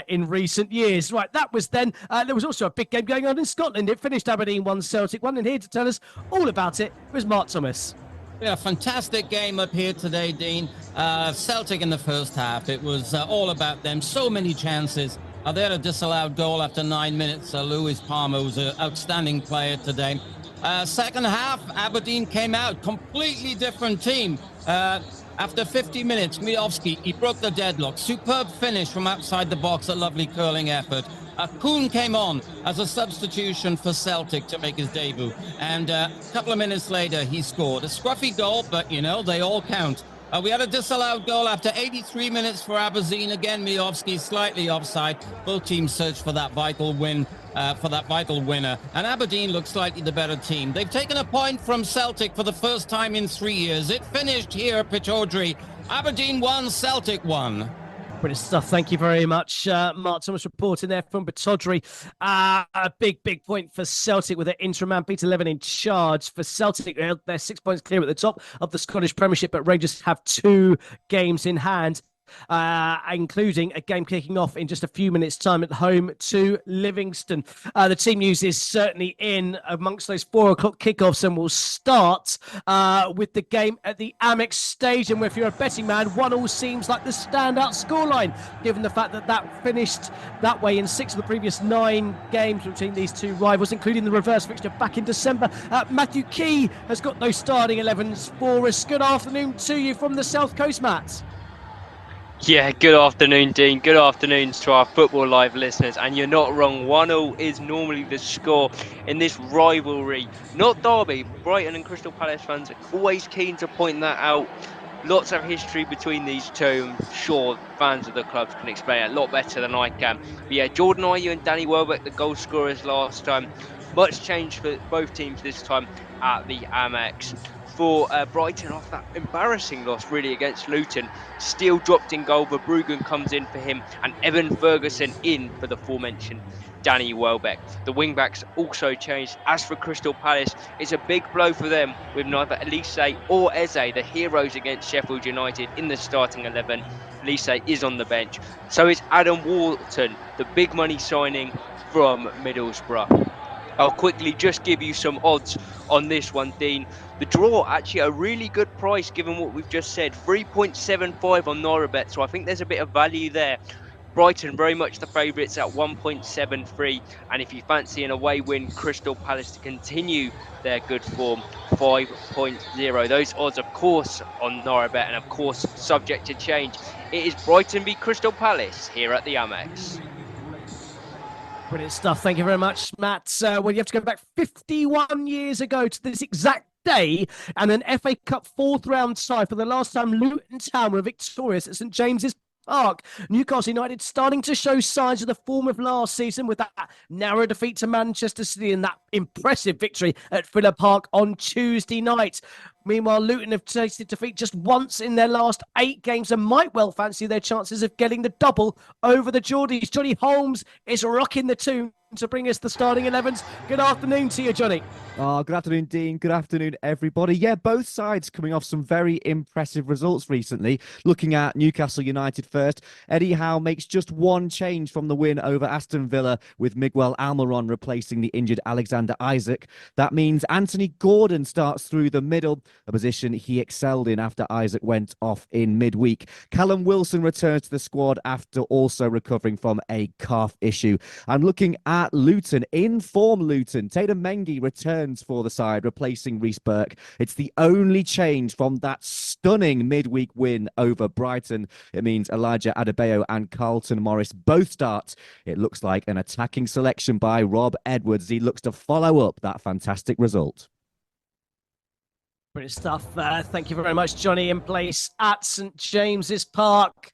in recent years. Right, that was then. There was also a big game going on in Scotland. It finished Aberdeen 1, Celtic 1, and here to tell us all about it was Mark Thomas. Yeah, fantastic game up here today, Dean. Celtic in the first half, it was all about them. So many chances. They had a disallowed goal after 9 minutes. Lewis Palmer was an outstanding player today. Second half, Aberdeen came out, completely different team. After 50 minutes, Miovski, he broke the deadlock. Superb finish from outside the box, a lovely curling effort. Kuhn came on as a substitution for Celtic to make his debut. And a couple of minutes later, he scored. A scruffy goal, but, you know, they all count. We had a disallowed goal after 83 minutes for Aberdeen. Again, Miovski slightly offside. Both teams searched for that vital win, for that vital winner. And Aberdeen looks slightly the better team. They've taken a point from Celtic for the first time in 3 years. It finished here at Pittodrie. Aberdeen 1, Celtic 1. Brilliant stuff. Thank you very much, Mark Thomas, reporting there from Pittodrie. A big point for Celtic with their interim man Peter Levin in charge. For Celtic, they're 6 points clear at the top of the Scottish Premiership, but Rangers have 2 games in hand. including a game kicking off in just a few minutes' time at home to Livingston. The team news is certainly in amongst those 4 o'clock kickoffs, and we'll start with the game at the Amex Stadium, where if you're a betting man, 1-1 seems like the standout scoreline, given the fact that that finished that way in 6 of the previous 9 games between these two rivals, including the reverse fixture back in December. Matthew Key has got those starting 11s for us. Good afternoon to you from the South Coast, Matt. Yeah, good afternoon, Dean. Good afternoon to our Football Live listeners. And you're not wrong, 1-1 is normally the score in this rivalry. Not derby. Brighton and Crystal Palace fans are always keen to point that out. Lots of history between these two. I'm sure fans of the clubs can explain it a lot better than I can. But yeah, Jordan Ayew and Danny Welbeck, the goal scorers last time. Much change for both teams this time at the Amex. For Brighton, off that embarrassing loss really against Luton, Steele dropped in goal, Verbruggen comes in for him, and Evan Ferguson in for the aforementioned Danny Welbeck. The wing-backs also changed. As for Crystal Palace, it's a big blow for them, with neither Elise or Eze, the heroes against Sheffield United, in the starting 11. Elise is on the bench. So is Adam Wharton, the big money signing from Middlesbrough. I'll quickly just give you some odds on this one, Dean. The draw, actually a really good price given what we've just said. 3.75 on Norabet, so I think there's a bit of value there. Brighton very much the favourites at 1.73, and if you fancy an away win, Crystal Palace to continue their good form, 5.0. Those odds, of course, on Norabet, and of course subject to change. It is Brighton v Crystal Palace here at the Amex. Brilliant stuff. Thank you very much, Matt. Well, you have to go back 51 years ago to this exact day and an FA Cup 4th round tie for the last time Luton Town were victorious at St James's Park. Newcastle United starting to show signs of the form of last season with that narrow defeat to Manchester City and that impressive victory at Villa Park on Tuesday night. Meanwhile, Luton have tasted defeat just once in their last 8 games and might well fancy their chances of getting the double over the Geordies. Johnny Holmes is rocking the tune to bring us the starting 11s. Good afternoon to you, Johnny. Good afternoon, Dean. Good afternoon, everybody. Yeah, both sides coming off some very impressive results recently. Looking at Newcastle United first, Eddie Howe makes just one change from the win over Aston Villa, with Miguel Almiron replacing the injured Alexander Isak. That means Anthony Gordon starts through the middle, a position he excelled in after Isak went off in midweek. Callum Wilson returns to the squad after also recovering from a calf issue. I'm looking at Luton, in form Luton. Tatum Mengi returns for the side, replacing Reece Burke. It's the only change from that stunning midweek win over Brighton. It means Elijah Adebayo and Carlton Morris both start. It looks like an attacking selection by Rob Edwards. He looks to follow up that fantastic result. Brilliant stuff. Thank you very much, Johnny, in place at St James's Park.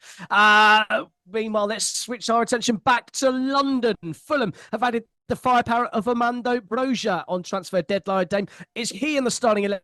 Meanwhile, let's switch our attention back to London. Fulham have added the firepower of Armando Broja on transfer deadline day. Is he in the starting 11?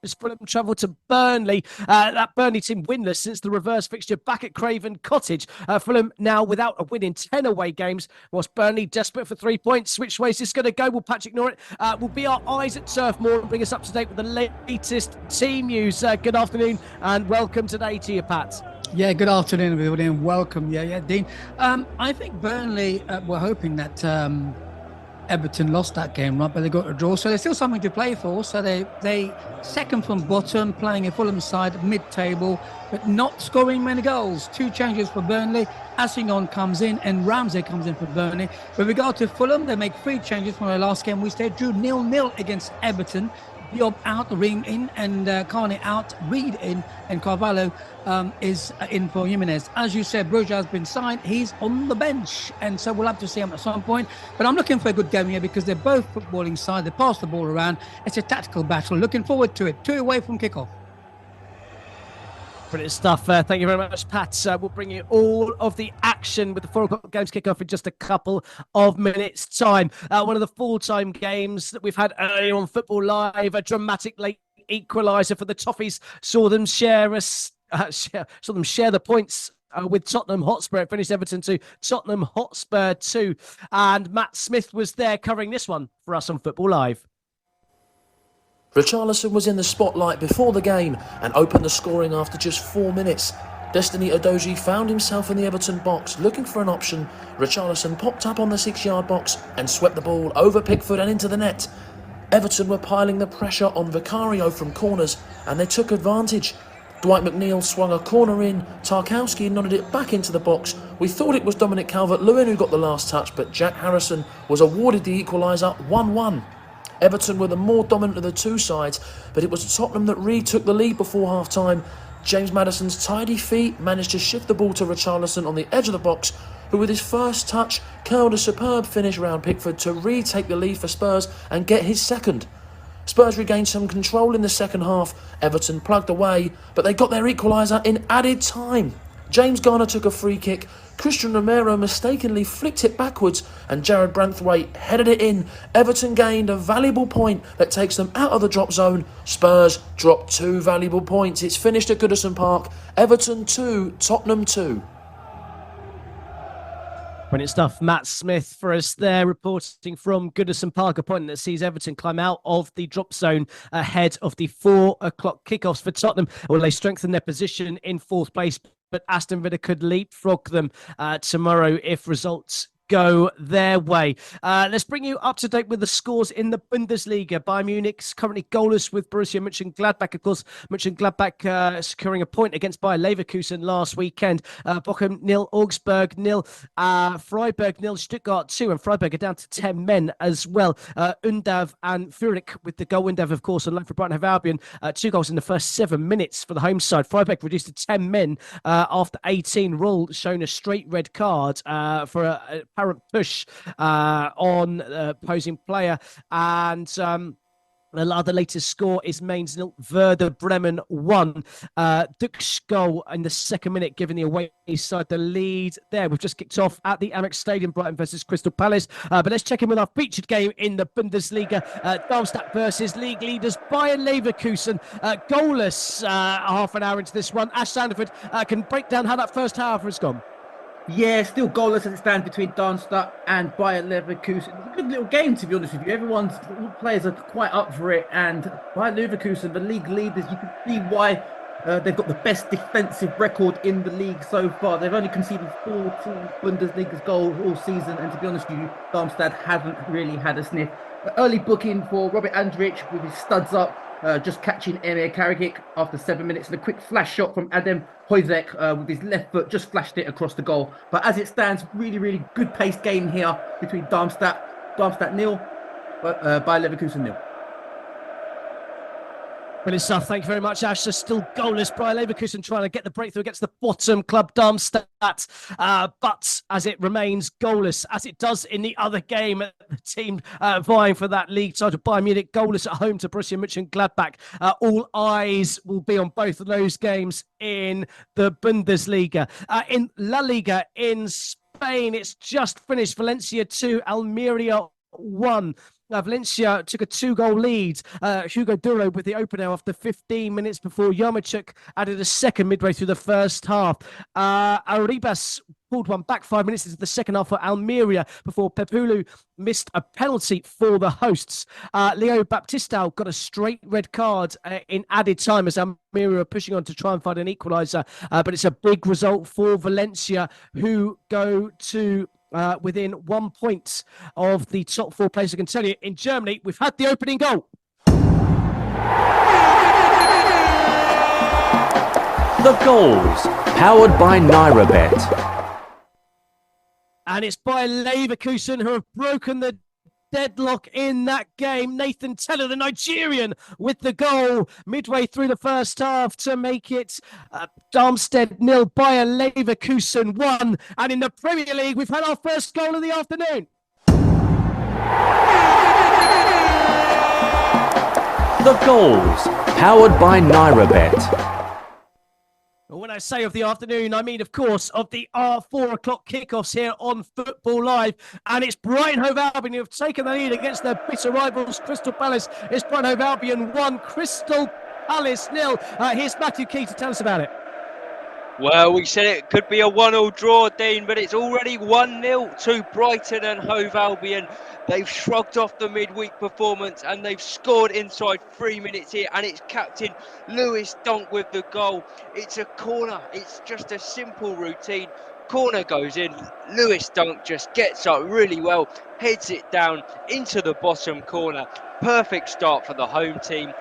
As Fulham travel to Burnley, that Burnley team winless since the reverse fixture back at Craven Cottage. Fulham now without a win in 10 away games, whilst Burnley desperate for 3 points. Which way is this going to go? Will Patrick Norris will be our eyes at Turf Moor and bring us up to date with the latest team news. Good afternoon and welcome today to you, Pat. Yeah, good afternoon, everybody, and welcome. Yeah, Dean. I think Burnley were hoping that Everton lost that game, right? But they got a draw, so there's still something to play for. So they second from bottom, playing a Fulham side mid-table, but not scoring many goals. 2 changes for Burnley. Assignon comes in and Ramsey comes in for Burnley. With regard to Fulham, they make 3 changes from their last game, which they drew 0-0 against Everton. Diop out, Ring in, and Carney out, Reed in, and Carvalho is in for Jimenez. As you said, Broja has been signed. He's on the bench, and so we'll have to see him at some point. But I'm looking for a good game here because they're both footballing side. They pass the ball around. It's a tactical battle. Looking forward to it. 2 away from kickoff. Brilliant stuff. Thank you very much, Pat. We'll bring you all of the action with the 4 o'clock games kick off in just a couple of minutes' time. One of the full-time games that we've had earlier on Football Live, a dramatic late equaliser for the Toffees, saw them share the points with Tottenham Hotspur. It finished Everton 2, Tottenham Hotspur 2. And Matt Smith was there covering this one for us on Football Live. Richarlison was in the spotlight before the game and opened the scoring after just 4 minutes. Destiny Udogie found himself in the Everton box looking for an option. Richarlison popped up on the 6-yard box and swept the ball over Pickford and into the net. Everton were piling the pressure on Vicario from corners and they took advantage. Dwight McNeil swung a corner in, Tarkowski nodded it back into the box. We thought it was Dominic Calvert-Lewin who got the last touch, but Jack Harrison was awarded the equaliser 1-1. Everton were the more dominant of the two sides, but it was Tottenham that retook the lead before half-time. James Maddison's tidy feet managed to shift the ball to Richarlison on the edge of the box, who with his first touch curled a superb finish round Pickford to retake the lead for Spurs and get his second. Spurs regained some control in the second half. Everton plugged away, but they got their equaliser in added time. James Garner took a free kick, Christian Romero mistakenly flicked it backwards and Jared Branthwaite headed it in. Everton gained a valuable point that takes them out of the drop zone. Spurs dropped 2 valuable points. It's finished at Goodison Park. Everton 2, Tottenham 2. Brilliant stuff. Matt Smith for us there, reporting from Goodison Park, a point that sees Everton climb out of the drop zone ahead of the 4 o'clock kickoffs for Tottenham. Well, they strengthen their position in 4th place, but Aston Villa could leapfrog them tomorrow if results go their way. Let's bring you up to date with the scores in the Bundesliga. Bayern Munich's currently goalless with Borussia Mönchengladbach. Of course, Mönchengladbach securing a point against Bayer Leverkusen last weekend. Bochum 0, Augsburg 0, Freiburg 0, Stuttgart 2, and Freiburg are down to 10 men as well. Undav and Furyk with the goal. Undav, of course, on loan for Brighton Hove Albion. 2 goals in the first 7 minutes for the home side. Freiburg reduced to 10 men after 18. Rull shown a straight red card for a apparent push on opposing player. And the latest score is Mainz 0, Werder Bremen 1. Duxch goal in the 2nd minute, giving the away side the lead there. We've just kicked off at the Amex Stadium, Brighton versus Crystal Palace. But let's check in with our featured game in the Bundesliga. Darmstadt versus league leaders Bayer Leverkusen. Goalless half an hour into this one. Ash Sandiford can break down how that first half has gone. Yeah, still goalless as it stands between Darmstadt and Bayer Leverkusen. It's a good little game, to be honest with you. All players are quite up for it, and Bayer Leverkusen, the league leaders, you can see why they've got the best defensive record in the league so far. They've only conceded 14 Bundesliga goals all season, and to be honest with you, Darmstadt haven't really had a sniff. Early booking for Robert Andrich with his studs up, just catching Emir Karagic after 7 minutes, and a quick flash shot from Adem Hojsek with his left foot just flashed it across the goal. But as it stands, really, really good paced game here between Darmstadt 0, Bayer Leverkusen 0. Brilliant stuff. Thank you very much, Ash. So still goalless. Bayer Leverkusen trying to get the breakthrough against the bottom club, Darmstadt. But as it remains goalless, as it does in the other game, the team vying for that league title, Bayern Munich goalless at home to Borussia Mönchengladbach. All eyes will be on both of those games in the Bundesliga. In La Liga in Spain, it's just finished. Valencia 2, Almeria 1. Valencia took a 2-goal lead. Hugo Duro with the opener after 15 minutes before Yaremchuk added a second midway through the first half. Arribas pulled one back 5 minutes into the second half for Almeria before Pepulu missed a penalty for the hosts. Leo Baptistao got a straight red card in added time as Almeria are pushing on to try and find an equaliser. But it's a big result for Valencia, who go to within 1 point of the top 4 players. I can tell you, in Germany, we've had the opening goal. The goals, powered by NairaBet. And it's Bayer Leverkusen who have broken the deadlock in that game. Nathan Teller, the Nigerian, with the goal midway through the first half to make it Darmstadt 0, Bayer Leverkusen 1. And in the Premier League, we've had our first goal of the afternoon. The goals, powered by NairaBet. When I say of the afternoon, I mean, of course, of the 4 o'clock kickoffs here on Football Live. And it's Brighton Hove Albion who have taken the lead against their bitter rivals, Crystal Palace. It's Brighton Hove Albion 1, Crystal Palace 0. Here's Matthew Key to tell us about it. Well, we said it could be a 1-1 draw, Dean, but it's already 1-0 to Brighton and Hove Albion. They've shrugged off the midweek performance and they've scored inside 3 minutes here, and it's captain Lewis Dunk with the goal. It's a corner. It's just a simple routine. Corner goes in. Lewis Dunk just gets up really well, heads it down into the bottom corner. Perfect start for the home team.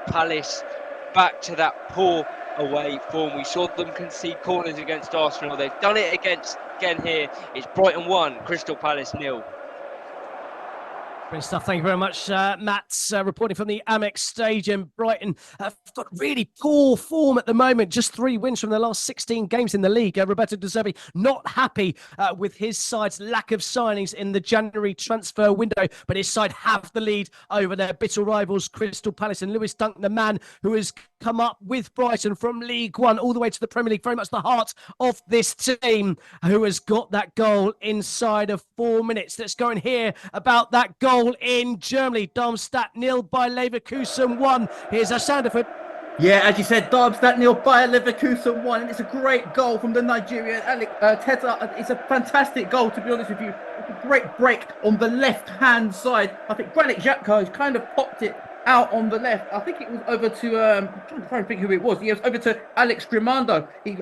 Palace back to that poor away form. We saw them concede corners against Arsenal. They've done it again here. It's Brighton 1, Crystal Palace 0. Great stuff. Thank you very much, Matt. Reporting from the Amex Stadium. Brighton have got really poor form at the moment. Just 3 wins from the last 16 games in the league. Roberto De Zerbi not happy with his side's lack of signings in the January transfer window, but his side have the lead over their bitter rivals, Crystal Palace. And Lewis Dunk, the man who has come up with Brighton from League One all the way to the Premier League, very much the heart of this team, who has got that goal inside of 4 minutes. Let's go and hear about that goal in Germany. Darmstadt 0 by Leverkusen 1. Here's Sandefjord. Yeah, as you said, Darmstadt 0 by Leverkusen 1, and it's a great goal from the Nigerian Teta. It's a fantastic goal, to be honest with you. It's a great break on the left-hand side. I think Granit Xhaka has kind of popped it out on the left. I think it was over to, I'm trying to think who it was. He was over to Alex Grimando. He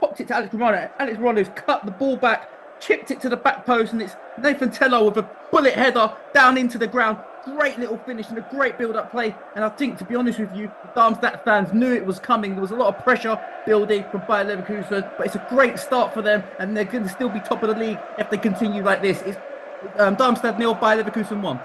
popped it to Alex Grimando. Alex Grimando's cut the ball back, chipped it to the back post, and it's Nathan Tello with a bullet header down into the ground. Great little finish and a great build-up play. And I think, to be honest with you, Darmstadt fans knew it was coming. There was a lot of pressure building from Bayer Leverkusen, but it's a great start for them, and they're going to still be top of the league if they continue like this. It's Darmstadt 0 by Leverkusen 1.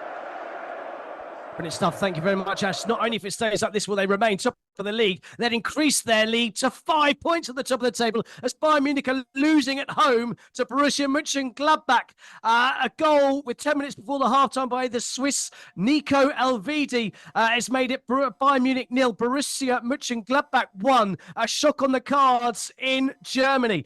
Brilliant stuff. Thank you very much, Ash. Not only if it stays like this will they remain top of the league, they'd increase their lead to 5 points at the top of the table as Bayern Munich are losing at home to Borussia Mönchengladbach. A goal with 10 minutes before the halftime by the Swiss Nico Elvedi has made it Bayern Munich 0, Borussia Mönchengladbach 1. A shock on the cards in Germany.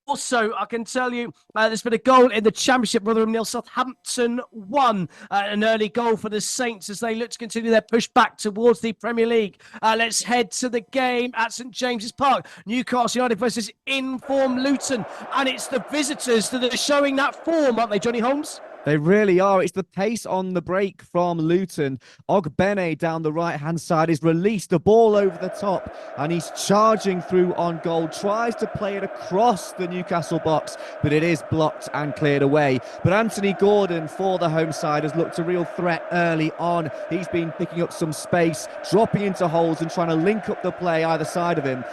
Also, I can tell you there's been a goal in the Championship, Rotherham 0, Southampton 1. An early goal for the Saints as they look to continue their push back towards the Premier League. Let's head to the game at St James's Park. Newcastle United versus in-form Luton. And it's the visitors that are showing that form, aren't they, Johnny Holmes? They really are. It's the pace on the break from Luton. Ogbene down the right-hand side is released, the ball over the top, and he's charging through on goal. Tries to play it across the Newcastle box, but it is blocked and cleared away. But Anthony Gordon for the home side has looked a real threat early on. He's been picking up some space, dropping into holes and trying to link up the play either side of him.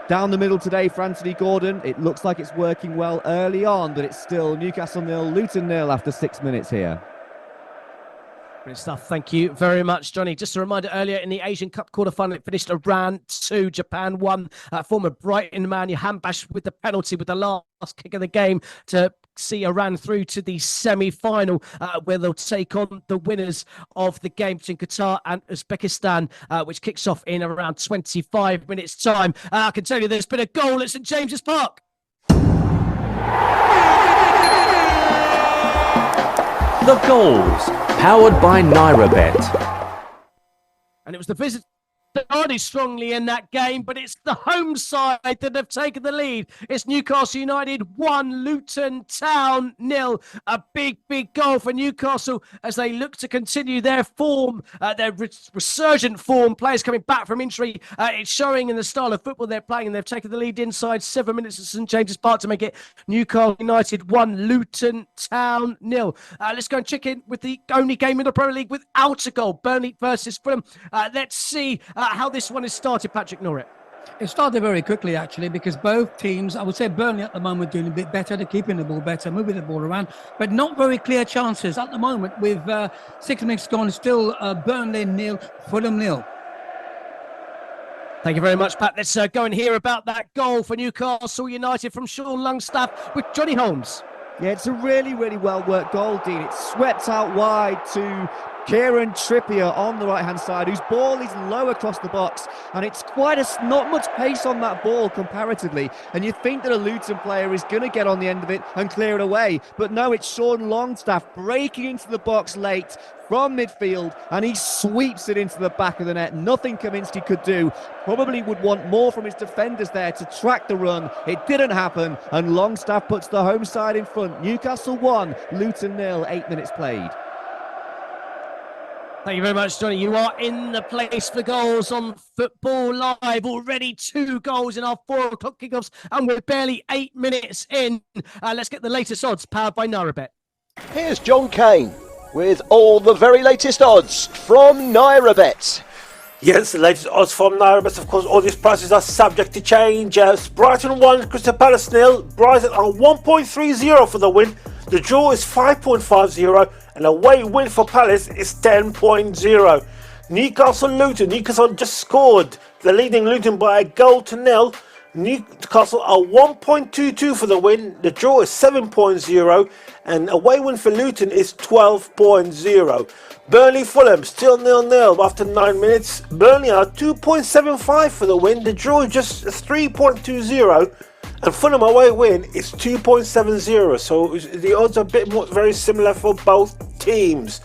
Down the middle today for Anthony Gordon. It looks like it's working well early on, but it's still Newcastle 0, Luton 0 after 6 minutes here. Great stuff. Thank you very much, Johnny. Just a reminder, earlier in the Asian Cup quarter-final, it finished Iran 2, Japan 1. Former Brighton man Johan Bash with the penalty with the last kick of the game to see Iran through to the semi-final, where they'll take on the winners of the game between Qatar and Uzbekistan, which kicks off in around 25 minutes' time. I can tell you there's been a goal at St James's Park. The goals, powered by NairaBet. And it was the visitors started strongly in that game, but it's the home side that have taken the lead. It's Newcastle United 1, Luton Town 0. A big goal for Newcastle as they look to continue their form, their resurgent form. Players coming back from injury. It's showing in the style of football they're playing, and they've taken the lead inside 7 minutes at St James's Park to make it Newcastle United 1, Luton Town 0. Let's go and check in with the only game in the Premier League without a goal. Burnley versus Fulham. Let's see how this one has started, Patrick Norrie. It started very quickly, actually, because both teams, I would say Burnley at the moment doing a bit better, they're keeping the ball better, moving the ball around, but not very clear chances at the moment with 6 minutes gone, still Burnley 0, Fulham 0. Thank you very much, Pat. Let's go and hear about that goal for Newcastle United from Sean Longstaff with Johnny Holmes. Yeah, it's a really well worked goal, Dean. It's swept out wide to Kieran Trippier on the right-hand side, whose ball is low across the box, and it's not much pace on that ball comparatively, and you think that a Luton player is going to get on the end of it and clear it away, but no, it's Sean Longstaff breaking into the box late from midfield, and he sweeps it into the back of the net. Nothing Kaminsky could do. Probably would want more from his defenders there to track the run. It didn't happen, and Longstaff puts the home side in front. Newcastle 1, Luton 0, 8 minutes played. Thank you very much, Johnny. You are in the place for goals on Football Live. Already 2 goals in our 4 o'clock kickoffs, and we're barely 8 minutes in. Let's get the latest odds powered by NairaBet. Here's John Kane with all the very latest odds from NairaBet. Yes, the latest odds from NairaBet. Of course, all these prices are subject to change. Brighton 1, Crystal Palace 0. Brighton are 1.30 for the win. The draw is 5.50, and away win for Palace is 10.0. Newcastle Luton. Newcastle just scored. They're leading Luton by a goal to 0. Newcastle are 1.22 for the win. The draw is 7.0, and away win for Luton is 12.0. Burnley Fulham still 0-0 after 9 minutes. Burnley are 2.75 for the win. The draw is just 3.20, and Fulham away win is 2.70. So the odds are a bit more, very similar for both teams.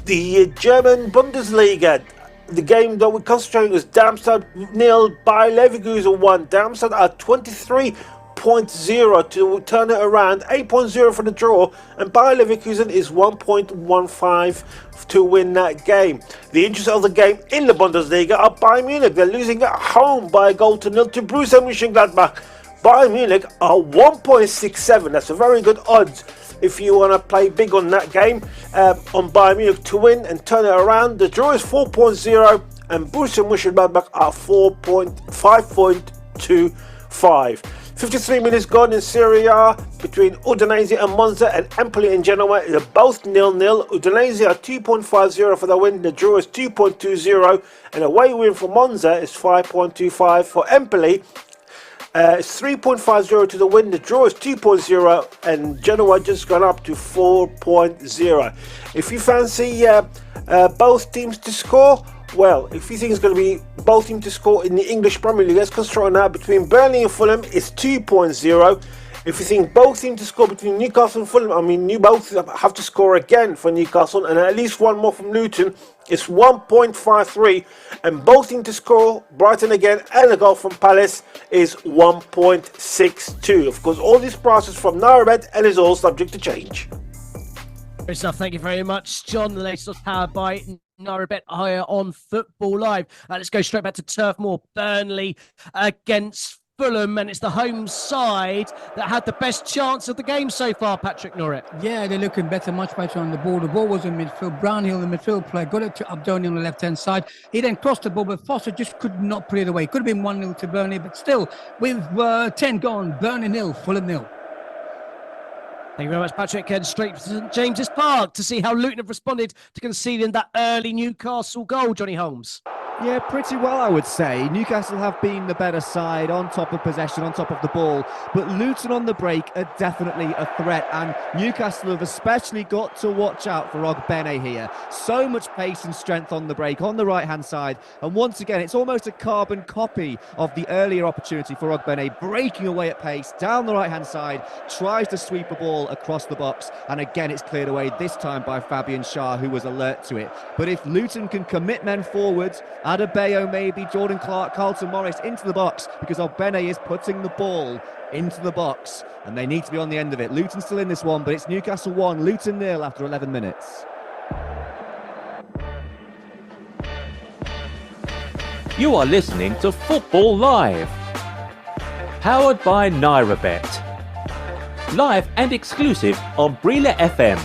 The German Bundesliga. The game that we're concentrating is Darmstadt 0, Bayer Leverkusen 1. Darmstadt are 23.0 to turn it around, 8.0 for the draw, and Bayer Leverkusen is 1.15 to win that game. The interest of the game in the Bundesliga are Bayern Munich. They're losing at home by a goal to 0 to Borussia Mönchengladbach. Bayern Munich are 1.67. That's a very good odds if you want to play big on that game, on Bayern Munich to win and turn it around. The draw is 4.0, and Borussia Mönchengladbach are 5.25. 53 minutes gone in Serie A between Udinese and Monza, and Empoli and Genoa. They're both 0-0. Udinese are 2.50 for the win. The draw is 2.20, and away win for Monza is 5.25. For Empoli, it's 3.50 to the win. The draw is 2.0, and Genoa just gone up to 4.0. If you fancy both teams to score, well, if you think it's going to be both teams to score in the English Premier League, let's concentrate on that. Between Burnley and Fulham, it's 2.0. If you think both teams to score between Newcastle and Fulham, I mean, you both have to score again for Newcastle, and at least one more from Luton, it's 1.53. And both teams to score, Brighton again, and a goal from Palace is 1.62. Of course, all these prices from NairaBet, and is all subject to change. Great stuff. Thank you very much, John. The latest was powered by NairaBet higher on Football Live. Let's go straight back to Turf Moor. Burnley against Fulham, and it's the home side that had the best chance of the game so far, Patrick Norris. Yeah, they're looking better, much better on the ball. The ball was in midfield. Brownhill, the midfield player, got it to Abdoni on the left-hand side. He then crossed the ball, but Foster just could not put it away. Could have been 1-0 to Burnley, but still, with 10 gone, Burnley 0, Fulham 0. Thank you very much, Patrick. Head straight to St James's Park to see how Luton have responded to conceding that early Newcastle goal, Johnny Holmes. Yeah, pretty well, I would say. Newcastle have been the better side, on top of possession, on top of the ball. But Luton on the break are definitely a threat. And Newcastle have especially got to watch out for Ogbene here. So much pace and strength on the break, on the right-hand side. And once again, it's almost a carbon copy of the earlier opportunity for Ogbene, breaking away at pace, down the right-hand side, tries to sweep a ball across the box. And again, it's cleared away, this time by Fabian Schär, who was alert to it. But if Luton can commit men forwards, Adebayo maybe, Jordan Clark, Carlton Morris into the box, because Ogbene is putting the ball into the box and they need to be on the end of it. Luton still in this one, but it's Newcastle 1, Luton 0 after 11 minutes. You are listening to Football Live, powered by NairaBet. Live and exclusive on Brila FM.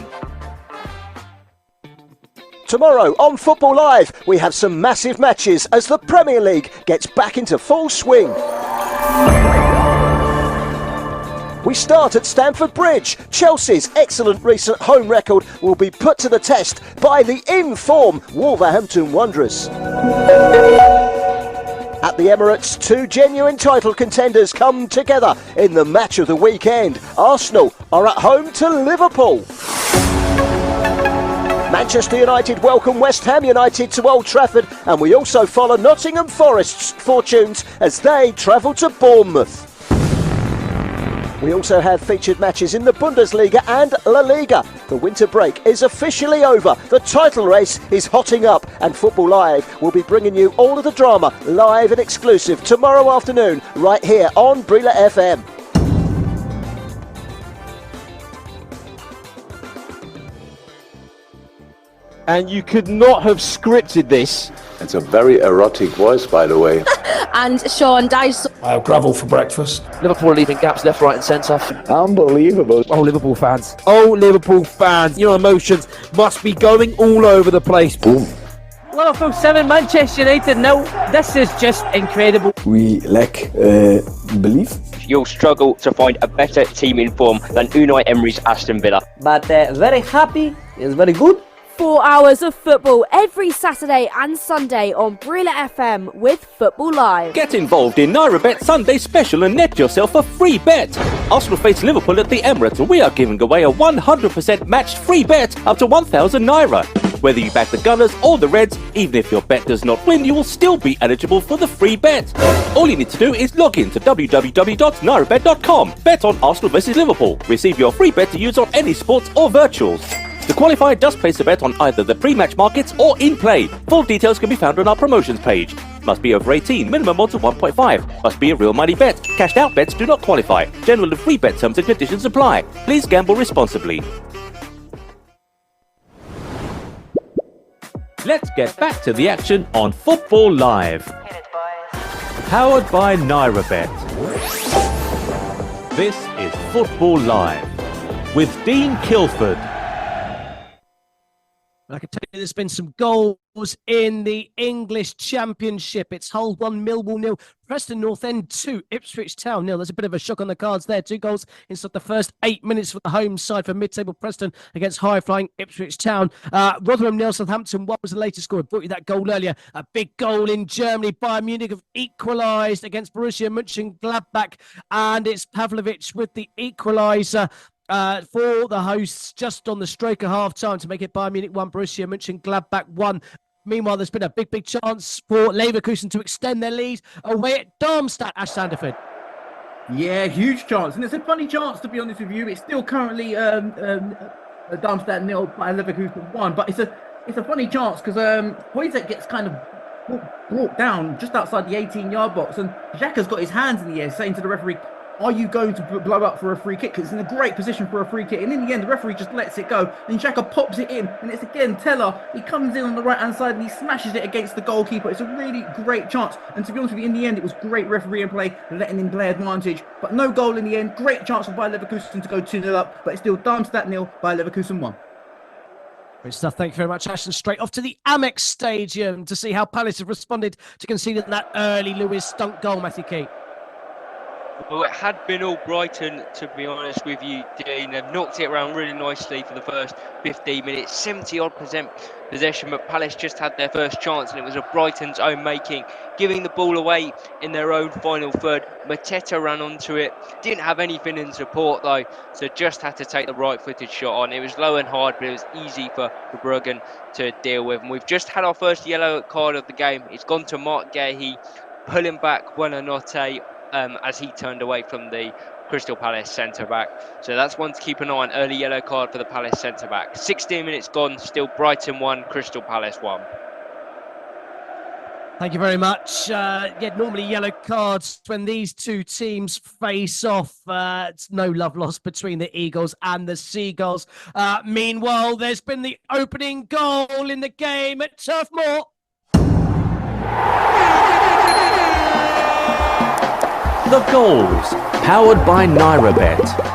Tomorrow on Football Live, we have some massive matches as the Premier League gets back into full swing. We start at Stamford Bridge. Chelsea's excellent recent home record will be put to the test by the in-form Wolverhampton Wanderers. At the Emirates, 2 genuine title contenders come together in the match of the weekend. Arsenal are at home to Liverpool. Manchester United welcome West Ham United to Old Trafford, and we also follow Nottingham Forest's fortunes as they travel to Bournemouth. We also have featured matches in the Bundesliga and La Liga. The winter break is officially over. The title race is hotting up, and Football Live will be bringing you all of the drama live and exclusive tomorrow afternoon right here on Brila FM. And you could not have scripted this. It's a very erotic voice, by the way. And Sean Dyson. I have gravel for breakfast. Liverpool leaving gaps left, right, and centre. Unbelievable. Oh, Liverpool fans. Oh, Liverpool fans. Your emotions must be going all over the place. Boom. Liverpool 7, Manchester United 0. This is just incredible. We lack belief. You'll struggle to find a better team in form than Unai Emery's Aston Villa. But very happy. It's very good. 4 hours of football every Saturday and Sunday on Brila FM with Football Live. Get involved in NairaBet Sunday Special and net yourself a free bet. Arsenal face Liverpool at the Emirates, and we are giving away a 100% matched free bet up to 1,000 Naira. Whether you back the Gunners or the Reds, even if your bet does not win, you will still be eligible for the free bet. All you need to do is log in to www.nairabet.com. Bet on Arsenal vs Liverpool. Receive your free bet to use on any sports or virtuals. The qualifier does place a bet on either the pre-match markets or in play. Full details can be found on our promotions page. Must be over 18, minimum odds of 1.5. Must be a real money bet. Cashed out bets do not qualify. General and free bet terms and conditions apply. Please gamble responsibly. Let's get back to the action on Football Live. Powered by NairaBet. This is Football Live with Dean Kilford. I can tell you there's been some goals in the English Championship. It's Hull 1, Millwall 0, Preston North End 2, Ipswich Town 0. There's a bit of a shock on the cards there. 2 goals inside the first 8 minutes for the home side for mid-table Preston against high-flying Ipswich Town. Rotherham 0, Southampton 1 was the latest score. I brought you that goal earlier. A big goal in Germany. Bayern Munich have equalised against Borussia Mönchengladbach, and it's Pavlovic with the equaliser. For the hosts, just on the stroke of half-time to make it Bayern Munich 1, Borussia Mönchengladbach 1. Meanwhile, there's been a big chance for Leverkusen to extend their lead away at Darmstadt, Ash Sanderford. Yeah, huge chance. And it's a funny chance, to be honest with you. It's still currently Darmstadt 0, by Leverkusen 1. But it's a funny chance because Hoyzek gets kind of brought down just outside the 18-yard box. And Xhaka's got his hands in the air saying to the referee, are you going to blow up for a free kick? Because it's in a great position for a free kick. And in the end, the referee just lets it go. And Xhaka pops it in. And it's again Teller. He comes in on the right-hand side and he smashes it against the goalkeeper. It's a really great chance. And to be honest with you, in the end, it was great refereeing play, letting him play advantage. But no goal in the end. Great chance for Bayer Leverkusen to go 2-0 up. But it's still Darmstadt 0, Bayer Leverkusen 1. Great stuff. Thank you very much, Ashton. Straight off to the Amex Stadium to see how Palace have responded to conceding that early Lewis Dunk goal, Matthew Key. Well, it had been all Brighton, to be honest with you, Dean. They've knocked it around really nicely for the first 15 minutes, 70-odd% possession, but Palace just had their first chance, and it was of Brighton's own making, giving the ball away in their own final third. Mateta ran onto it, didn't have anything in support though, so just had to take the right-footed shot on. It was low and hard, but it was easy for Verbruggen to deal with. And we've just had our first yellow card of the game. It's gone to Mark Gahey, pulling back Buonanotte, as he turned away from the Crystal Palace centre-back. So that's one to keep an eye on, early yellow card for the Palace centre-back. 16 minutes gone, still Brighton 1, Crystal Palace 1. Thank you very much. Normally yellow cards when these two teams face off. It's no love lost between the Eagles and the Seagulls. Meanwhile, there's been the opening goal in the game at Turf Moor. The goals, powered by NairaBet.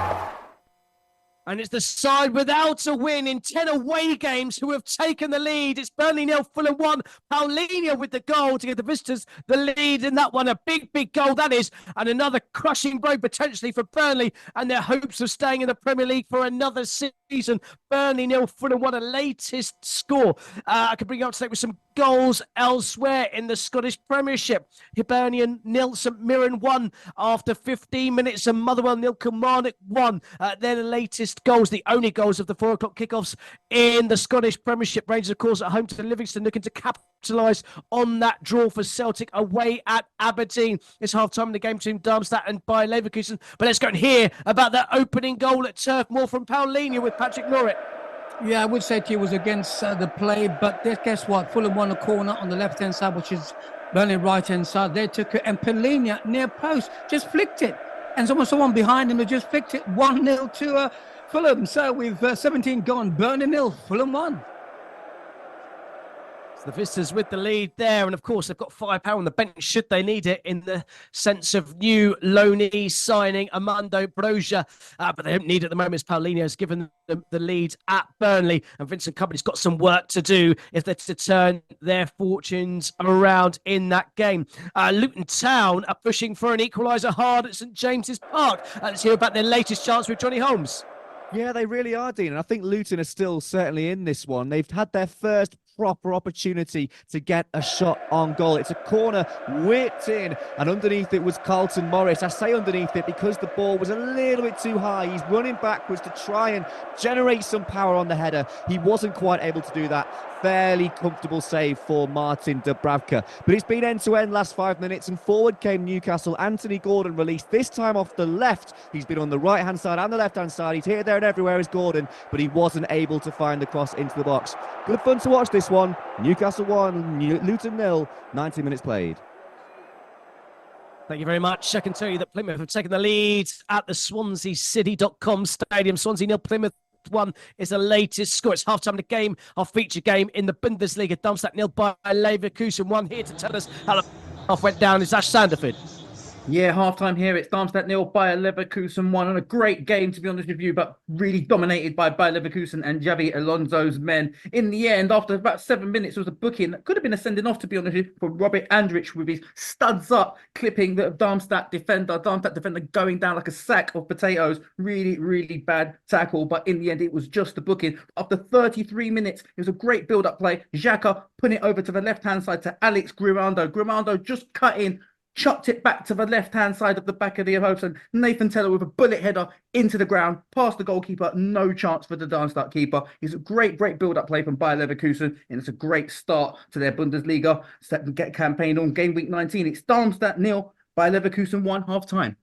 And it's the side without a win in 10 away games who have taken the lead. It's Burnley 0, Fulham 1. Paulinho with the goal to give the visitors the lead in that one. A big goal, that is. And another crushing blow potentially for Burnley and their hopes of staying in the Premier League for another season. Burnley 0, Fulham 1, a latest score. I can bring you up to date with some goals elsewhere in the Scottish Premiership. Hibernian 0, St Mirren 1 after 15 minutes, and Motherwell 0, Kilmarnock 1. Then the latest goals, the only goals of the 4 o'clock kickoffs in the Scottish Premiership. Rangers, of course, at home to Livingston, looking to capitalise on that draw for Celtic away at Aberdeen. It's half-time in the game between Darmstadt and Bayer Leverkusen. But let's go and hear about that opening goal at Turf Moor from Paulinho with Patrick Norrit. Yeah, I would say to you it was against the play, but guess what? Fulham won a corner on the left-hand side, which is Burnley right-hand side. They took it, and Paulinho near post just flicked it. And someone behind him who just flicked it 1-0 to Fulham. So we've 17 gone, Burnley 0, Fulham 1. The visitors with the lead there, and of course they've got £5 on the bench should they need it, in the sense of new loanee signing Armando Broja, but they don't need it at the moment as Paulinho has given them the lead at Burnley, and Vincent Kompany's got some work to do if they're to turn their fortunes around in that game. Luton Town are pushing for an equaliser hard at St James's Park. Let's hear about their latest chance with Johnny Holmes. Yeah, they really are, Dean. And I think Luton are still certainly in this one. They've had their first proper opportunity to get a shot on goal. It's a corner whipped in, and underneath it was Carlton Morris. I say underneath it because the ball was a little bit too high. He's running backwards to try and generate some power on the header. He wasn't quite able to do that. Fairly comfortable save for Martin Dubravka. But it's been end-to-end last 5 minutes, and forward came Newcastle. Anthony Gordon released, this time off the left. He's been on the right-hand side and the left-hand side. He's here, there and everywhere as Gordon, but he wasn't able to find the cross into the box. Good fun to watch this one. Newcastle 1, Luton 0, 90 minutes played. Thank you very much. I can tell you that Plymouth have taken the lead at the SwanseaCity.com stadium. Swansea 0, Plymouth 1 is the latest score. It's half-time of the game, our feature game in the Bundesliga. Darmstadt 0 by Leverkusen 1. Here to tell us how the half went down is Ash Sanderford. Yeah, half-time here. It's Darmstadt 0, Bayer Leverkusen 1. And a great game, to be honest with you, but really dominated by Bayer Leverkusen and Xabi Alonso's men. In the end, after about 7 minutes, there was a booking that could have been a sending off, to be honest with you, for Robert Andrich with his studs up, clipping the Darmstadt defender. Darmstadt defender going down like a sack of potatoes. Really, really bad tackle. But in the end, it was just the booking. After 33 minutes, it was a great build-up play. Xhaka putting it over to the left-hand side to Alex Grimando. Grimando just cut in, chucked it back to the left-hand side of the back of the post, and Nathan Teller with a bullet header into the ground, past the goalkeeper, no chance for the Darmstadt keeper. It's a great build-up play from Bayer Leverkusen, and it's a great start to their Bundesliga campaign on game week 19. It's Darmstadt 0, Bayer Leverkusen 1, half-time.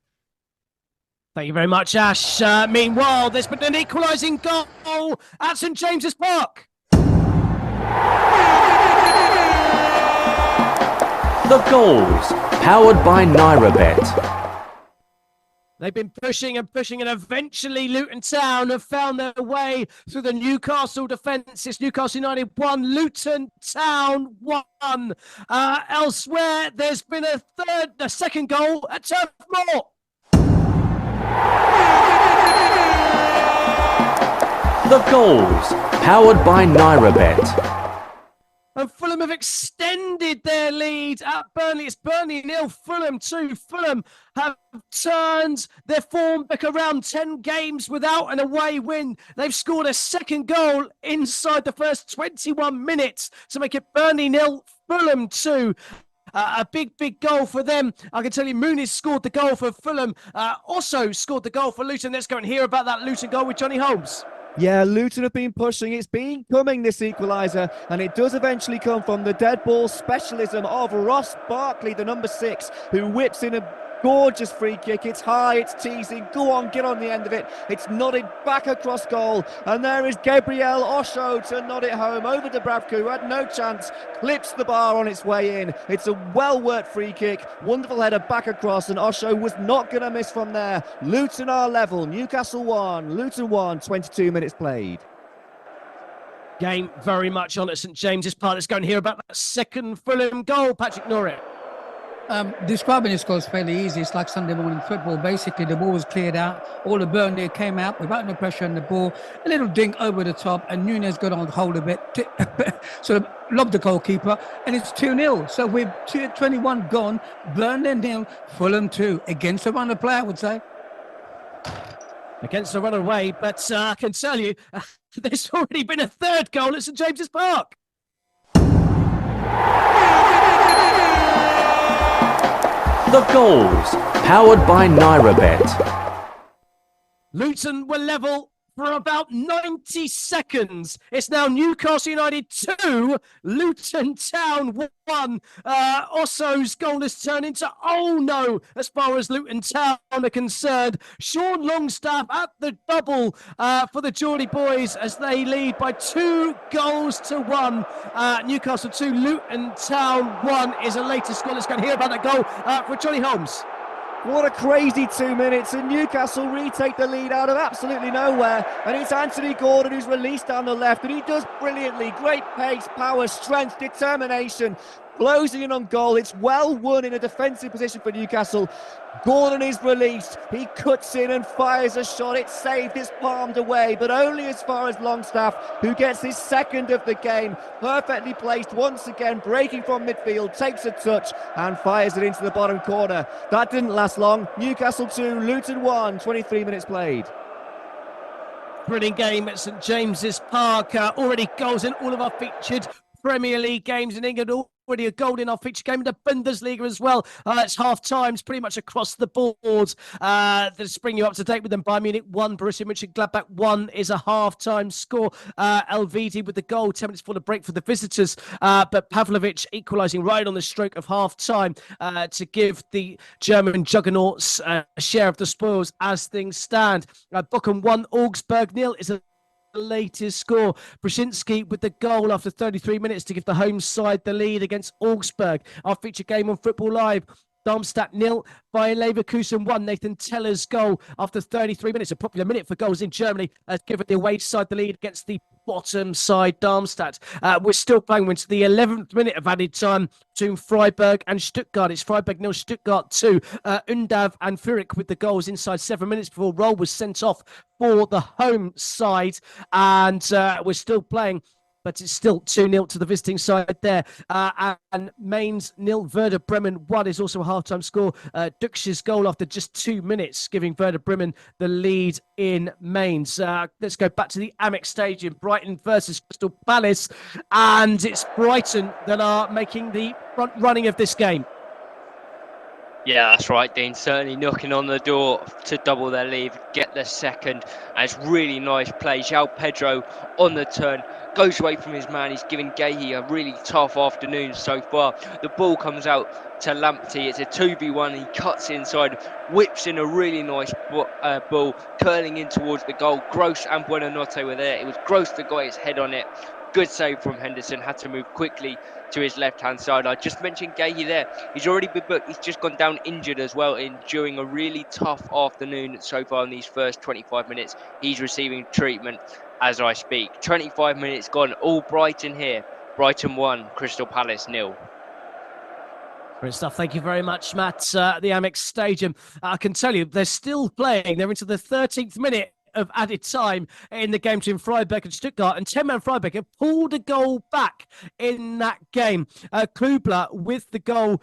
Thank you very much, Ash. Meanwhile, there's been an equalising goal at St James's Park. The goals, powered by NairaBet. They've been pushing and pushing, and eventually Luton Town have found their way through the Newcastle defence. It's Newcastle United 1, Luton Town 1. Elsewhere, there's been a second goal at Turf Moor. The goals, powered by NairaBet. And Fulham have extended their lead at Burnley. It's Burnley 0, Fulham 2. Fulham have turned their form back around 10 games without an away win. They've scored a second goal inside the first 21 minutes to make it Burnley 0, Fulham 2. A big goal for them. I can tell you, Muniz scored the goal for Fulham. Also scored the goal for Luton. Let's go and hear about that Luton goal with Johnny Holmes. Yeah, Luton have been pushing. It's been coming, this equaliser, and it does eventually come from the dead ball specialism of Ross Barkley, the number 6, who whips in a gorgeous free kick. It's high, it's teasing. Go on, get on the end of it. It's nodded back across goal, and there is Gabriel Osho to nod it home over Dubravka, who had no chance, clips the bar on its way in. It's a well-worked free kick, wonderful header back across, and Osho was not going to miss from there. Luton are level, Newcastle 1, Luton 1, 22 minutes played. Game very much on at St James's Park. Let's go and hear about that second Fulham goal, Patrick Norrit. Describing this goal is fairly easy. It's like Sunday morning football. Basically, the ball was cleared out. All the Burnley came out without no pressure on the ball. A little dink over the top, and Nunez got on hold of it, sort of lobbed the goalkeeper, and it's 2-0. So with 21 gone, Burnley 0, Fulham 2. Against a runner play, I would say. Against a run away, but I can tell you, there's already been a third goal at St James's Park. The goals, powered by NairaBet. Luton were level, for about 90 seconds. It's now Newcastle United 2, Luton Town 1. Osso's goal has turned into oh no as far as Luton Town are concerned. Sean Longstaff at the double for the Geordie boys as they lead by 2-1. Newcastle 2, Luton Town 1 is a latest score. Let's go and hear about that goal for Johnny Holmes. What a crazy 2 minutes, and Newcastle retake the lead out of absolutely nowhere. And it's Anthony Gordon who's released down the left, and he does brilliantly. Great pace, power, strength, determination. Closing in on goal. It's well won in a defensive position for Newcastle. Gordon is released. He cuts in and fires a shot. It's saved. It's palmed away, but only as far as Longstaff, who gets his second of the game. Perfectly placed once again, breaking from midfield, takes a touch and fires it into the bottom corner. That didn't last long. Newcastle 2, Luton 1, 23 minutes played. Brilliant game at St James's Park. Already goals in all of our featured Premier League games in England. Already a goal in our feature game in the Bundesliga as well. It's half times pretty much across the board. To bring you up to date with them, Bayern Munich 1, Borussia Mönchengladbach 1 is a half-time score. Elvedi with the goal 10 minutes before the break for the visitors, but Pavlovic equalising right on the stroke of half-time to give the German juggernauts a share of the spoils as things stand. Bochum 1, Augsburg 0 is a latest score. Brzezinski with the goal after 33 minutes to give the home side the lead against Augsburg. Our feature game on Football Live. Darmstadt 0, Bayer Leverkusen 1. Nathan Teller's goal after 33 minutes, a popular minute for goals in Germany, has given the away side the lead against the bottom side, Darmstadt. We're still playing. We're into the 11th minute of added time between Freiburg and Stuttgart. It's Freiburg 0, Stuttgart 2. Undav and Furyk with the goals inside 7 minutes before Roll was sent off for the home side. And we're still playing, but it's still 2-0 to the visiting side there. And Mainz 0, Werder Bremen 1 is also a half-time score. Dux's goal after just 2 minutes, giving Werder Bremen the lead in Mainz. Let's go back to the Amex Stadium. Brighton versus Crystal Palace. And it's Brighton that are making the front running of this game. Yeah, that's right, Dean. Certainly knocking on the door to double their lead, get their second. And it's really nice play. João Pedro on the turn, goes away from his man. He's giving Guehi a really tough afternoon so far. The ball comes out to Lamptey. It's a 2v1. He cuts inside, whips in a really nice ball, curling in towards the goal. Gross and Buonanotte were there. It was Gross that got his head on it. Good save from Henderson. Had to move quickly to his left-hand side. I just mentioned Guehi there. He's already been booked. He's just gone down injured as well during a really tough afternoon so far in these first 25 minutes. He's receiving treatment as I speak. 25 minutes gone. All Brighton here. Brighton 1, Crystal Palace 0. Great stuff. Thank you very much, Matt. The Amex Stadium. I can tell you, they're still playing. They're into the 13th minute of added time in the game between Freiburg and Stuttgart, and 10-man Freiburg have pulled a goal back in that game. Kubler with the goal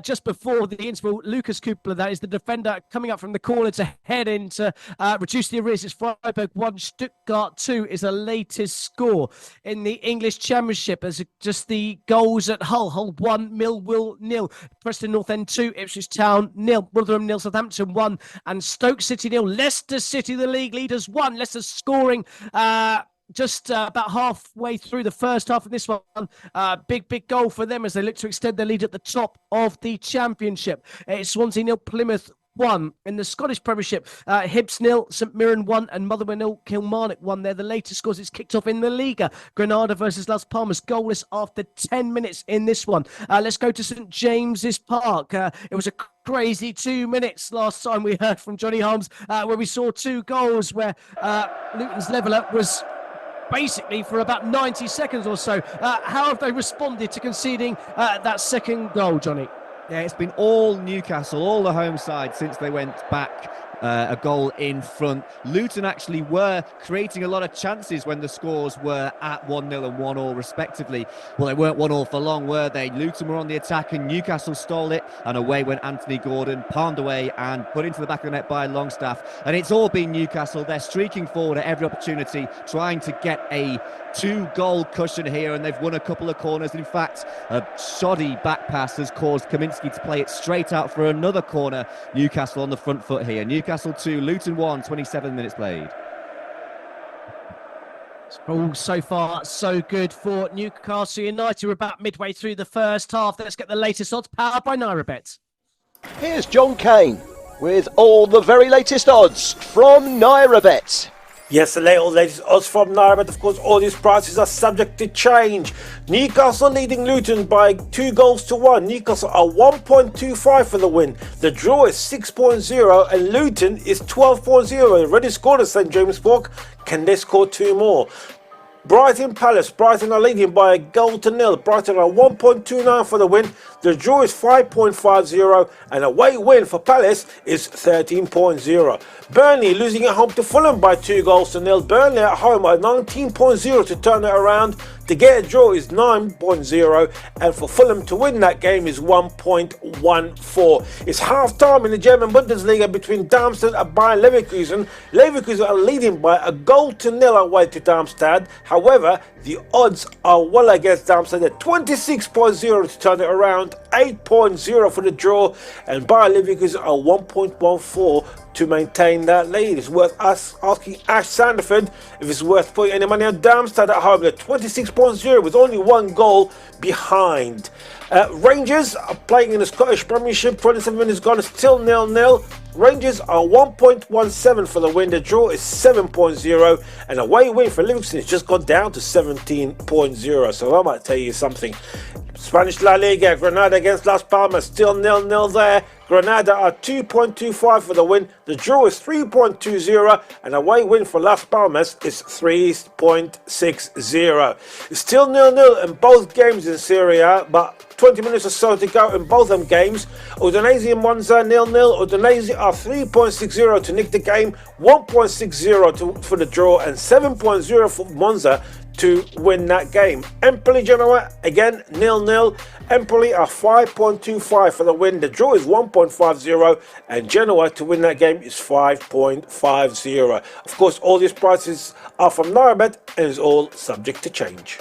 just before the interval. Lucas Kubler, that is the defender, coming up from the corner to head in to reduce the arrears. It's Freiburg 1, Stuttgart 2 is the latest score in the English Championship. As just the goals at Hull 1, Millwall 0, Preston North End 2, Ipswich Town 0, Rotherham 0, Southampton 1, and Stoke City 0. Leicester City, the league leaders 1. Leicester scoring just about halfway through the first half of this one. Big goal for them as they look to extend their lead at the top of the Championship. It's Swansea 0, Plymouth 1 in the Scottish Premiership. Hibs 0, St Mirren 1, and Motherwell 0, Kilmarnock 1. They're the latest scores. It's kicked off in the Liga. Granada versus Las Palmas, goalless after 10 minutes in this one. Let's go to St James's Park. It was a crazy 2 minutes last time we heard from Johnny Holmes, where we saw 2 goals where Luton's leveller was basically for about 90 seconds or so. How have they responded to conceding that second goal, Johnny? Yeah, it's been all Newcastle, all the home side since they went back a goal in front. Luton actually were creating a lot of chances when the scores were at 1-0 and 1-1 respectively. Well, they weren't 1-1 for long, were they? Luton were on the attack and Newcastle stole it, and away went Anthony Gordon, palmed away and put into the back of the net by Longstaff. And it's all been Newcastle. They're streaking forward at every opportunity, trying to get a 2-goal cushion here, and they've won a couple of corners. In fact, a shoddy back pass has caused Kaminski to play it straight out for another corner. Newcastle on the front foot here. Newcastle 2, Luton 1, 27 minutes played. All so far, so good for Newcastle United. We're about midway through the first half. Let's get the latest odds powered by NairaBet. Here's John Kane with all the very latest odds from NairaBet. Yes, the latest odds from NairaBet. Of course, all these prices are subject to change. Newcastle leading Luton by 2-1. Newcastle are 1.25 for the win. The draw is 6.0 and Luton is 12.0. Already scored at St James Park. Can they score 2 more? Brighton Palace. Brighton are leading by 1-0. Brighton are 1.29 for the win. The draw is 5.50 and away win for Palace is 13.0. Burnley losing at home to Fulham by 2-0. Burnley at home are 19.0 to turn it around. To get a draw is 9.0 and for Fulham to win that game is 1.14. It's half time in the German Bundesliga between Darmstadt and Bayer Leverkusen. Leverkusen are leading by 1-0 away to Darmstadt. However, the odds are well against Darmstadt at 26.0 to turn it around, 8.0 for the draw, and Bayer Leverkusen are 1.14 to maintain that lead. It's worth us asking Ash Sandiford if it's worth putting any money on Darmstadt at home. They're 26.0 with only 1 goal behind. Rangers are playing in the Scottish Premiership. 27 minutes gone, it's still 0-0. Rangers are 1.17 for the win. The draw is 7.0 and away win for Livingston has just gone down to 17.0. So I might tell you something. Spanish La Liga, Granada against Las Palmas, still 0-0 there. Granada are 2.25 for the win. The draw is 3.20 and away win for Las Palmas is 3.60. It's still 0-0 in both games in Serie A, but 20 minutes or so to go in both them games. Udinese and Monza 0-0. Udinese are 3.60 to nick the game, 1.60 for the draw and 7.0 for Monza to win that game. Empoli Genoa again 0-0. Empoli are 5.25 for the win. The draw is 1.50 and Genoa to win that game is 5.50. Of course, all these prices are from NairaBet and is all subject to change.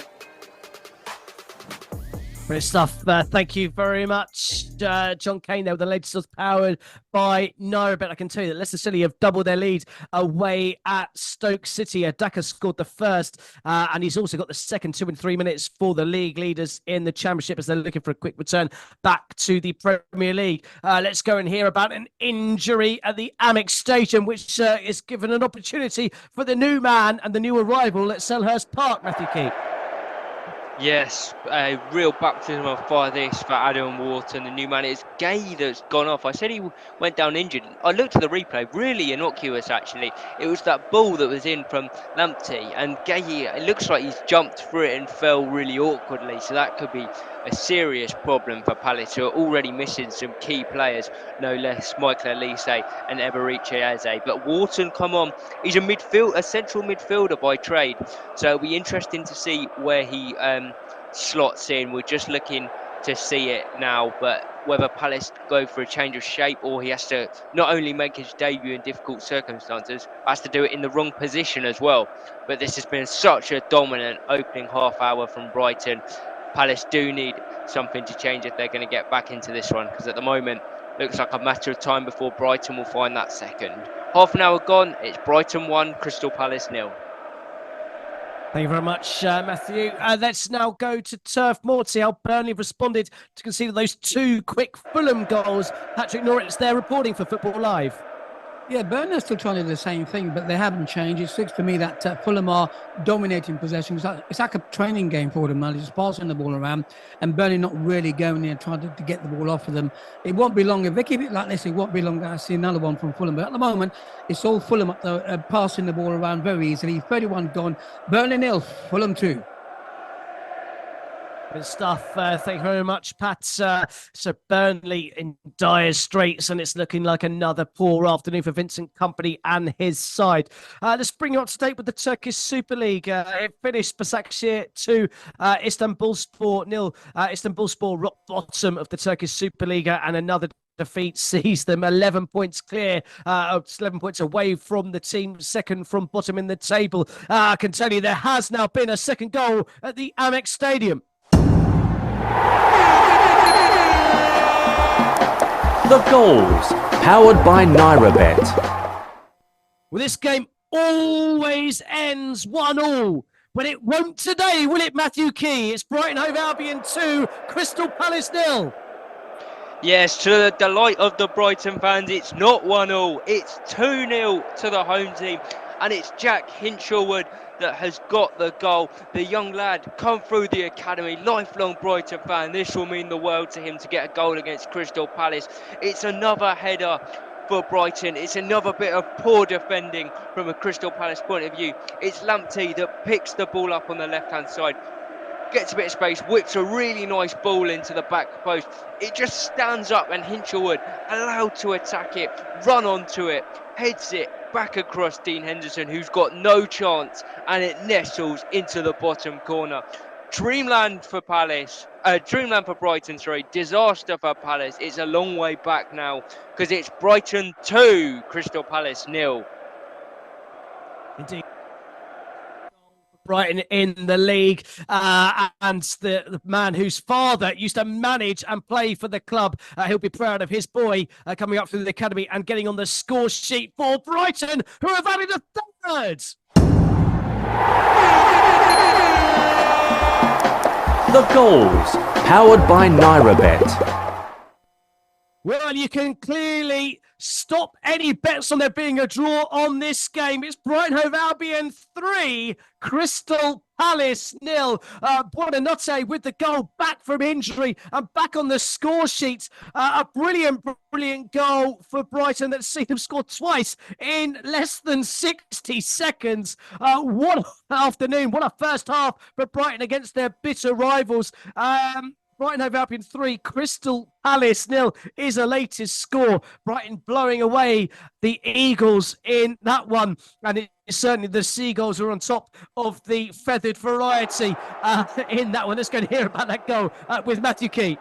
Great stuff. Thank you very much, John Kane there with the latest odds powered by NairaBet. I can tell you that Leicester City have doubled their lead away at Stoke City. Daka scored the first and he's also got the second 2 and 3 minutes for the league leaders in the Championship as they're looking for a quick return back to the Premier League. Let's go and hear about an injury at the Amex Stadium, which is given an opportunity for the new man and the new arrival at Selhurst Park, Matthew Key. Yes, a real baptism of fire this for Adam Wharton, the new man. It's Gay that's gone off. I said he went down injured. I looked at the replay, really innocuous actually. It was that ball that was in from Lamptey, and Gay, it looks like he's jumped through it and fell really awkwardly, so that could be a serious problem for Palace, who are already missing some key players, no less Michael Elise and Eberiche Eze. But Wharton, come on, he's a central midfielder by trade, so it'll be interesting to see where he slots in. We're just looking to see it now, but whether Palace go for a change of shape or he has to not only make his debut in difficult circumstances, has to do it in the wrong position as well. But this has been such a dominant opening half hour from Brighton. Palace do need something to change if they're going to get back into this one, because at the moment looks like a matter of time before Brighton will find that second. Half an hour gone, it's Brighton 1, Crystal Palace 0. Thank you very much, Matthew. Let's now go to Turf Moor to see how Burnley responded to concede those 2 quick Fulham goals. Patrick Norris there reporting for Football Live. Yeah, Burnley are still trying to do the same thing, but they haven't changed. It looks to me that Fulham are dominating possession. It's like a training game for them now. They're just passing the ball around, and Burnley not really going in and trying to get the ball off of them. It won't be long. If they keep it like this, it won't be long. I see another one from Fulham. But at the moment, it's all Fulham up there, passing the ball around very easily. 31 gone. Burnley 0, Fulham 2. Good stuff. Thank you very much, Pat. So Burnley in dire straits, and it's looking like another poor afternoon for Vincent Kompany and his side. Let's bring you up to date with the Turkish Super League. It finished Başakşehir 2, Istanbulspor 0. Istanbulspor rock bottom of the Turkish Super League, and another defeat sees them 11 points clear, 11 points away from the team second from bottom in the table. I can tell you there has now been a second goal at the Amex Stadium. The goals, powered by NairaBet. Well, this game always ends 1-1 but it won't today, will it, Matthew Key? It's Brighton Hove Albion 2, Crystal Palace 0. Yes, to the delight of the Brighton fans, it's not 1-0, it's 2-0 to the home team, and it's Jack Hinchelwood that has got the goal. The young lad come through the academy, lifelong Brighton fan. This will mean the world to him to get a goal against Crystal Palace. It's another header for Brighton. It's another bit of poor defending from a Crystal Palace point of view. It's Lamptey that picks the ball up on the left-hand side, gets a bit of space, whips a really nice ball into the back post. It just stands up and Hinchelwood allowed to attack it, run onto it, heads it back across Dean Henderson, who's got no chance, and it nestles into the bottom corner. Dreamland for Brighton, disaster for Palace. It's a long way back now because it's Brighton 2, Crystal Palace 0. Indeed. Brighton in the league, and the man whose father used to manage and play for the club. He'll be proud of his boy coming up through the academy and getting on the score sheet for Brighton, who have added a third. The goals, powered by NairaBet. Well, you can clearly stop any bets on there being a draw on this game. It's Brighton Hove Albion 3, Crystal Palace 0. Buonanotte with the goal back from injury and back on the score sheet. A brilliant goal for Brighton that's seen them score twice in less than 60 seconds. What an afternoon, what a first half for Brighton against their bitter rivals. Brighton Hove Albion 3, Crystal Palace 0 is the latest score. Brighton blowing away the Eagles in that one. And certainly the Seagulls are on top of the feathered variety in that one. Let's go and hear about that goal with Matthew Key.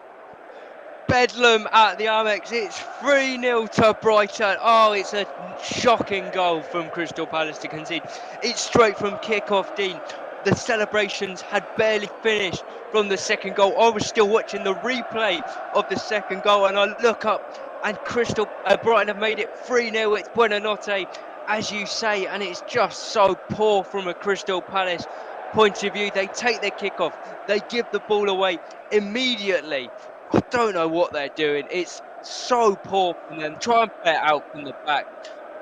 Bedlam at the Amex. It's 3-0 to Brighton. Oh, it's a shocking goal from Crystal Palace to concede. It's straight from kick-off, Dean. The celebrations had barely finished from the second goal. I was still watching the replay of the second goal, and I look up and Brighton have made it 3-0. It's Buonanotte, as you say, and it's just so poor from a Crystal Palace point of view. They take their kickoff, they give the ball away immediately. I don't know what they're doing. It's so poor from them. Try and play it out from the back,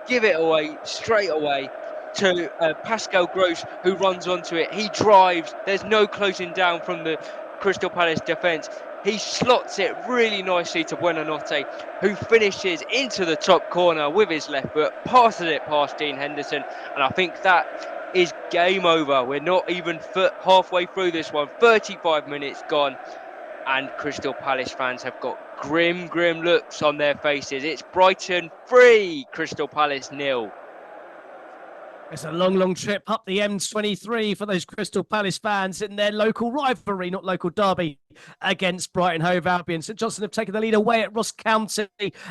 give it away straight away to Pascal Gross, who runs onto it. He drives. There's no closing down from the Crystal Palace defence. He slots it really nicely to Buonanotte, who finishes into the top corner with his left foot, passes it past Dean Henderson, and I think that is game over. We're not even halfway through this one. 35 minutes gone, and Crystal Palace fans have got grim looks on their faces. It's Brighton 3, Crystal Palace 0. It's a long trip up the M23 for those Crystal Palace fans in their local rivalry, not local derby, against Brighton Hove Albion. St Johnstone have taken the lead away at Ross County,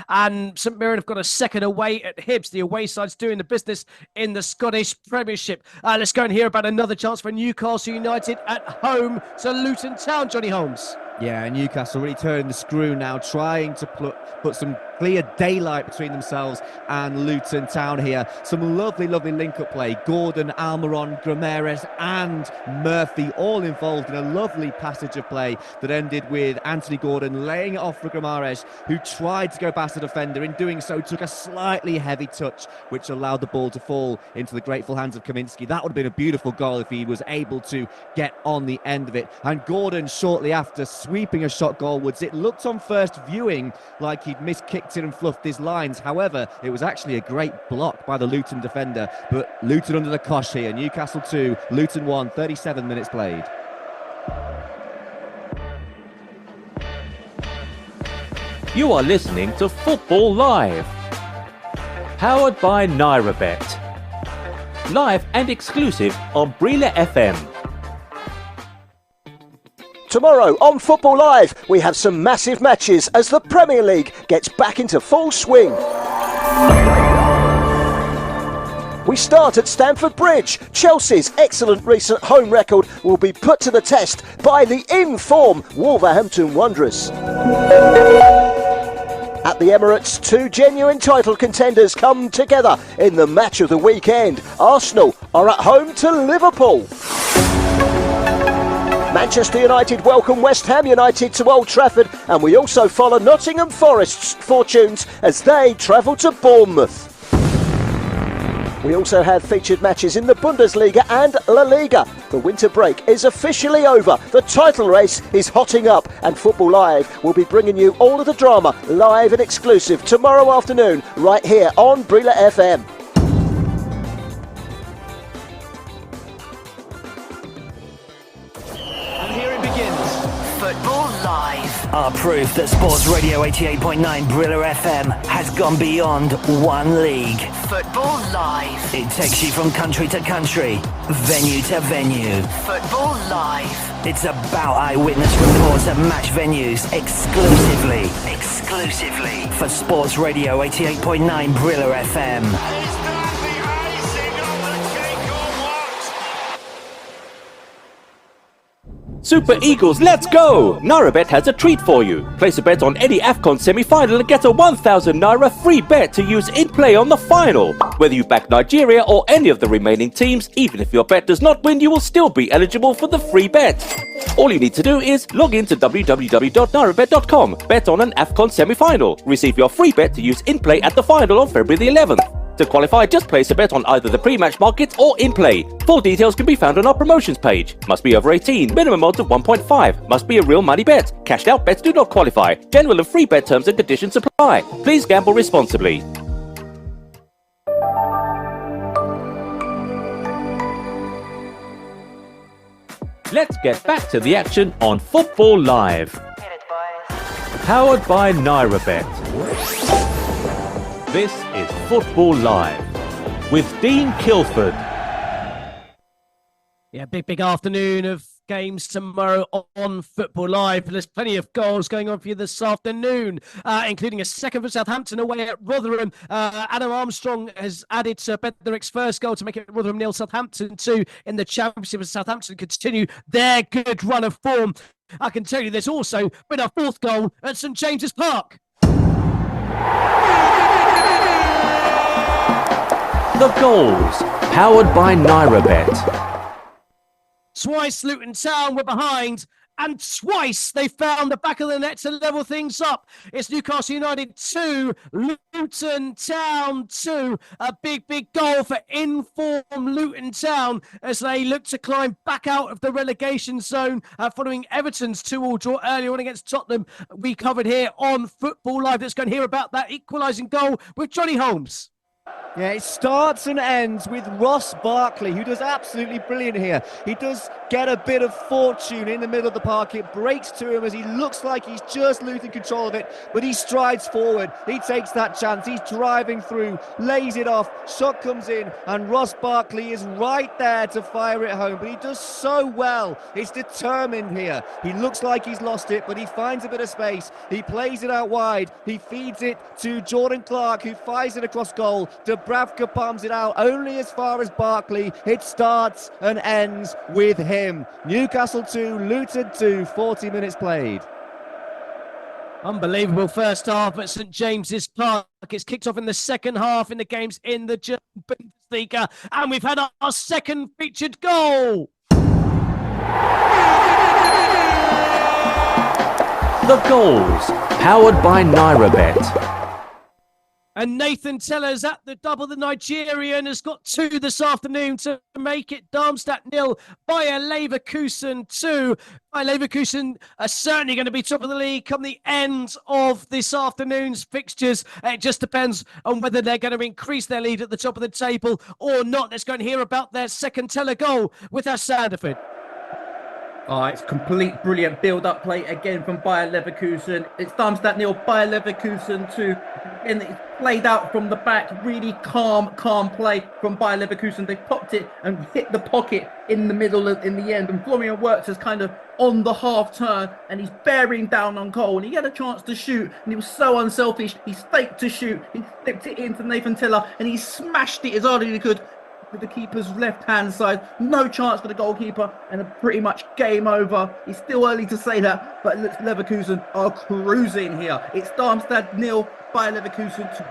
and St Mirren have got a second away at Hibs. The away side's doing the business in the Scottish Premiership. Let's go and hear about another chance for Newcastle United at home to Luton Town, Johnny Holmes. Yeah, Newcastle really turning the screw now, trying to put some clear daylight between themselves and Luton Town here. Some lovely link-up play. Gordon, Almiron, Grameres and Murphy all involved in a lovely passage of play that ended with Anthony Gordon laying it off for Grameres, who tried to go past the defender. In doing so, took a slightly heavy touch, which allowed the ball to fall into the grateful hands of Kaminski. That would have been a beautiful goal if he was able to get on the end of it. And Gordon, shortly after, sweeping a shot goalwards. It looked on first viewing like he'd miskicked it and fluffed his lines. However, it was actually a great block by the Luton defender. But Luton under the cosh here. Newcastle 2, Luton 1, 37 minutes played. You are listening to Football Live, powered by NairaBet. Live and exclusive on Brila FM. Tomorrow on Football Live, we have some massive matches as the Premier League gets back into full swing. We start at Stamford Bridge. Chelsea's excellent recent home record will be put to the test by the in-form Wolverhampton Wanderers. At the Emirates, two genuine title contenders come together in the match of the weekend. Arsenal are at home to Liverpool. Manchester United welcome West Ham United to Old Trafford, and we also follow Nottingham Forest's fortunes as they travel to Bournemouth. We also had featured matches in the Bundesliga and La Liga. The winter break is officially over. The title race is hotting up, and Football Live will be bringing you all of the drama live and exclusive tomorrow afternoon right here on Brila FM. And here it begins. Football Live. Our proof that Sports Radio 88.9 Brila FM has gone beyond one league. Football Live. It takes you from country to country, venue to venue. Football Live. It's about eyewitness reports at match venues exclusively for Sports Radio 88.9 Brila FM. Super Eagles, let's go! NairaBet has a treat for you. Place a bet on any AFCON semi-final and get a 1,000 Naira free bet to use in play on the final. Whether you back Nigeria or any of the remaining teams, even if your bet does not win, you will still be eligible for the free bet. All you need to do is log in to www.nairabet.com, bet on an AFCON semi-final, receive your free bet to use in play at the final on February the 11th. To qualify, just place a bet on either the pre-match markets or in play. Full details can be found on our promotions page. Must be over 18, minimum odds of 1.5. Must be a real money bet. Cashed out bets do not qualify. General and free bet terms and conditions apply. Please gamble responsibly. Let's get back to the action on Football Live. Powered by NairaBet. This is Football Live with Dean Kilford. Yeah, big afternoon of games tomorrow on Football Live. There's plenty of goals going on for you this afternoon, including a second for Southampton away at Rotherham. Adam Armstrong has added to Bednarek's first goal to make it Rotherham 0, Southampton 2 in the Championship, as Southampton continue their good run of form. I can tell you there's also been a fourth goal at St James's Park. The goals, powered by NairaBet. Twice Luton Town were behind, and twice they found the back of the net to level things up. It's Newcastle United 2, Luton Town 2. A big goal for in-form Luton Town as they look to climb back out of the relegation zone following Everton's 2-2 draw earlier on against Tottenham. We covered here on Football Live. Let's go and hear about that equalising goal with Johnny Holmes. Yeah, it starts and ends with Ross Barkley, who does absolutely brilliant here. He does get a bit of fortune in the middle of the park. It breaks to him as he looks like he's just losing control of it, but he strides forward. He takes that chance. He's driving through, lays it off, shot comes in, and Ross Barkley is right there to fire it home, but he does so well. He's determined here. He looks like he's lost it, but he finds a bit of space. He plays it out wide. He feeds it to Jordan Clark, who fires it across goal. Dubravka palms it out only as far as Barkley. It starts and ends with him. Newcastle 2, Luton 2, 40 minutes played. Unbelievable first half at St James's Park. It's kicked off in the second half in the games in the German Bundesliga, and we've had our second featured goal. The goals, powered by NairaBet. And Nathan Tellers at the double. The Nigerian has got 2 this afternoon to make it Darmstadt 0, Bayer Leverkusen 2. Bayer Leverkusen are certainly going to be top of the league come the end of this afternoon's fixtures. It just depends on whether they're going to increase their lead at the top of the table or not. Let's go and hear about their second Teller goal with us, Sanderford. It's complete brilliant build-up play again from Bayer Leverkusen. It's Darmstadt 0, Bayer Leverkusen 2. And it's played out from the back. Really calm play from Bayer Leverkusen. They popped it and hit the pocket in the middle in the end. And Florian Wirtz is kind of on the half turn and he's bearing down on goal. And he had a chance to shoot and he was so unselfish. He faked to shoot. He slipped it into Nathan Tiller and he smashed it as hard as he could with the keeper's left-hand side. No chance for the goalkeeper and pretty much game over. It's still early to say that, but Leverkusen are cruising here. It's Darmstadt 0, Bayer Leverkusen 2.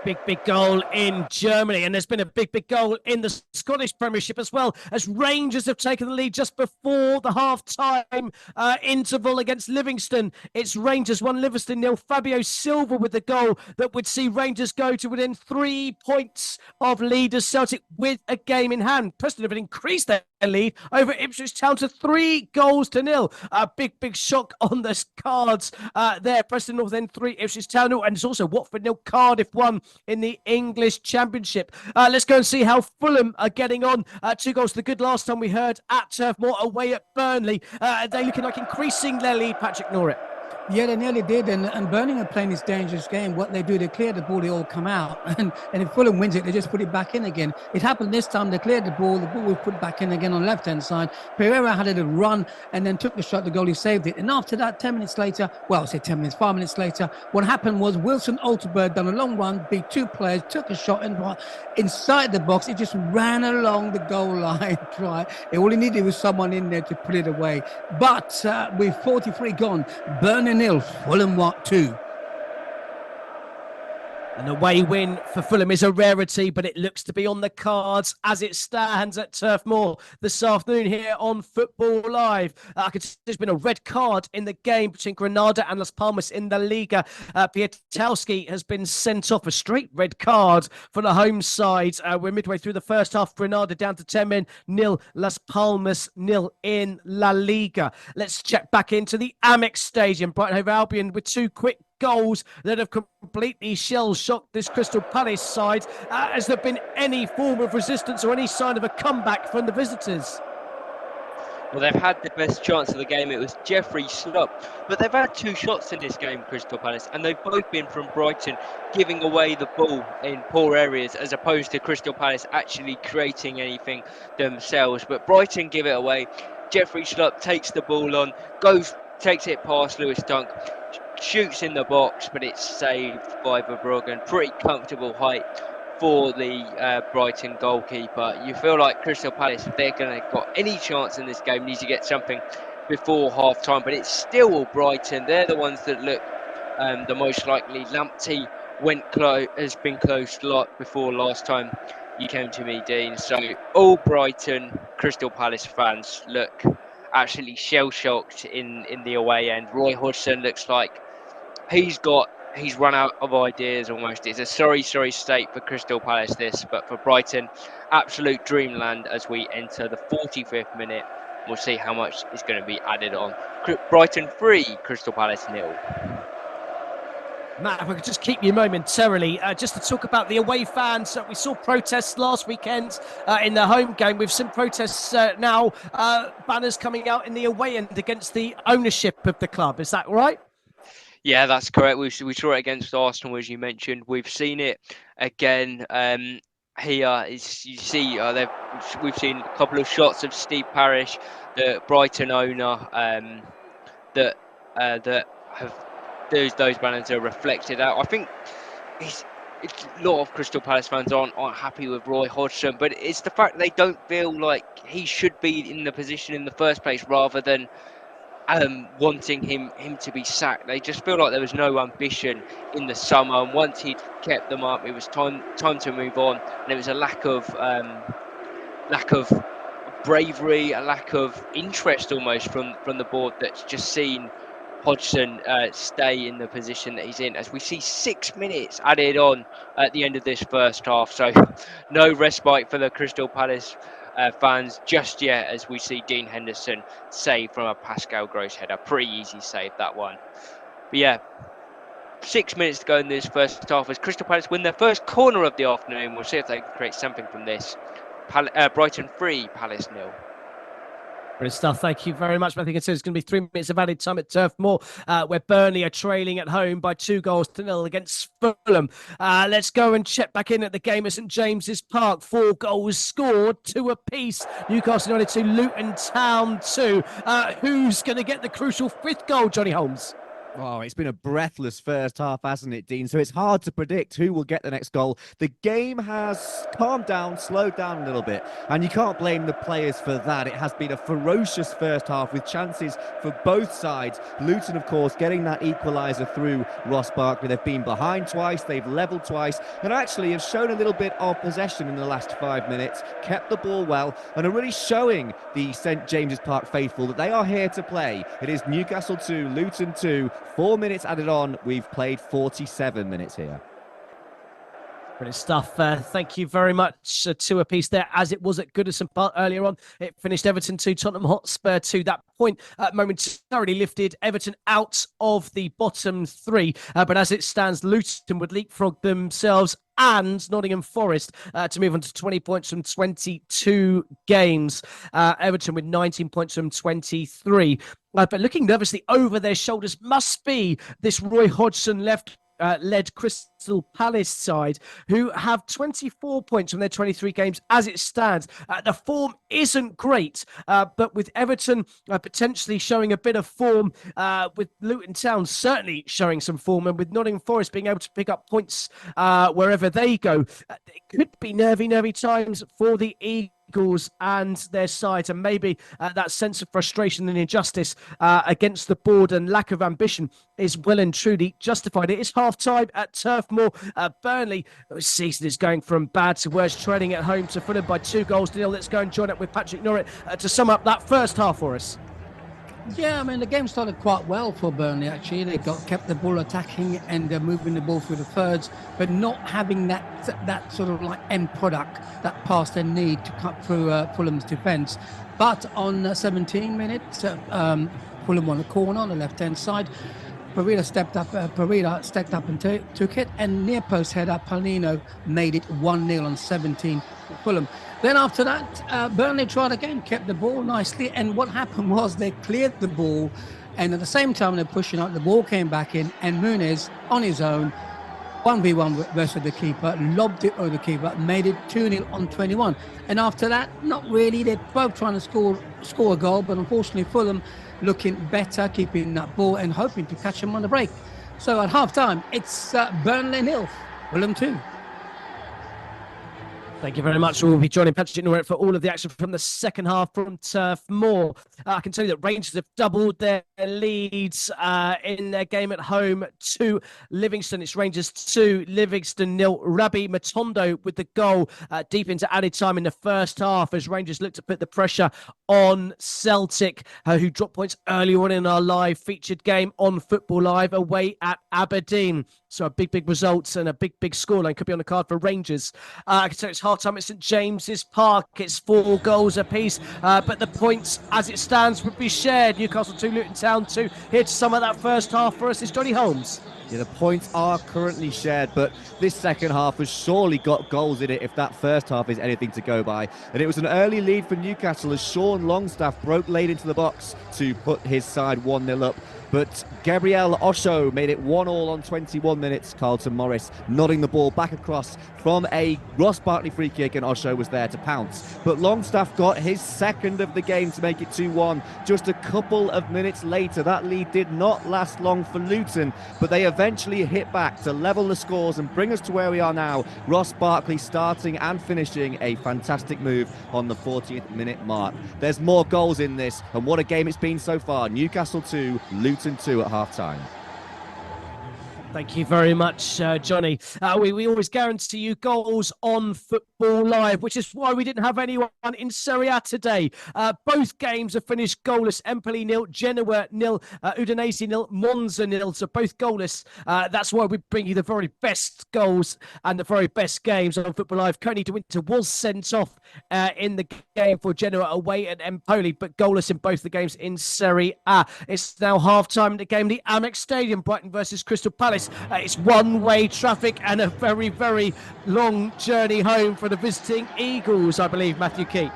Big goal in Germany, and there's been a big goal in the Scottish Premiership as well, as Rangers have taken the lead just before the half-time interval against Livingston. It's Rangers 1, Livingston 0. Fabio Silva with the goal that would see Rangers go to within 3 points of leaders Celtic with a game in hand. Preston have increased their lead over Ipswich Town to 3-0. A big shock on the cards there. Preston North End 3, Ipswich Town 0, and it's also Watford 0, Cardiff 1 in the English Championship. Let's go and see how Fulham are getting on. 2 goals to the good last time we heard at Turf Moor away at Burnley. They're looking like increasing their lead, Patrick Norrie. Yeah, they nearly did, and Birmingham are playing this dangerous game. What they do, they clear the ball, they all come out, and if Fulham wins it, they just put it back in again. It happened this time, they cleared the ball was put back in again on the left-hand side. Pereira had a run and then took the shot, the goalie saved it. And after that, 10 minutes later, 5 minutes later, what happened was Wilson Altenberg done a long run, beat 2 players, took a shot inside the box. It just ran along the goal line, right? All he needed was someone in there to put it away. But with 43 gone, Burnley 0, Fulham 2. An away win for Fulham is a rarity, but it looks to be on the cards as it stands at Turf Moor this afternoon here on Football Live. I can see there's been a red card in the game between Granada and Las Palmas in the Liga. Piatowski has been sent off, a straight red card for the home side. We're midway through the first half. Granada down to 10 men, 0, Las Palmas 0 in La Liga. Let's check back into the Amex Stadium. Brighton Hove Albion with 2 quick goals that have completely shell-shocked this Crystal Palace side. Has there been any form of resistance or any sign of a comeback from the visitors? Well, they've had the best chance of the game. It was Jeffrey Schlupp. But they've had 2 shots in this game, Crystal Palace, and they've both been from Brighton, giving away the ball in poor areas, as opposed to Crystal Palace actually creating anything themselves. But Brighton give it away. Jeffrey Schlupp takes the ball on, takes it past Lewis Dunk, shoots in the box, but it's saved by Verbruggen. Pretty comfortable height for the Brighton goalkeeper. You feel like Crystal Palace, if they're going to got any chance in this game, need to get something before half time, but it's still all Brighton. They're the ones that look the most likely. Lamptey has been close a lot before last time you came to me, Dean. So all Brighton Crystal Palace fans look absolutely shell-shocked in the away end. Roy Hodgson looks like he's run out of ideas almost. It's a sorry state for Crystal Palace this, but for Brighton, absolute dreamland as we enter the 45th minute. We'll see how much is going to be added on. Brighton 3, Crystal Palace 0. Matt, if I could just keep you momentarily, just to talk about the away fans. We saw protests last weekend in the home game. We've seen protests now, banners coming out in the away end against the ownership of the club. Is that right? Yeah, that's correct. We saw it against Arsenal, as you mentioned. We've seen it again here. You see, we've seen a couple of shots of Steve Parish, the Brighton owner, that have those banners are reflected out. I think a lot of Crystal Palace fans aren't happy with Roy Hodgson, but it's the fact they don't feel like he should be in the position in the first place, rather than wanting him to be sacked. They just feel like there was no ambition in the summer, and once he'd kept them up, it was time to move on. And it was a lack of bravery, a lack of interest almost from the board that's just seen Hodgson stay in the position that he's in, as we see 6 minutes added on at the end of this first half. So no respite for the Crystal Palace fans just yet, as we see Dean Henderson save from a Pascal Gross header. Pretty easy save, that one. But yeah, 6 minutes to go in this first half as Crystal Palace win their first corner of the afternoon. We'll see if they can create something from this. Brighton 3, Palace 0. Brilliant stuff. Thank you very much. I think it's going to be 3 minutes of added time at Turf Moor, where Burnley are trailing at home by 2-0 against Fulham. Let's go and check back in at the game at St James's Park. 4 goals scored, 2 apiece. Newcastle United 2, Luton Town 2. Who's going to get the crucial 5th goal, Johnny Holmes? Oh, it's been a breathless first half, hasn't it, Dean? So it's hard to predict who will get the next goal. The game has calmed down, slowed down a little bit, and you can't blame the players for that. It has been a ferocious first half with chances for both sides. Luton, of course, getting that equaliser through Ross Barkley. They've been behind twice, they've levelled twice, and actually have shown a little bit of possession in the last 5 minutes, kept the ball well, and are really showing the St James's Park faithful that they are here to play. It is Newcastle 2, Luton 2. 4 minutes added on. We've played 47 minutes here. Brilliant stuff. Thank you very much. 2 apiece there, as it was at Goodison Park earlier on. It finished Everton 2, Tottenham Hotspur 2. That point momentarily lifted Everton out of the bottom 3. But as it stands, Luton would leapfrog themselves and Nottingham Forest to move on to 20 points from 22 games. Everton with 19 points from 23. But looking nervously over their shoulders must be this Roy Hodgson led Crystal Palace side, who have 24 points from their 23 games as it stands. The form isn't great, but with Everton potentially showing a bit of form, with Luton Town certainly showing some form, and with Nottingham Forest being able to pick up points wherever they go, it could be nervy times for the Eagles and their side, and maybe that sense of frustration and injustice against the board and lack of ambition is well and truly justified. It is half-time at Turf Moor. Burnley, this season is going from bad to worse, trailing at home to Fulham by 2-0. Let's go and join up with Patrick Norritt to sum up that first half for us. Yeah, I mean, the game started quite well for Burnley, actually. They kept the ball attacking and moving the ball through the thirds, but not having that sort of like end product, that pass they need to cut through Fulham's defence. But on 17 minutes, Fulham won a corner on the left-hand side. Pereira stepped up and took it, and near post header, Palino made it 1-0 on 17 for Fulham. Then after that, Burnley tried again, kept the ball nicely, and what happened was they cleared the ball, and at the same time they're pushing out, the ball came back in, and Muniz on his own, 1v1 versus the keeper, lobbed it over the keeper, made it 2-0 on 21. And after that, not really, they're both trying to score a goal, but unfortunately Fulham looking better, keeping that ball and hoping to catch him on the break. So at half-time, it's Burnley 0, Fulham 2. Thank you very much. We'll be joining Patrick Norritt for all of the action from the second half from Turf Moor. I can tell you that Rangers have doubled their leads in their game at home to Livingston. It's Rangers 2, Livingston 0. Rabbi Matondo with the goal deep into added time in the first half as Rangers look to put the pressure on Celtic, who dropped points early on in our live featured game on Football Live away at Aberdeen. So a big result and a big scoreline could be on the card for Rangers. I can tell you it's half-time at St James's Park. It's 4 goals apiece, but the points as it stands would be shared. Newcastle 2, Luton Town 2. Here to sum up that first half for us is Johnny Holmes. Yeah, the points are currently shared, but this second half has surely got goals in it if that first half is anything to go by. And it was an early lead for Newcastle as Sean Longstaff broke late into the box to put his side 1-0 up. But Gabriel Osho made it 1-1 on 21 minutes. Carlton Morris nodding the ball back across from a Ross Barkley free kick, and Osho was there to pounce. But Longstaff got his second of the game to make it 2-1. Just a couple of minutes later, that lead did not last long for Luton, but they eventually hit back to level the scores and bring us to where we are now. Ross Barkley starting and finishing a fantastic move on the 40th minute mark. There's more goals in this, and what a game it's been so far. Newcastle 2, Luton 2 at half-time. Thank you very much, Johnny. We always guarantee you goals on Football Live, which is why we didn't have anyone in Serie A today. Both games have finished goalless. Empoli 0, Genoa 0, Udinese 0, Monza 0. So both goalless. That's why we bring you the very best goals and the very best games on Football Live. Coney De Winter was sent off in the game for Genoa away at Empoli, but goalless in both the games in Serie A. It's now half-time in the game, the Amex Stadium, Brighton versus Crystal Palace. It's one-way traffic and a very long journey home for the visiting Eagles, I believe, Matthew Key.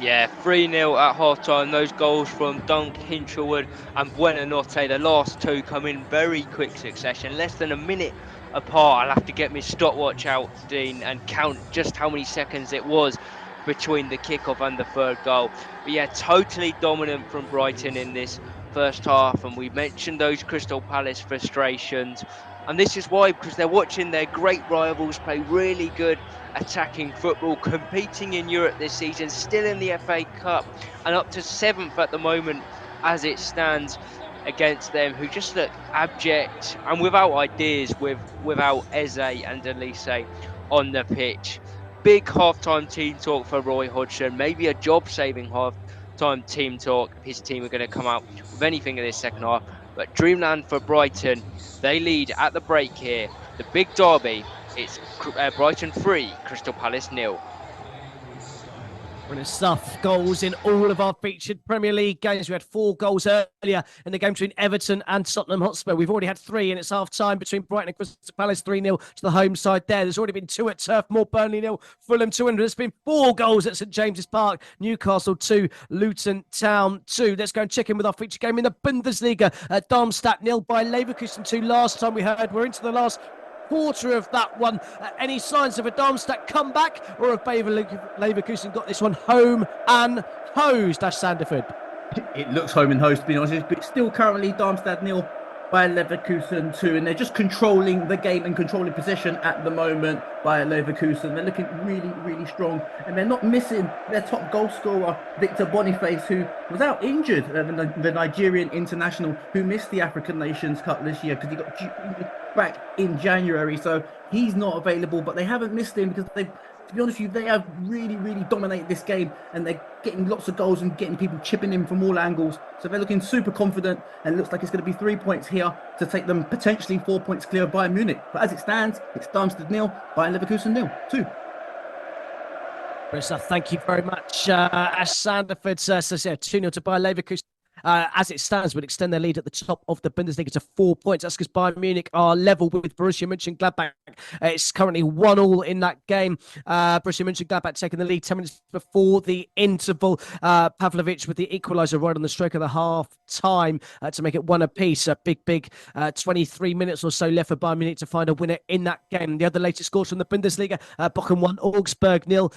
Yeah, 3-0 at half-time. Those goals from Dunk, Hinchelwood and Buonanotte, the last two come in very quick succession, less than a minute apart. I'll have to get my stopwatch out, Dean, and count just how many seconds it was between the kickoff and the third goal. But yeah, totally dominant from Brighton in this first half, and we mentioned those Crystal Palace frustrations. And this is why, because they're watching their great rivals play really good attacking football, competing in Europe this season, still in the FA Cup, and up to 7th at the moment as it stands against them, who just look abject and without ideas, without Eze and Elise on the pitch. Big half-time team talk for Roy Hodgson, maybe a job-saving half-time team talk if his team are going to come out with anything in this second half. But dreamland for Brighton. They lead at the break here. The big derby, it's Brighton 3, Crystal Palace 0. Brilliant stuff. Goals in all of our featured Premier League games. We had 4 goals earlier in the game between Everton and Tottenham Hotspur. We've already had 3, and it's half-time between Brighton and Crystal Palace, 3-0 to the home side there. There's already been 2 at Turf Moor, Burnley 0, Fulham 2, and there's been 4 goals at St James's Park, Newcastle 2, Luton Town 2. Let's go and check in with our featured game in the Bundesliga. Darmstadt 0 by Leverkusen 2. Last time we heard, we're into the last quarter of that one. Any signs of a Darmstadt comeback, or have Leverkusen got this one home and hosed, Ash Sandiford? It looks home and hosed, to be honest, but still currently Darmstadt 0 by Leverkusen 2, and they're just controlling the game and controlling possession at the moment by Leverkusen. They're looking really, really strong, and they're not missing their top goal scorer, Victor Boniface, who was out injured, the Nigerian international who missed the African Nations Cup this year because he got back in January, so he's not available. But they haven't missed him because to be honest with you, they have really, really dominated this game, and they're getting lots of goals and getting people chipping in from all angles. So they're looking super confident, and it looks like it's going to be 3 points here to take them potentially 4 points clear of Bayern Munich. But as it stands, it's Darmstadt 0, Bayern Leverkusen 0, 2. Thank you very much, Ash Sandiford. 2-0 to Bayern Leverkusen. As it stands, would extend their lead at the top of the Bundesliga to 4 points. That's because Bayern Munich are level with Borussia Mönchengladbach. It's currently 1-1 in that game. Borussia Mönchengladbach taking the lead 10 minutes before the interval. Pavlovic with the equaliser right on the stroke of the half-time to make it 1 apiece. A big 23 minutes or so left for Bayern Munich to find a winner in that game. The other latest scores from the Bundesliga, Bochum 1, Augsburg 0,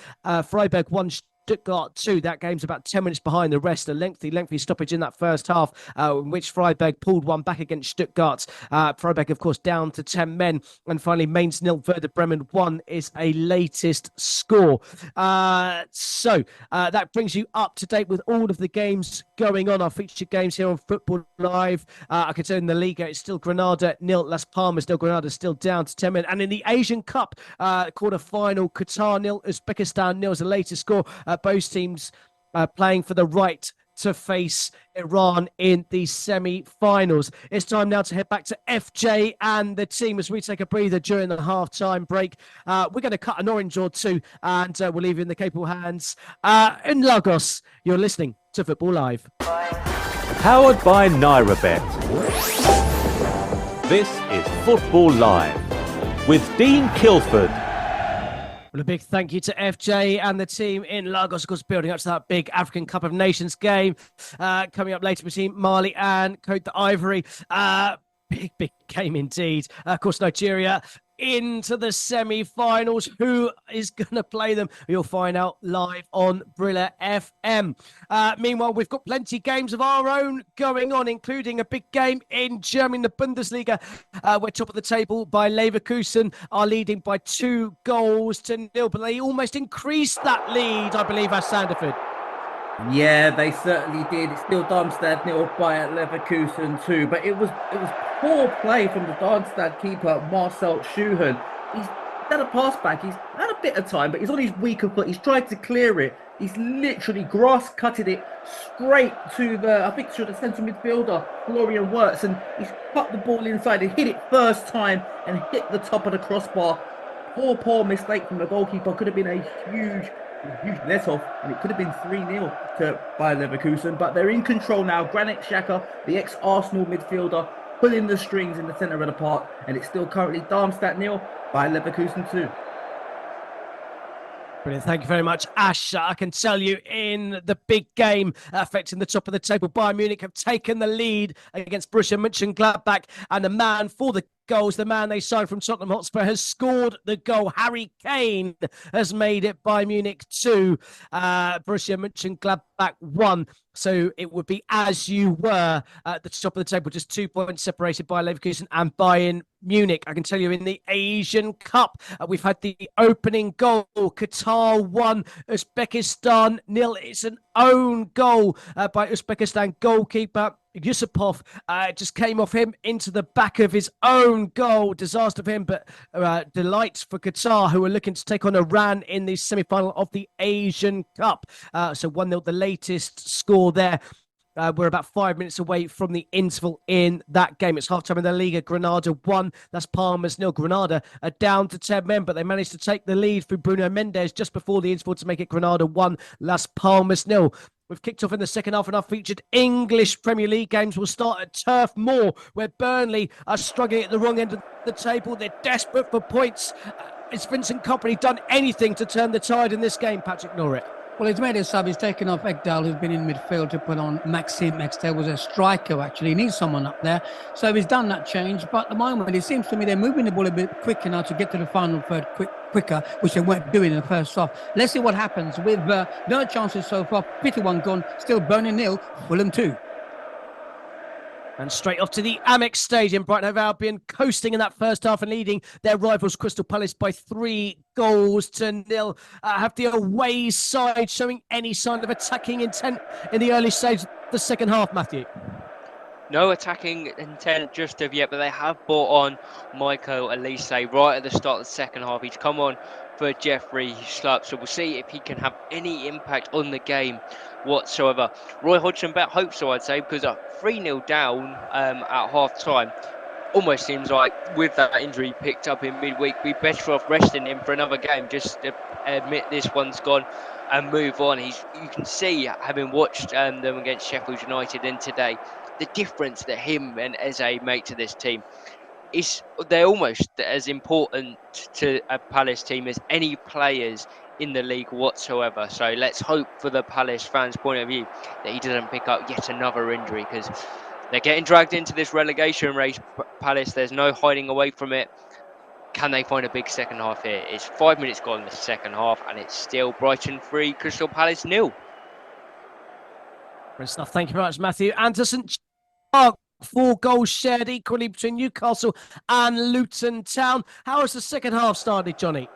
Freiburg 1, Stuttgart 2. That game's about 10 minutes behind the rest. A lengthy stoppage in that first half, in which Freiburg pulled one back against Stuttgart. Freiburg, of course, down to 10 men. And finally, Mainz 0, Werder Bremen 1 is a latest score. So that brings you up to date with all of the games going on, our featured games here on Football Live. I can tell you in the Liga, it's still Granada 0, Las Palmas 0. Granada still down to 10 men. And in the Asian Cup quarter-final, Qatar 0, Uzbekistan 0 is the latest score. Both teams playing for the right to face Iran in the semi-finals. It's time now to head back to FJ and the team as we take a breather during the half-time break. We're going to cut an orange or two, and we'll leave you in the capable hands. In Lagos, you're listening to Football Live. Powered by NairaBet. This is Football Live with Dean Kilford. Well, a big thank you to FJ and the team in Lagos, of course, building up to that big African Cup of Nations game coming up later between Mali and Côte d'Ivoire. Big game indeed. Of course, Nigeria into the semi-finals. Who is going to play them? You'll find out live on Brilla FM. Meanwhile, we've got plenty of games of our own going on, including a big game in Germany, the Bundesliga. We're top of the table by Leverkusen, are leading by 2-0, but they almost increased that lead, I believe, as Sandiford. Yeah, they certainly did. It's still Darmstadt 0 by Leverkusen 2, but it was poor play from the Darmstadt keeper, Marcel Schuhen. He's done a pass back. He's had a bit of time, but he's on his weaker foot. He's tried to clear it. He's literally grass-cutted it straight to the centre midfielder, Florian Wirtz, and he's cut the ball inside and hit it first time and hit the top of the crossbar. Poor mistake from the goalkeeper. Could have been a huge let-off, and it could have been 3-0 to Bayer Leverkusen, but they're in control now. Granit Xhaka, the ex-Arsenal midfielder, pulling the strings in the centre of the park, and it's still currently Darmstadt 0, Bayer Leverkusen 2. Brilliant. Thank you very much, Ash. I can tell you in the big game affecting the top of the table, Bayern Munich have taken the lead against Borussia Mönchengladbach, and the man for the goals. The man they signed from Tottenham Hotspur has scored the goal. Harry Kane has made it. Bayern Munich 2, Borussia Mönchengladbach 1. So it would be as you were at the top of the table, just 2 points separated by Leverkusen and Bayern Munich. I can tell you in the Asian Cup, we've had the opening goal. Qatar 1, Uzbekistan 0. It's an own goal by Uzbekistan goalkeeper Yusupov. Just came off him into the back of his own goal. Disaster for him, but delight for Qatar, who are looking to take on Iran in the semi-final of the Asian Cup. So 1-0, the latest score there. We're about 5 minutes away from the interval in that game. It's half-time in the Liga. Granada 1. That's Palmas 0. Granada are down to 10 men, but they managed to take the lead through Bruno Mendes just before the interval to make it Granada 1. Las Palmas 0. We've kicked off in the second half, and our featured English Premier League games will start at Turf Moor, where Burnley are struggling at the wrong end of the table. They're desperate for points. Has Vincent Kompany done anything to turn the tide in this game, Patrick Norrit? Well, he's made a sub. He's taken off Ekdal, who's been in midfield, to put on Maxim. Ekdal was a striker, actually. He needs someone up there. So he's done that change. But at the moment, it seems to me they're moving the ball a bit quicker now to get to the final third quicker, which they weren't doing in the first half. Let's see what happens with no chances so far. Pity one gone. Still Burnley 0, Fulham 2. And straight off to the Amex Stadium, Brighton Hove Albion coasting in that first half and leading their rivals Crystal Palace by 3-0. Have the away side showing any sign of attacking intent in the early stage of the second half, Matthew? No attacking intent just of yet, but they have brought on Michael Elise right at the start of the second half. He's come on for Jeffrey Schlupp, so we'll see if he can have any impact on the game whatsoever. Roy Hodgson bet hope so, I'd say, because 3-0 down at half-time. Almost seems like with that injury picked up in midweek, we're better off resting him for another game. Just to admit this one's gone and move on. You can see, having watched them against Sheffield United and today, the difference that him and Eze make to this team. They're almost as important to a Palace team as any players in the league whatsoever. So let's hope, for the Palace fans' point of view, that he doesn't pick up yet another injury, because they're getting dragged into this relegation race, Palace. There's no hiding away from it. Can they find a big second half here? It's 5 minutes gone in the second half, and it's still Brighton 3, Crystal Palace 0. Great stuff. Thank you very much, Matthew. Anderson Park, 4 goals shared equally between Newcastle and Luton Town. How has the second half started, Johnny?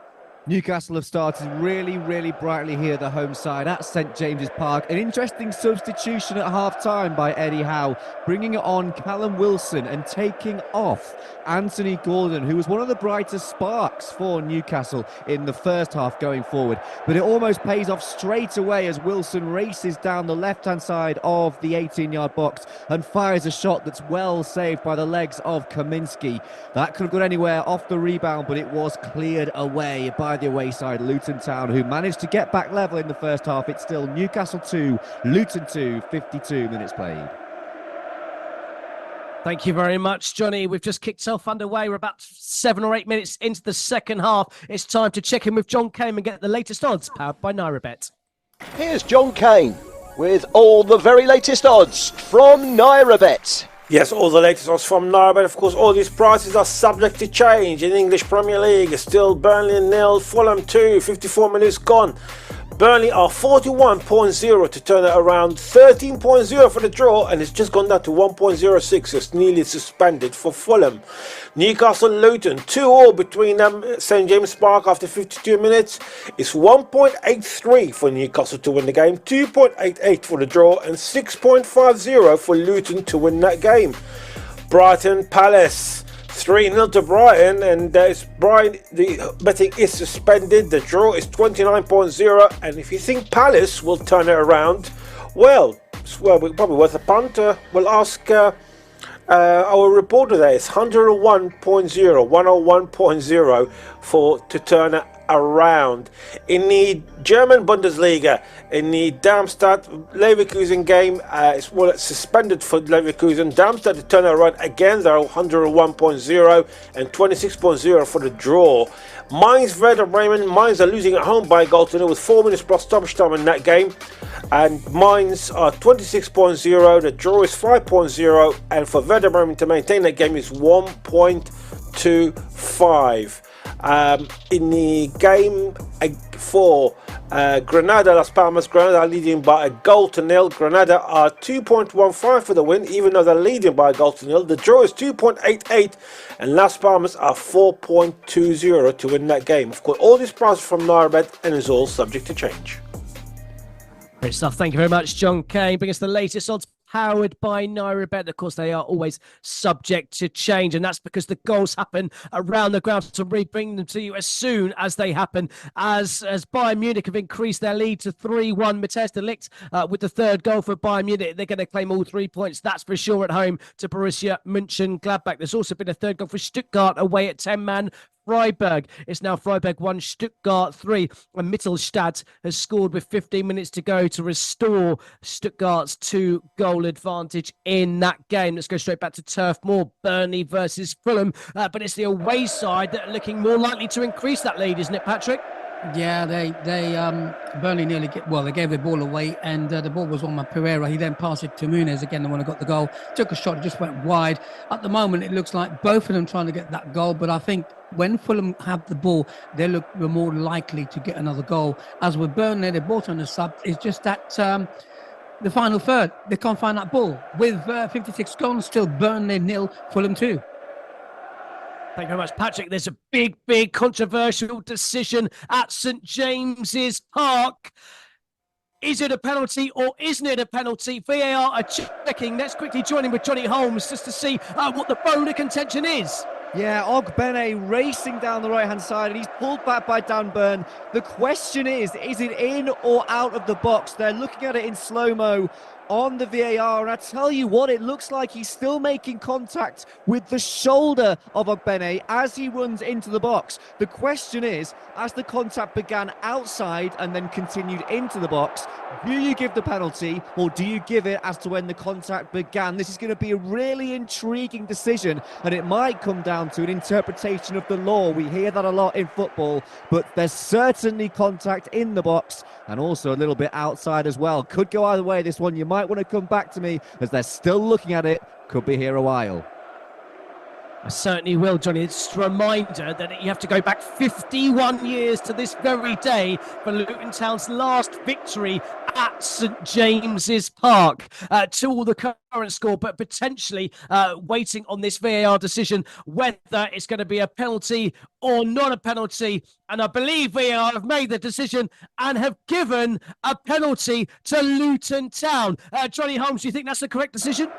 Newcastle have started really, really brightly here, the home side at St James's Park. An interesting substitution at half-time by Eddie Howe, bringing on Callum Wilson and taking off Anthony Gordon, who was one of the brightest sparks for Newcastle in the first half going forward. But it almost pays off straight away as Wilson races down the left-hand side of the 18-yard box and fires a shot that's well saved by the legs of Kaminski. That could have gone anywhere off the rebound, but it was cleared away by the away side, Luton Town, who managed to get back level in the first half. It's still Newcastle 2, Luton 2, 52 minutes played. Thank you very much, Johnny. We've just kicked off underway. We're about 7 or 8 minutes into the second half. It's time to check in with John Kane and get the latest odds, powered by NairaBet. Here's John Kane with all the very latest odds from NairaBet. Yes, all the latest odds from NairaBet. Of course, all these prices are subject to change. In English Premier League, it's still Burnley 0, Fulham 2, 54 minutes gone. Burnley are 41.0 to turn it around, 13.0 for the draw, and it's just gone down to 1.06. It's nearly suspended for Fulham. Newcastle Luton 2-2 between them, St James Park after 52 minutes. It's 1.83 for Newcastle to win the game, 2.88 for the draw, and 6.50 for Luton to win that game. Brighton Palace 3-0 to Brighton, and the betting is suspended. The draw is 29.0, and if you think Palace will turn it around, well, probably worth a punt. We'll ask our reporter there. It's 101.0 to turn it around. In the German Bundesliga, in the Darmstadt-Leverkusen game, it's suspended for Leverkusen. Darmstadt to turn around again, they're 101.0 and 26.0 for the draw. Mainz Werder Bremen, Mainz are losing at home by a goal to nil with 4 minutes plus stoppage time in that game, and Mainz are 26.0, the draw is 5.0, and for Werder Bremen to maintain that game is 1.2. 1-5. In the game 4, Granada, Las Palmas, Granada are leading by 1-0. Granada are 2.15 for the win, even though they're leading by 1-0. The draw is 2.88, and Las Palmas are 4.20 to win that game. Of course, all these prices from NairaBet, and is all subject to change. Great stuff. Thank you very much, John Kane. Bring us the latest odds powered by NairaBet. Of course, they are always subject to change, and that's because the goals happen around the ground. So we bring them to you as soon as they happen. As Bayern Munich have increased their lead to 3-1. Matthias de Ligt with the third goal for Bayern Munich. They're going to claim all 3 points. That's for sure at home to Borussia Mönchengladbach. There's also been a third goal for Stuttgart away at 10-man Freiburg. It's now Freiburg 1, Stuttgart 3, and Mittelstadt has scored with 15 minutes to go to restore Stuttgart's 2-goal advantage in that game. Let's go straight back to Turf Moor. Burnley versus Fulham, but it's the away side that are looking more likely to increase that lead, isn't it, Patrick? Yeah, Burnley they gave the ball away, and the ball was on Pereira. He then passed it to Muniz again, the one who got the goal. Took a shot, it just went wide. At the moment, it looks like both of them trying to get that goal, but I think when Fulham have the ball, they look more likely to get another goal. As with Burnley, they bought on the sub. It's just that the final third, they can't find that ball. With 56 gone, still Burnley 0, Fulham 2. Thank you very much, Patrick. There's a big controversial decision at St James's Park. Is it a penalty or isn't it a penalty? VAR are checking. Let's quickly join in with Johnny Holmes just to see what the bone of contention is. Yeah, Ogbene racing down the right-hand side, and he's pulled back by Dan Burn. The question is it in or out of the box? They're looking at it in slow-mo on the VAR, and I tell you what, it looks like he's still making contact with the shoulder of Ogbene as he runs into the box. The question is, as the contact began outside and then continued into the box, do you give the penalty or do you give it as to when the contact began? This is going to be a really intriguing decision, and it might come down to an interpretation of the law. We hear that a lot in football, but there's certainly contact in the box and also a little bit outside as well. Could go either way, this one. You might want to come back to me as they're still looking at it. Could be here a while. I certainly will, Johnny. It's a reminder that you have to go back 51 years to this very day for Luton Town's last victory at St James's Park. To all the current score, but potentially waiting on this VAR decision whether it's going to be a penalty or not a penalty. And I believe VAR have made the decision and have given a penalty to Luton Town. Johnny Holmes, do you think that's the correct decision?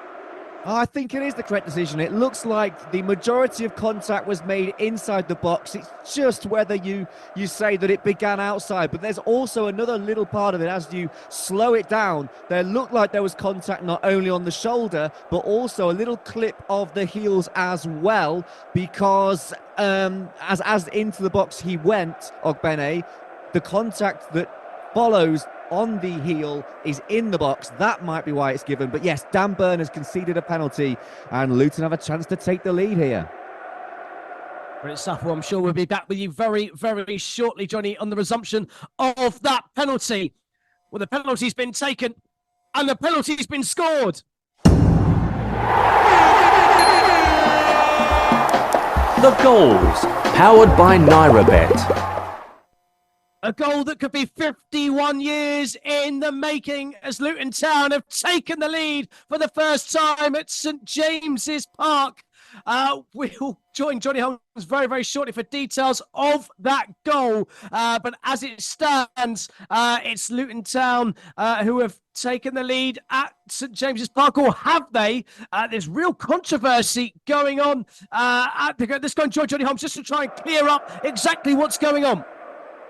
I think it is the correct decision. It looks like the majority of contact was made inside the box. It's just whether you say that it began outside. But there's also another little part of it. As you slow it down, there looked like there was contact not only on the shoulder, but also a little clip of the heels as well. Because as into the box he went, Ogbene, the contact that follows on the heel is in the box. That might be why it's given. But yes, Dan Burn has conceded a penalty and Luton have a chance to take the lead here. Brilliant stuff. Well, I'm sure we'll be back with you very shortly, Johnny, on the resumption of that penalty. Well, the penalty's been taken and the penalty's been scored. The goals, powered by NairaBet. A goal that could be 51 years in the making as Luton Town have taken the lead for the first time at St James's Park. We'll join Johnny Holmes very shortly for details of that goal. But as it stands, it's Luton Town who have taken the lead at St James's Park, or have they? There's real controversy going on. Let's go and join Johnny Holmes just to try and clear up exactly what's going on.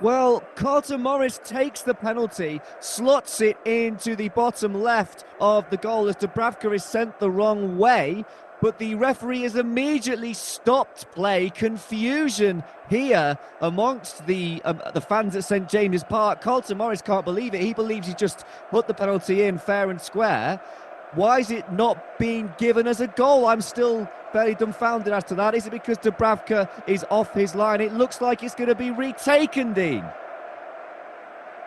Well, Carlton Morris takes the penalty, slots it into the bottom left of the goal as Dubravka is sent the wrong way, but the referee has immediately stopped play. Confusion here amongst the fans at St James's Park. Carlton Morris can't believe it. He believes he just put the penalty in fair and square. Why is it not being given as a goal? I'm still fairly dumbfounded as to that. Is it because Dubravka is off his line? It looks like it's going to be retaken, Dean.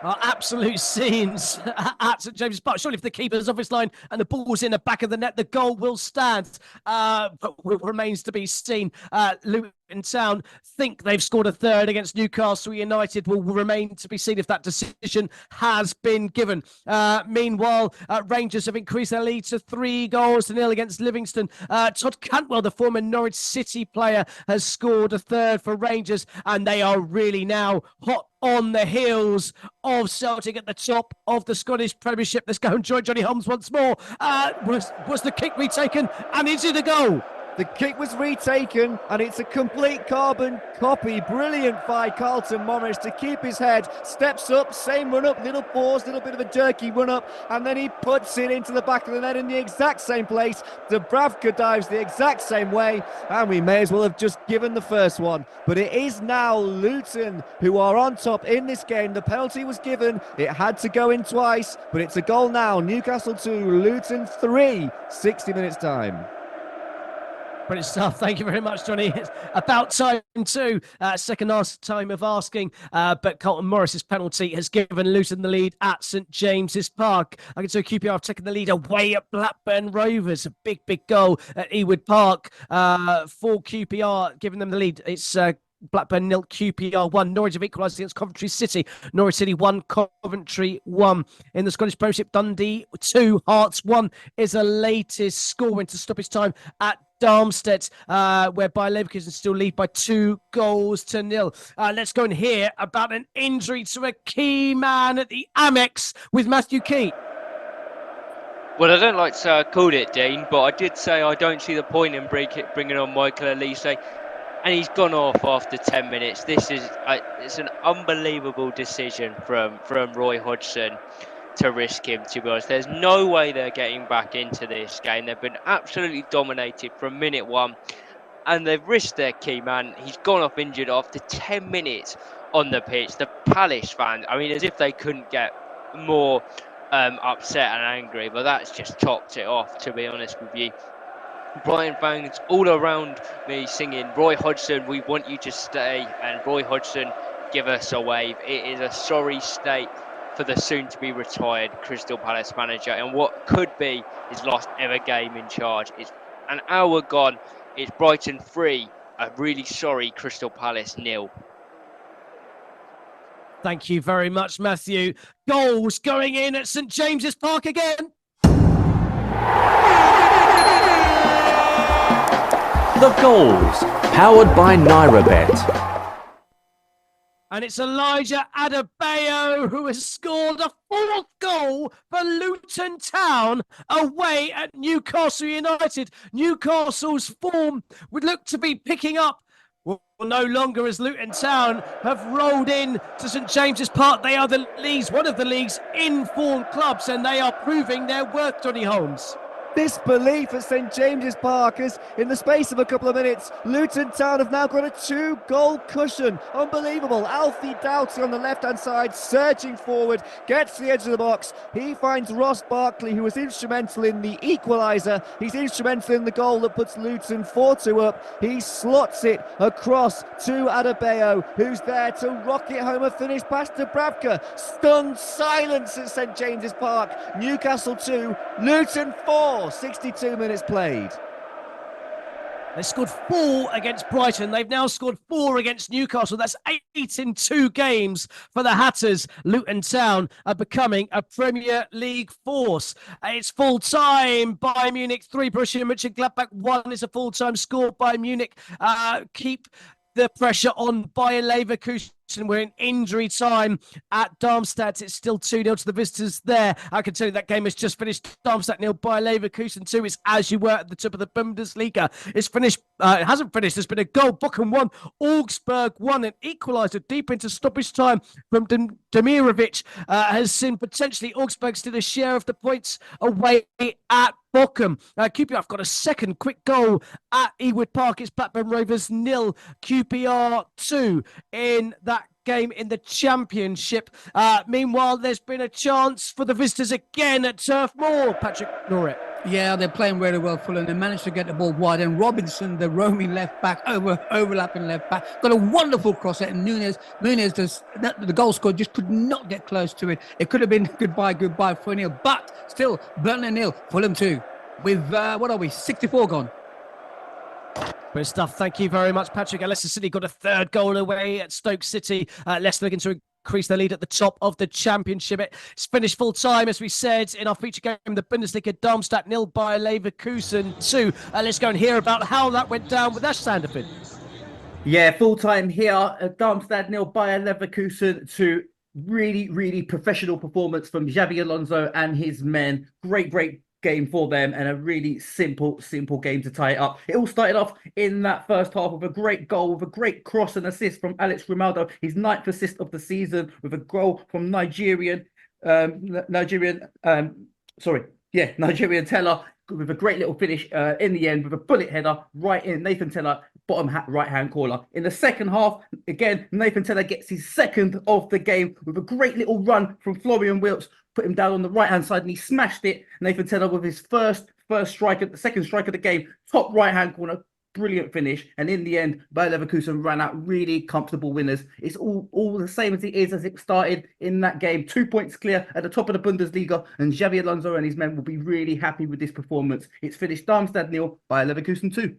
Absolute scenes at St James's Park. Surely if the keeper's off his line and the ball's in the back of the net, the goal will stand. But remains to be seen. Luton Town think they've scored a third against Newcastle United. Will remain to be seen if that decision has been given. Meanwhile, Rangers have increased their lead to 3-0 against Livingston. Todd Cantwell, the former Norwich City player, has scored a third for Rangers, and they are really now hot on the heels of Celtic at the top of the Scottish Premiership. Let's go and join Johnny Holmes once more. Was the kick retaken, and is it a goal? The kick was retaken, and it's a complete carbon copy. Brilliant by Carlton Morris to keep his head. Steps up, same run up, little pause, little bit of a jerky run up, and then he puts it into the back of the net in the exact same place. Dubravka dives the exact same way, and we may as well have just given the first one. But it is now Luton who are on top in this game. The penalty was given. It had to go in twice, but it's a goal now. Newcastle 2, Luton 3, 60 minutes time. Brilliant stuff. Thank you very much, Johnny. It's about time too. Second time of asking, but Carlton Morris's penalty has given Luton the lead at St James's Park. I can see QPR have taken the lead away at Blackburn Rovers. A big goal at Ewood Park for QPR, giving them the lead. It's Blackburn 0, QPR 1. Norwich have equalised against Coventry City. Norwich City 1, Coventry 1. In the Scottish Premiership, Dundee 2, Hearts 1 is the latest score into stoppage time at Darmstadt, whereby Leverkusen still lead by 2-0. Let's go and hear about an injury to a key man at the Amex with Matthew Key. Well, I don't like to say I called it, Dean, but I did say I don't see the point in bringing on Michael Elise. And he's gone off after 10 minutes. This is it's an unbelievable decision from Roy Hodgson to risk him, to be honest. There's no way they're getting back into this game. They've been absolutely dominated from minute one, and they've risked their key man. He's gone off injured after 10 minutes on the pitch. The Palace fans, I mean, as if they couldn't get more upset and angry, but that's just topped it off, to be honest with you. Brian fans all around me singing, Roy Hodgson, we want you to stay, and Roy Hodgson, give us a wave. It is a sorry state for the soon-to-be retired Crystal Palace manager, and what could be his last ever game in charge. It's an hour gone. It's Brighton 3, a really sorry Crystal Palace 0. Thank you very much, Matthew. Goals going in at St James's Park again. The goals, powered by NairaBet. And it's Elijah Adebayo who has scored a fourth goal for Luton Town away at Newcastle United. Newcastle's form would look to be picking up. Well, no longer as Luton Town have rolled in to St James's Park. They are the league's, one of the league's in-form clubs, and they are proving their worth, Johnny Holmes. Disbelief at St James's Park as in the space of a couple of minutes, Luton Town have now got a 2-goal cushion. Unbelievable. Alfie Doughty on the left-hand side, surging forward, gets to the edge of the box. He finds Ross Barkley, who was instrumental in the equaliser. He's instrumental in the goal that puts Luton 4-2 up. He slots it across to Adebayo, who's there to rocket home a finish past Dubravka. Stunned silence at St James's Park. Newcastle 2, Luton 4. 62 minutes played. They scored 4 against Brighton. They've now scored 4 against Newcastle. That's 8 in 2 games for the Hatters. Luton Town are becoming a Premier League force. It's full-time. Bayern Munich 3, Borussia Mönchengladbach 1 is a full-time score. Bayern Munich keep the pressure on Bayer Leverkusen. We're in injury time at Darmstadt. It's still 2-0 to the visitors there. I can tell you that game has just finished. Darmstadt 0, Bayer Leverkusen 2. It's as you were at the top of the Bundesliga. It's finished. It hasn't finished. There's been a goal. Bochum 1, Augsburg 1. An equaliser deep into stoppage time from Demirovic has seen potentially Augsburg still a share of the points away at Bochum. QPR have got a second quick goal at Ewood Park. It's Blackburn Rovers 0, QPR 2 in that game in the Championship. Meanwhile, there's been a chance for the visitors again at Turf Moor. Patrick Norett. Yeah, they're playing really well, Fulham. They managed to get the ball wide, and Robinson, the roaming left back, overlapping left back, got a wonderful cross at Nunes. The goal scorer, just could not get close to it. It could have been goodbye for Neil, but still, Burnley 0, Fulham 2, with 64 gone. Great stuff. Thank you very much, Patrick. Leicester City got a third goal away at Stoke City. Leicester looking to increase their lead at the top of the Championship. It's finished full time, as we said in our feature game, the Bundesliga. Darmstadt 0 by Leverkusen 2. Let's go and hear about how that went down with Ash Sanderford. Yeah, full time here. Darmstadt 0 by Leverkusen 2. Really, really professional performance from Xabi Alonso and his men. Great game for them, and a really simple game to tie it up. It all started off in that first half with a great goal, with a great cross and assist from Alex Grimaldo, his 9th assist of the season, with a goal from Nigerian Teller, with a great little finish in the end, with a bullet header right in Nathan Teller, bottom right-hand corner. In the second half, again, Nathan Teller gets his 2nd of the game with a great little run from Florian Wirtz, put him down on the right-hand side, and he smashed it. Nathan Teller with his first strike, the 2nd strike of the game, top right-hand corner, brilliant finish. And in the end, Bayer Leverkusen ran out really comfortable winners. It's all the same as it started in that game. 2 points clear at the top of the Bundesliga, and Xabi Alonso and his men will be really happy with this performance. It's finished Darmstadt 0, Bayer Leverkusen 2.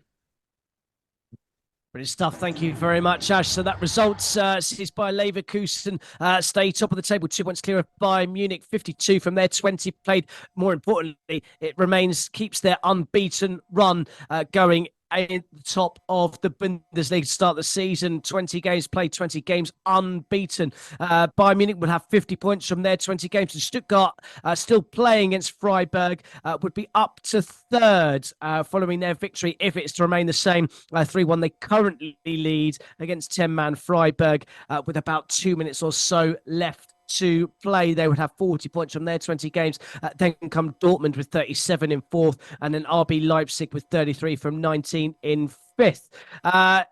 Brilliant stuff. Thank you very much, Ash. So that result sees by Leverkusen stay top of the table, 2 points clear of Bayern Munich, 52 from their 20 played. More importantly, it keeps their unbeaten run going in the top of the Bundesliga to start the season. 20 games played, 20 games unbeaten. Bayern Munich would have 50 points from their 20 games. And Stuttgart, still playing against Freiburg, would be up to 3rd following their victory if it's to remain the same. 3-1 they currently lead against 10-man Freiburg with about 2 minutes or so left to play. They would have 40 points from their 20 games. Then come Dortmund with 37 in 4th, and then RB Leipzig with 33 from 19 in 5th.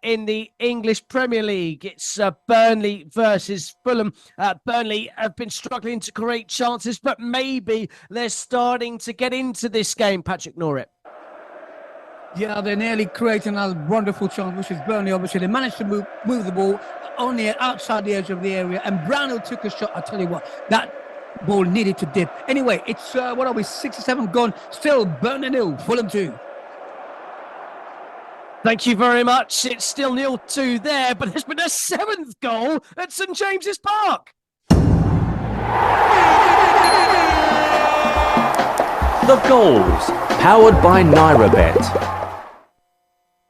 In the English Premier League, it's Burnley versus Fulham. Burnley have been struggling to create chances, but maybe they're starting to get into this game, Patrick Norrit. Yeah, they're nearly creating a wonderful chance, which is Burnley. Obviously, they managed to move the ball only outside the edge of the area, and Brownhill took a shot. I tell you what, that ball needed to dip. Anyway, it's 67 gone. Still Burnley 0, Fulham 2. Thank you very much. It's still 0-2 there, but there's been a 7th goal at St James's Park. The goals, powered by NairaBet.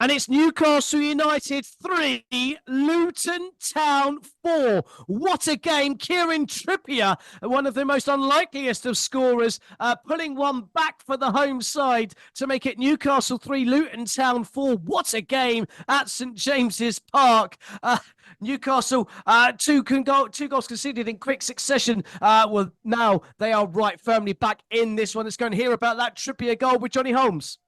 And it's Newcastle United 3, Luton Town 4. What a game. Kieran Trippier, one of the most unlikeliest of scorers, pulling one back for the home side to make it Newcastle 3, Luton Town 4. What a game at St James's Park. Newcastle, two goals conceded in quick succession. Well, now they are right firmly back in this one. Let's go and hear about that Trippier goal with Johnny Holmes.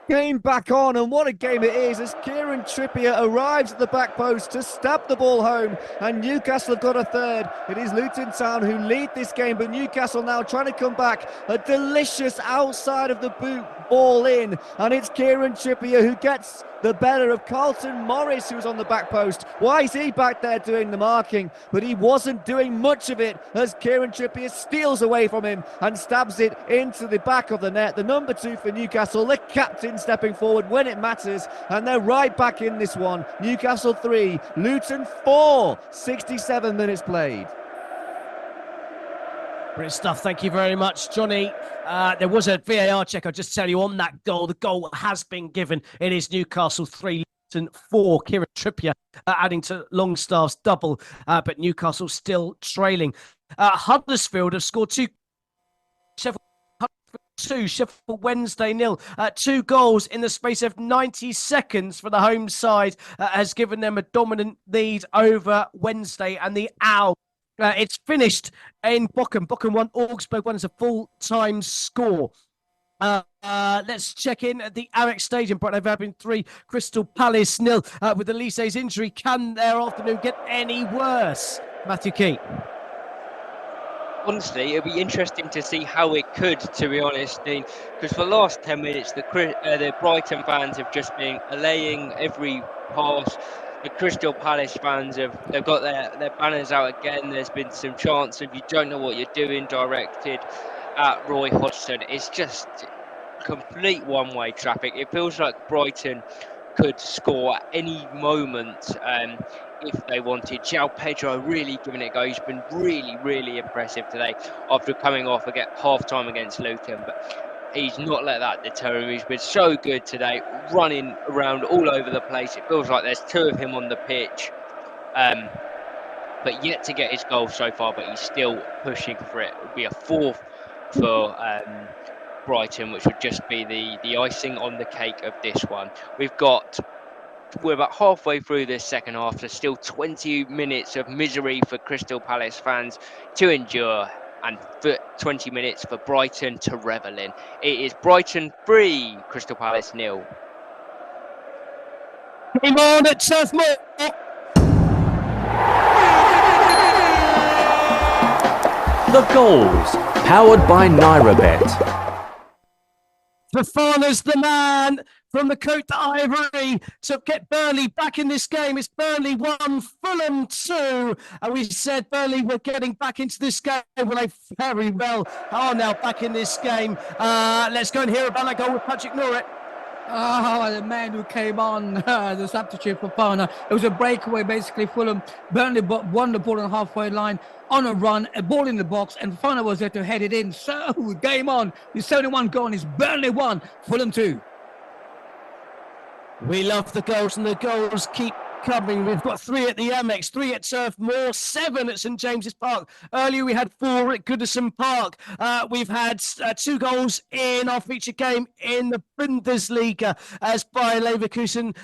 Game back on, and what a game it is as Kieran Trippier arrives at the back post to stab the ball home, and Newcastle have got a 3rd. It is Luton Town who lead this game, but Newcastle now trying to come back. A delicious outside of the boot ball in, and it's Kieran Trippier who gets the better of Carlton Morris, who's on the back post. Why is he back there doing the marking? But he wasn't doing much of it as Kieran Trippier steals away from him and stabs it into the back of the net. The number 2 for Newcastle, the captain stepping forward when it matters, and they're right back in this one. Newcastle 3, Luton 4, 67 minutes played. Great stuff. Thank you very much, Johnny. There was a VAR check, I'll just tell you, on that goal. The goal has been given. It is Newcastle 3, Luton 4. Kieran Trippier adding to Longstaff's double, but Newcastle still trailing. Huddersfield have scored 2. Sheffield 2, Sheffield Wednesday 0. 2 goals in the space of 90 seconds for the home side has given them a dominant lead over Wednesday and the Owls. It's finished in Bochum. Bochum 1, Augsburg 1 is a full-time score. Let's check in at the Amex Stadium. Brighton Hove Albion 3, Crystal Palace 0. With Elise's injury, can their afternoon get any worse? Matthew Key. honestly, it'll be interesting to see how it could, to be honest, Dean, because for the last 10 minutes, the Brighton fans have just been allaying every pass. The Crystal Palace fans they've got their banners out again. There's been some chants of "you don't know what you're doing" directed at Roy Hodgson. It's just complete one-way traffic. It feels like Brighton could score at any moment if they wanted. João Pedro really giving it a go. He's been really, really impressive today after coming off half-time against Luton. But he's not let that deter him. He's been so good today, running around all over the place. It feels like there's two of him on the pitch. But yet to get his goal so far, but he's still pushing for it. It would be a fourth for Brighton, which would just be the icing on the cake of this one. We're about halfway through this second half. There's still 20 minutes of misery for Crystal Palace fans to endure, and 20 minutes for Brighton to revel in. It is Brighton 3, Crystal Palace 0. Game on at Turf Moor. The goals, powered by NairaBet. Fofana's the man from the Côte d'Ivory to get Burnley back in this game. It's Burnley 1, Fulham 2. And we said Burnley were getting back into this game. Well, they very well are now back in this game. Let's go and hear about that goal with Patrick Norett. Oh, the man who came on, the substitute for Fofana. It was a breakaway, basically. Fulham, Burnley won the ball on the halfway line on a run, a ball in the box, and Fofana was there to head it in. So, game on. It's 71 gone. It's Burnley 1, Fulham 2. We love the goals, and the goals keep coming. We've got 3 at the Amex, 3 at Turf Moor, 7 at St James's Park. Earlier we had 4 at Goodison Park. We've had 2 goals in our feature game in the Bundesliga as Bayer Leverkusen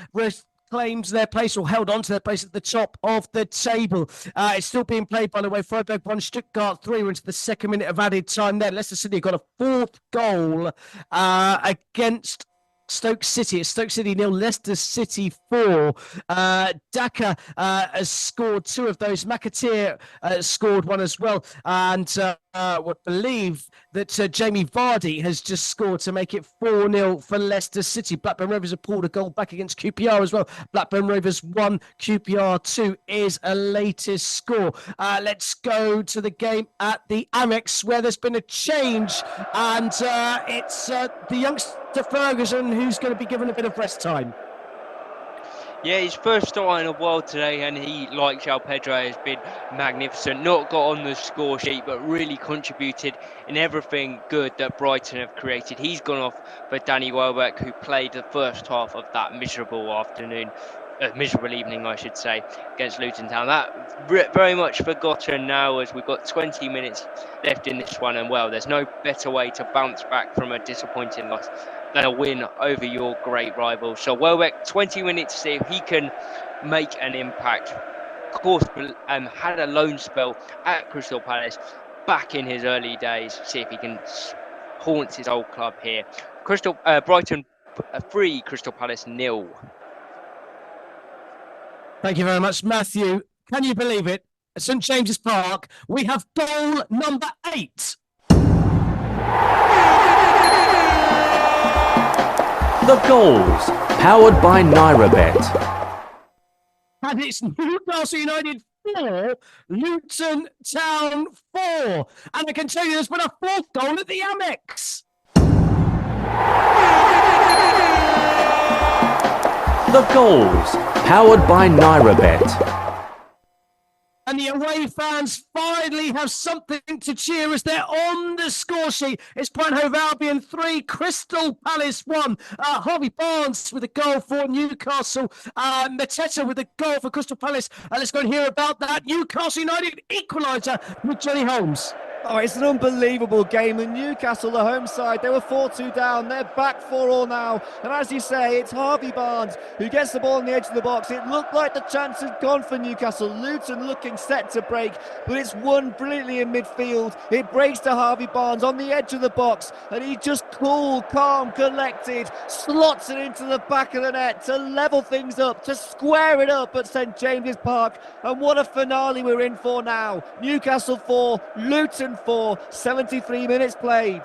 claims their place, or held on to their place at the top of the table. It's still being played, by the way. Freiburg 1, Stuttgart 3. We're into the second minute of added time there. Leicester City got a 4th goal against Stoke City. It's Stoke City 0, Leicester City 4. Daka has scored 2 of those. McAteer scored 1 as well. And would believe that Jamie Vardy has just scored to make it 4-0 for Leicester City. Blackburn Rovers have pulled a goal back against QPR as well. Blackburn Rovers 1, QPR 2 is a latest score. Let's go to the game at the Amex, where there's been a change, and it's the youngster Ferguson who's going to be given a bit of rest time. Yeah, his first start in a while today, and he, like João Pedro, has been magnificent. Not got on the score sheet, but really contributed in everything good that Brighton have created. He's gone off for Danny Welbeck, who played the first half of that miserable evening, I should say, against Luton Town. That very much forgotten now, as we've got 20 minutes left in this one, and well, there's no better way to bounce back from a disappointing loss than a win over your great rival. So Welbeck, 20 minutes to see if he can make an impact. Of course, had a loan spell at Crystal Palace back in his early days. See if he can haunt his old club here. Brighton 3, Crystal Palace 0. Thank you very much, Matthew. Can you believe it? At St James's Park, we have goal number 8. The goals, powered by NairaBet. And it's Newcastle United 4, Luton Town 4. And I can tell you there's been a 4th goal at the Amex. The goals, powered by NairaBet. And the away fans finally have something to cheer as they're on the score sheet. It's Brighton Hove Albion 3, Crystal Palace 1. Harvey Barnes with a goal for Newcastle. Mateta with a goal for Crystal Palace. Let's go and hear about that. Newcastle United equaliser with Johnny Holmes. Oh, it's an unbelievable game. And Newcastle, the home side, they were 4-2 down. They're back 4-4 now. And as you say, it's Harvey Barnes who gets the ball on the edge of the box. It looked like the chance had gone for Newcastle. Luton looking set to break, but it's won brilliantly in midfield. It breaks to Harvey Barnes on the edge of the box, and he just cool, calm, collected, slots it into the back of the net to level things up, to square it up at St James's Park. And what a finale we're in for now. Newcastle 4, Luton 1-4, 73 minutes played.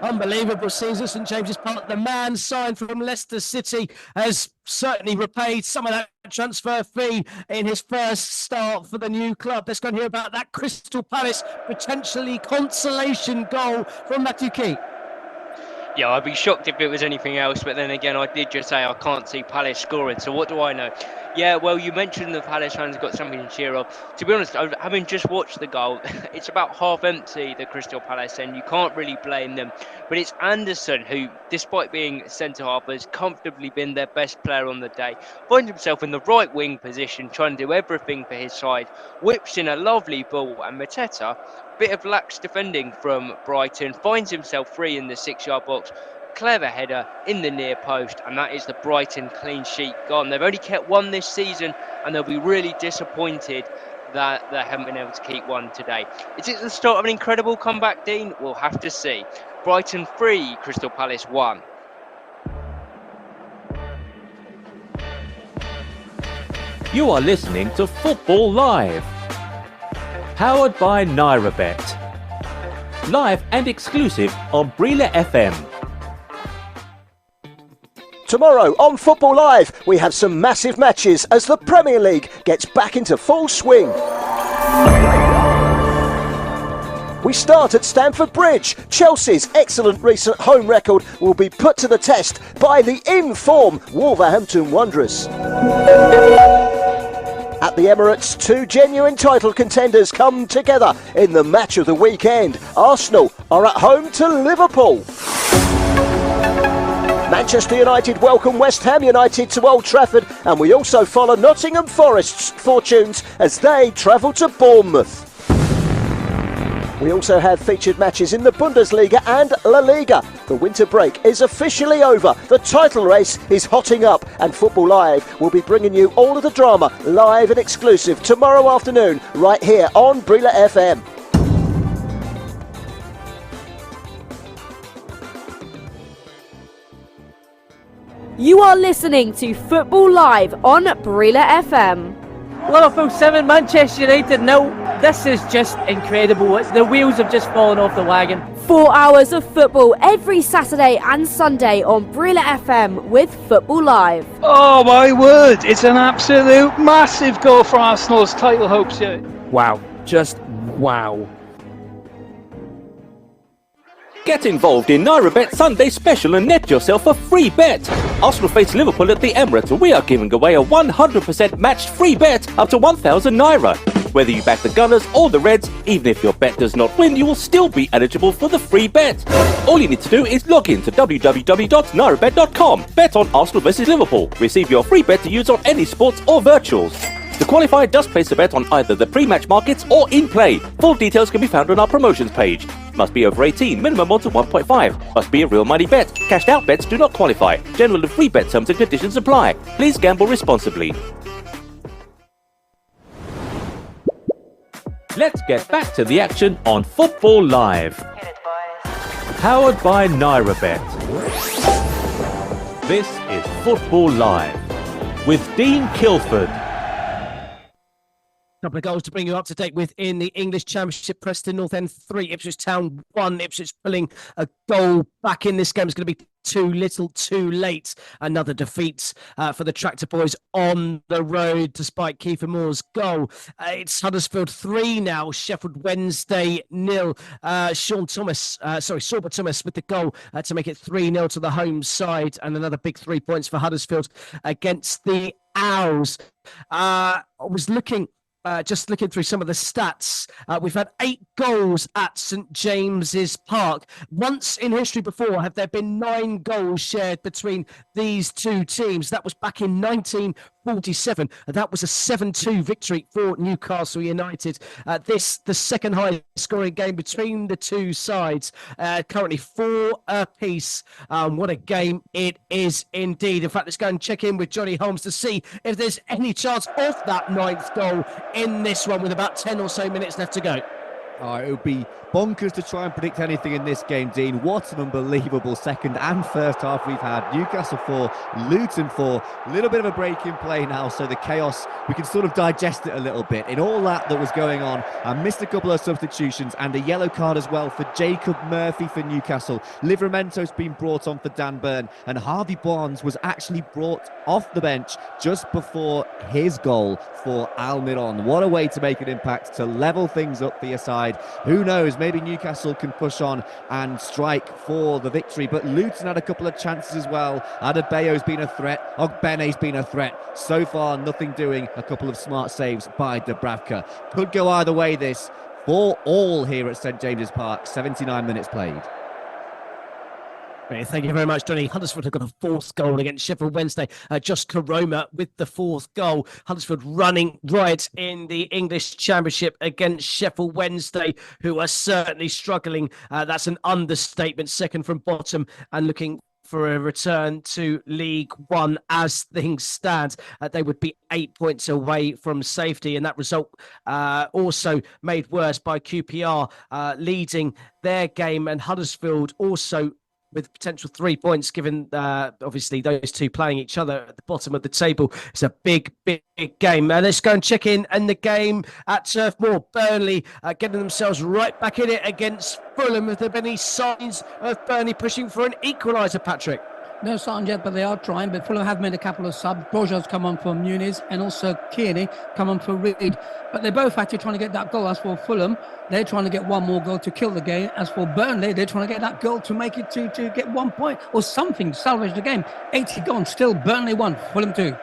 Unbelievable scenes at St James's Park. The man signed from Leicester City has certainly repaid some of that transfer fee in his first start for the new club. Let's go and hear about that Crystal Palace potentially consolation goal from Matthew Key. Yeah, I'd be shocked if it was anything else, but then again, I did just say I can't see Palace scoring, so what do I know? Yeah, well, you mentioned the Palace fans got something to cheer of. To be honest, having just watched the goal, it's about half empty, the Crystal Palace end. You can't really blame them. But it's Anderson who, despite being centre-half, has comfortably been their best player on the day. Finds himself in the right wing position, trying to do everything for his side. Whips in a lovely ball, and Mateta, bit of lax defending from Brighton, finds himself free in the 6-yard box. Clever header in the near post, and that is the Brighton clean sheet gone. They've only kept one this season, and they'll be really disappointed that they haven't been able to keep one today. Is it the start of an incredible comeback, Dean? We'll have to see. Brighton 3, Crystal Palace 1. You are listening to Football Live, powered by NairaBet. Live and exclusive on Brila FM. Tomorrow on Football Live, we have some massive matches as the Premier League gets back into full swing. We start at Stamford Bridge. Chelsea's excellent recent home record will be put to the test by the in-form Wolverhampton Wanderers. At the Emirates, two genuine title contenders come together in the match of the weekend. Arsenal are at home to Liverpool. Manchester United welcome West Ham United to Old Trafford, and we also follow Nottingham Forest's fortunes as they travel to Bournemouth. We also have featured matches in the Bundesliga and La Liga. The winter break is officially over. The title race is hotting up, and Football Live will be bringing you all of the drama live and exclusive tomorrow afternoon right here on Brila FM. You are listening to Football Live on Brila FM. Liverpool 7, Manchester United 0. This is just incredible. The wheels have just fallen off the wagon. 4 hours of football every Saturday and Sunday on Brila FM with Football Live. Oh my word, it's an absolute massive goal for Arsenal's title hopes here. Wow, just wow. Get involved in NairaBet Sunday Special and net yourself a free bet. Arsenal face Liverpool at the Emirates, and we are giving away a 100% matched free bet up to 1,000 Naira. Whether you back the Gunners or the Reds, even if your bet does not win, you will still be eligible for the free bet. All you need to do is log in to www.nairabet.com. Bet on Arsenal vs Liverpool. Receive your free bet to use on any sports or virtuals. The qualifier does place a bet on either the pre-match markets or in play. Full details can be found on our promotions page. Must be over 18, minimum odds of 1.5. Must be a real money bet. Cashed out bets do not qualify. General and free bet terms and conditions apply. Please gamble responsibly. Let's get back to the action on Football Live. Powered by NairaBet. This is Football Live with Dean Kilford. Couple of goals to bring you up to date with in the English Championship. Preston North End 3, Ipswich Town 1. Ipswich pulling a goal back in this game. It's going to be too little, too late. Another defeat for the Tractor Boys on the road, despite Kiefer Moore's goal. It's Huddersfield 3 now, Sheffield Wednesday 0. Sorba Thomas with the goal to make it 3-0 to the home side, and another big 3 points for Huddersfield against the Owls. I was just looking through some of the stats. We've had 8 goals at St James's Park. Once in history before have there been 9 goals shared between these two teams. That was back in 1947. That was a 7-2 victory for Newcastle United. This, the second highest scoring game between the two sides. Currently 4 apiece. What a game it is indeed. In fact, let's go and check in with Johnny Holmes to see if there's any chance of that 9th goal in this one with about 10 or so minutes left to go. Oh, it would be bonkers to try and predict anything in this game, Dean. What an unbelievable second and first half we've had. Newcastle 4, Luton 4. A little bit of a break in play now, so the chaos, we can sort of digest it a little bit. In all that was going on, I missed a couple of substitutions and a yellow card as well for Jacob Murphy for Newcastle. Livramento's been brought on for Dan Burn, and Harvey Barnes was actually brought off the bench just before his goal for Almiron. What a way to make an impact, to level things up for your side. Who knows, maybe Newcastle can push on and strike for the victory, but Luton had a couple of chances as well. Adebayo's been a threat, Ogbene's been a threat. So far, nothing doing. A couple of smart saves by Dubravka. Could go either way this, for all here at St James's Park. 79 minutes played. Thank you very much, Johnny. Huddersfield have got a fourth goal against Sheffield Wednesday. Josh Koroma with the fourth goal. Huddersfield running right in the English Championship against Sheffield Wednesday, who are certainly struggling. That's an understatement. Second from bottom and looking for a return to League One as things stand. They would be 8 points away from safety, and that result also made worse by QPR leading their game, and Huddersfield also with potential 3 points, given obviously those two playing each other at the bottom of the table. It's a big game. Let's go and check in the game at Turf Moor. Burnley getting themselves right back in it against Fulham. Have there been any signs of Burnley pushing for an equaliser, Patrick? No sign yet, but they are trying. But Fulham have made a couple of subs. Broja's come on for Muniz, and also Kearney come on for Reed. But they're both actually trying to get that goal. As for Fulham, they're trying to get one more goal to kill the game. As for Burnley, they're trying to get that goal to make it to get 1 point or something, salvage the game. 80 gone, still Burnley 1, Fulham 2.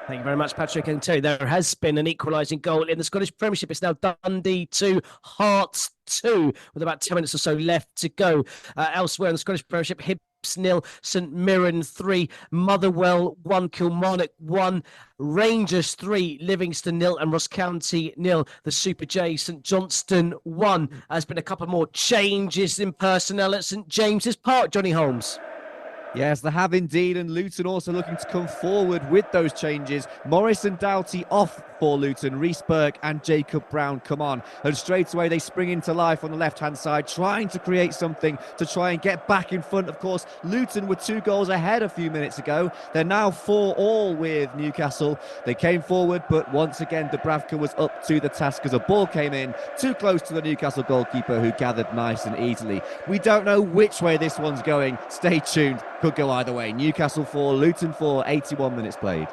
Thank you very much, Patrick. And tell you, there has been an equalising goal in the Scottish Premiership. It's now Dundee 2, Hearts 2, with about 10 minutes or so left to go. Elsewhere in the Scottish Premiership, Hibs 0, St Mirren 3, Motherwell 1, Kilmarnock 1, Rangers 3, Livingston 0, and Ross County 0. The Super J, St Johnstone 1. There's been a couple more changes in personnel at St James's Park, Johnny Holmes. Yes, they have indeed, and Luton also looking to come forward with those changes. Morris and Doughty off for Luton. Reece Burke and Jacob Brown come on, and straight away they spring into life on the left-hand side, trying to create something to try and get back in front. Of course, Luton were 2 goals ahead a few minutes ago. They're now 4-4 with Newcastle. They came forward, but once again, Dubravka was up to the task as a ball came in too close to the Newcastle goalkeeper, who gathered nice and easily. We don't know which way this one's going. Stay tuned. Could go either way. Newcastle 4, Luton 4, 81 minutes played.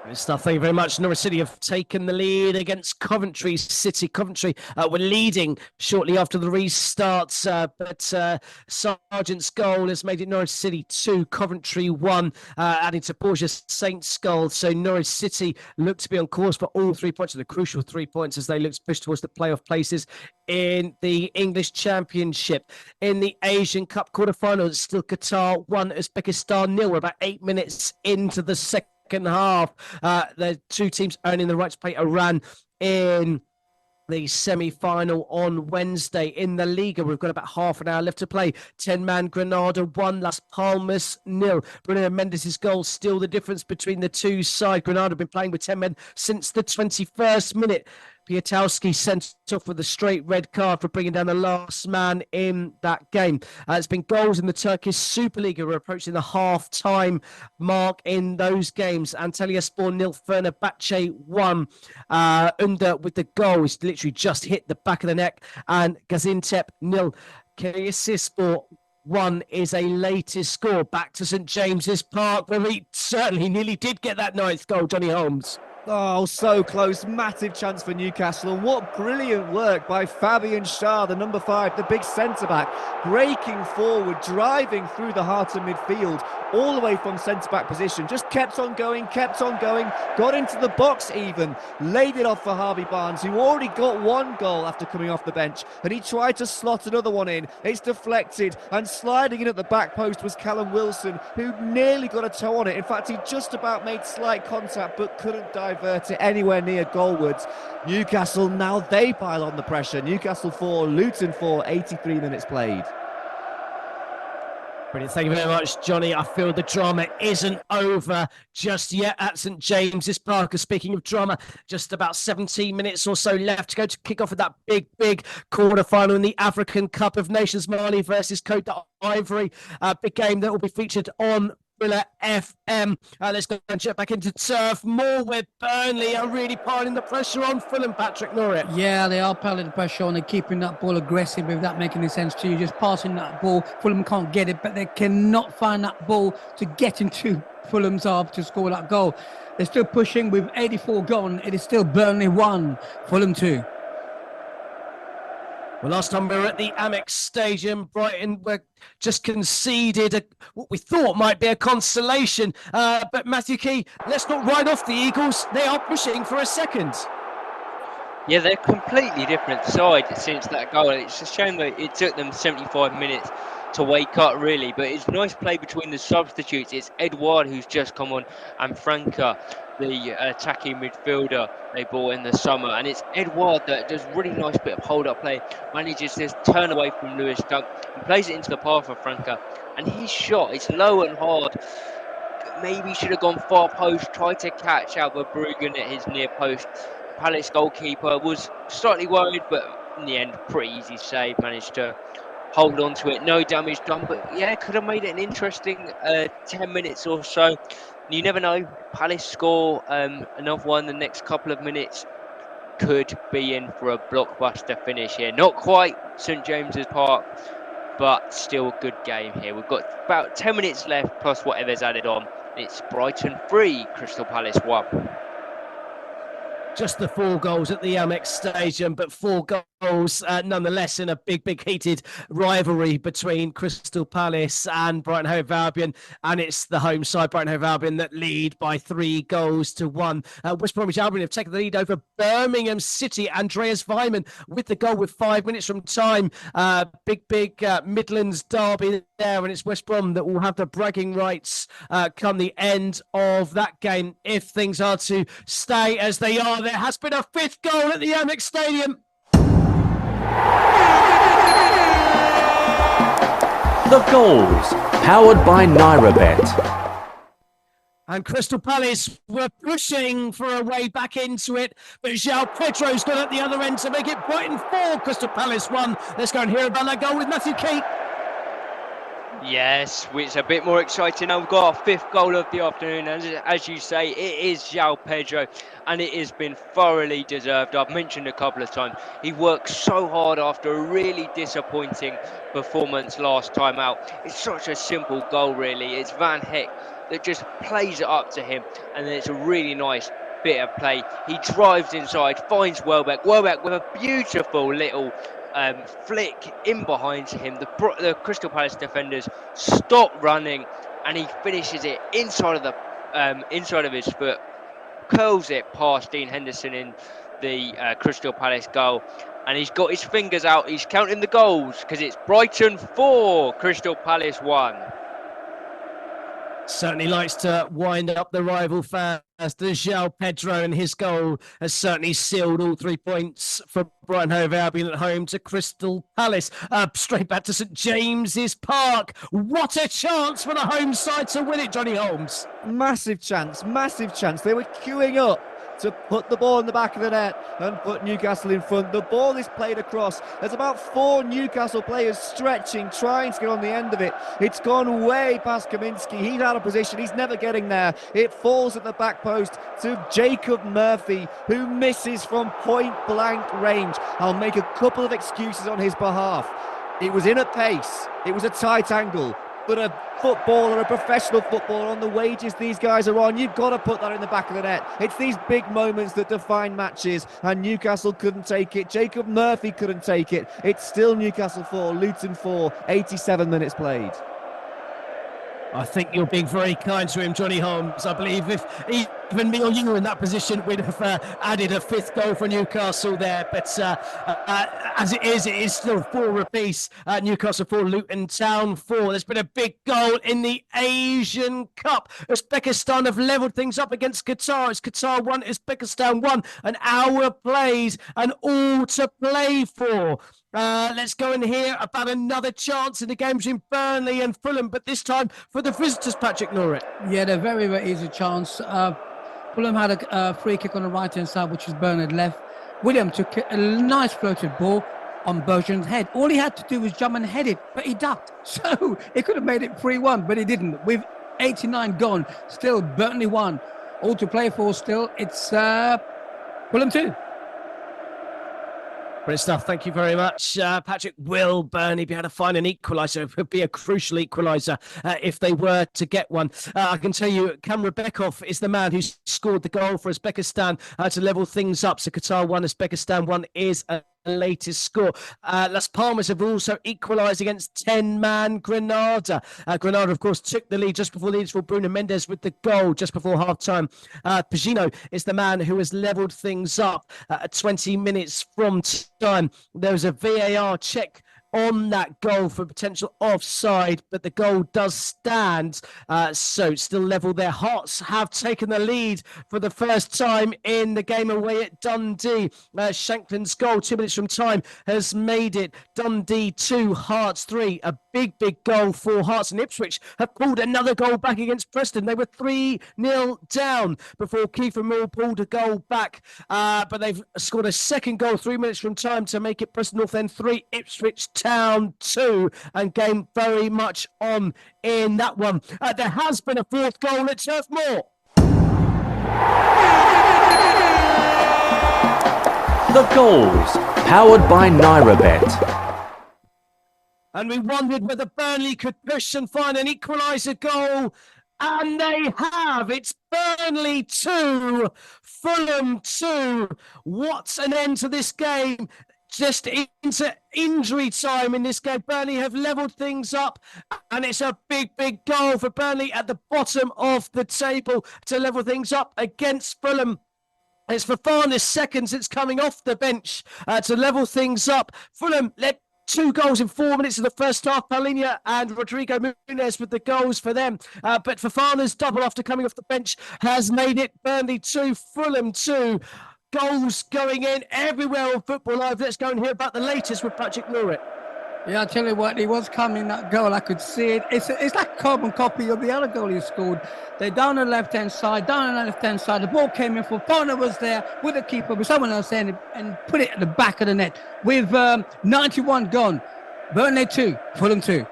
Good stuff. Thank you very much. Norwich City have taken the lead against Coventry City. Coventry were leading shortly after the restart, but Sargent's goal has made it Norwich City 2, Coventry 1, adding to Borja Saint's goal. So Norwich City look to be on course for all 3 points, the crucial 3 points, as they look to push towards the playoff places in the English Championship. In the Asian Cup quarterfinals, it's still Qatar 1, Uzbekistan 0. We're about 8 minutes into the second half. The two teams earning the right to play Iran in the semi-final on Wednesday. In the Liga, we've got about half an hour left to play. 10-man Granada 1, Las Palmas 0. Bruno Mendes' goal still the difference between the two sides. Granada have been playing with 10 men since the 21st minute. Piatowski sent off with a straight red card for bringing down the last man in that game. It's been goals in the Turkish Superliga. We're approaching the half-time mark in those games. Antalyaspor 0, Fenerbahce 1. Under with the goal. He's literally just hit the back of the neck. And Gaziantep 0. Kayserispor 1 is a latest score. Back to St James's Park, where he certainly nearly did get that ninth goal, Johnny Holmes. Oh, so close. Massive chance for Newcastle. And what brilliant work by Fabian Schär, the number 5, the big centre-back, breaking forward, driving through the heart of midfield, all the way from centre-back position. Just kept on going, got into the box even, laid it off for Harvey Barnes, who already got 1 goal after coming off the bench, and he tried to slot another one in. It's deflected, and sliding in at the back post was Callum Wilson, who nearly got a toe on it. In fact, he just about made slight contact, but couldn't divert it anywhere near goalwards. Newcastle, now they pile on the pressure. Newcastle 4, Luton 4, 83 minutes played. Brilliant. Thank you very much, Johnny. I feel the drama isn't over just yet at St James's Park. Speaking of drama, just about 17 minutes or so left to go to kick off with that big quarter-final in the African Cup of Nations, Mali versus Côte d'Ivory. Big game that will be featured on Brilla FM. Let's go and check back into turf more where Burnley are really piling the pressure on Fulham, Patrick Norrie. Yeah, they are piling the pressure on. They're keeping that ball aggressive without making any sense to you. Just passing that ball. Fulham can't get it, but they cannot find that ball to get into Fulham's half to score that goal. They're still pushing with 84 gone. It is still Burnley 1, Fulham 2. Well, last time we were at the Amex Stadium, Brighton were just conceded what we thought might be a consolation. But Matthew Key, let's not write off the Eagles. They are pushing for a second. Yeah, they're a completely different side since that goal. It's a shame that it took them 75 minutes to wake up, really. But it's nice play between the substitutes. It's Edouard who's just come on and Franca, the attacking midfielder they bought in the summer. And it's Edouard that does really nice bit of hold-up play, manages to turn away from Lewis Dunk and plays it into the path of Franca. And his shot, it's low and hard. Maybe should have gone far post, tried to catch out Verbruggen at his near post. Palace goalkeeper was slightly worried, but in the end, pretty easy save, managed to hold on to it, no damage done, but yeah, could have made it an interesting 10 minutes or so. You never know, Palace score another one the next couple of minutes, could be in for a blockbuster finish here. Not quite St James's Park, but still a good game here. We've got about 10 minutes left, plus whatever's added on. It's Brighton 3, Crystal Palace 1. Just the 4 goals at the Amex Stadium, but 4 goals nonetheless in a big heated rivalry between Crystal Palace and Brighton Hove Albion, and it's the home side, Brighton Hove Albion, that lead by 3 goals to 1. West Bromwich Albion have taken the lead over Birmingham City. Andreas Weimann with the goal with 5 minutes from time. Big Midlands derby there, and it's West Brom that will have the bragging rights come the end of that game if things are to stay as they are. There has been a 5th goal at the Amex Stadium. The goals, powered by NairaBet. And Crystal Palace were pushing for a way back into it, but João Pedro's got at the other end to make it Brighton 4, Crystal Palace 1. Let's go and hear about that goal with Matthew Key. Yes, it's a bit more exciting now. We've got our 5th goal of the afternoon, and as you say, it is João Pedro, and it has been thoroughly deserved. I've mentioned a couple of times, he worked so hard after a really disappointing performance last time out. It's such a simple goal, really. It's Van Heck that just plays it up to him, and then it's a really nice bit of play. He drives inside, finds Welbeck with a beautiful little flick in behind him. The Crystal Palace defenders stop running, and he finishes it inside of his foot, curls it past Dean Henderson in the Crystal Palace goal, and he's got his fingers out. He's counting the goals because it's Brighton 4, Crystal Palace 1. Certainly likes to wind up the rival fans. The João Pedro, and his goal has certainly sealed all 3 points for Brighton Hove Albion at home to Crystal Palace. Straight back to St James's Park. What a chance for the home side to win it, Johnny Holmes. Massive chance. They were queuing up to put the ball in the back of the net and put Newcastle in front. The ball is played across. There's about 4 Newcastle players stretching, trying to get on the end of it. It's gone way past Kaminski. He's out of position. He's never getting there. It falls at the back post to Jacob Murphy, who misses from point-blank range. I'll make a couple of excuses on his behalf. It was in a pace. It was a tight angle. But a footballer, a professional footballer on the wages these guys are on, you've got to put that in the back of the net. It's these big moments that define matches, and Newcastle couldn't take it. Jacob Murphy couldn't take it. It's still Newcastle 4, Luton 4, 87 minutes played. I think you're being very kind to him, Johnny Holmes. I believe if even me or you were in that position, we'd have added a 5th goal for Newcastle there. But as it is still 4 apiece. Newcastle 4, Luton Town 4. There's been a big goal in the Asian Cup. Uzbekistan have levelled things up against Qatar. It's Qatar 1, Uzbekistan 1. An hour plays and all to play for. Let's go and hear about another chance in the game between Burnley and Fulham, but this time for the visitors, Patrick Norris. Yeah, they're very, very easy chance. Fulham had a free kick on the right-hand side, which is Bernard left. William took a nice floated ball on Bergeron's head. All he had to do was jump and head it, but he ducked. So he could have made it 3-1, but he didn't. With 89 gone, still Burnley 1. All to play for still. It's Fulham 2. Great stuff. Thank you very much, Patrick. Will Burnley be able to find an equaliser? It would be a crucial equaliser if they were to get one. I can tell you, Kamra Bekov is the man who scored the goal for Uzbekistan to level things up. So Qatar 1, Uzbekistan 1 is a latest score. Las Palmas have also equalised against 10-man Granada. Granada, of course, took the lead just before the lead for Bruno Mendes with the goal just before half-time. Pagino is the man who has levelled things up at 20 minutes from time. There was a VAR check on that goal for potential offside, but the goal does stand, so still level. Their Hearts have taken the lead for the first time in the game away at Dundee. Shanklin's goal 2 minutes from time has made it Dundee 2, Hearts 3. A big goal for Hearts, and Ipswich have pulled another goal back against Preston. They were 3-0 down before Kiefer Moore pulled a goal back, but they've scored a second goal 3 minutes from time to make it Preston North End 3, Ipswich Town 2, and game very much on in that one. There has been a fourth goal at Turf Moor. The goals, powered by NairaBet. And we wondered whether Burnley could push and find an equaliser goal. And they have. It's Burnley 2, Fulham 2. What an end to this game. Just into injury time in this game. Burnley have levelled things up, and it's a big goal for Burnley at the bottom of the table to level things up against Fulham. It's Fofana's second since coming off the bench to level things up. Fulham led 2 goals in 4 minutes of the first half. Paulinho and Rodrigo Muniz with the goals for them. But Fofana's double after coming off the bench has made it Burnley 2, Fulham 2. Goals going in everywhere on Football Live. Let's go and hear about the latest with Patrick Norrit. Yeah, I'll tell you what, he was coming, that goal. I could see it. It's like a carbon copy of the other goal he scored. They're down on the left-hand side, The ball came in. Fofana was there with the keeper, with someone else there, and put it at the back of the net. With 91 gone, Burnley 2, Fulham 2.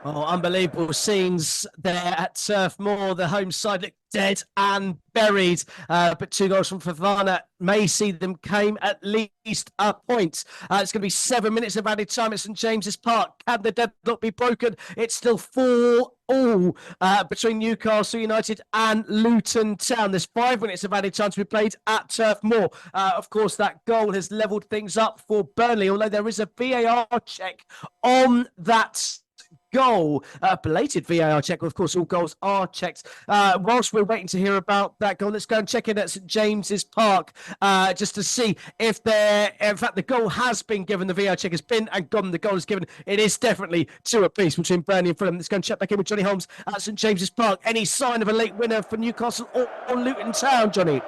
Oh, unbelievable scenes there at Turf Moor. The home side looked dead and buried, but 2 goals from Fofana may see them claim at least a point. It's going to be 7 minutes of added time at St James's Park. Can the deadlock be broken? It's still 4-4 between Newcastle United and Luton Town. There's 5 minutes of added time to be played at Turf Moor. Of course, that goal has levelled things up for Burnley, although there is a VAR check on that goal. Belated VAR check. Of course, all goals are checked. Whilst we're waiting to hear about that goal, let's go and check in at St James's Park just to see if in fact, the goal has been given. The VAR check has been and gone. The goal is given. It is definitely 2 apiece between Burnley and Fulham. Let's go and check back in with Johnny Holmes at St James's Park. Any sign of a late winner for Newcastle or Luton Town, Johnny?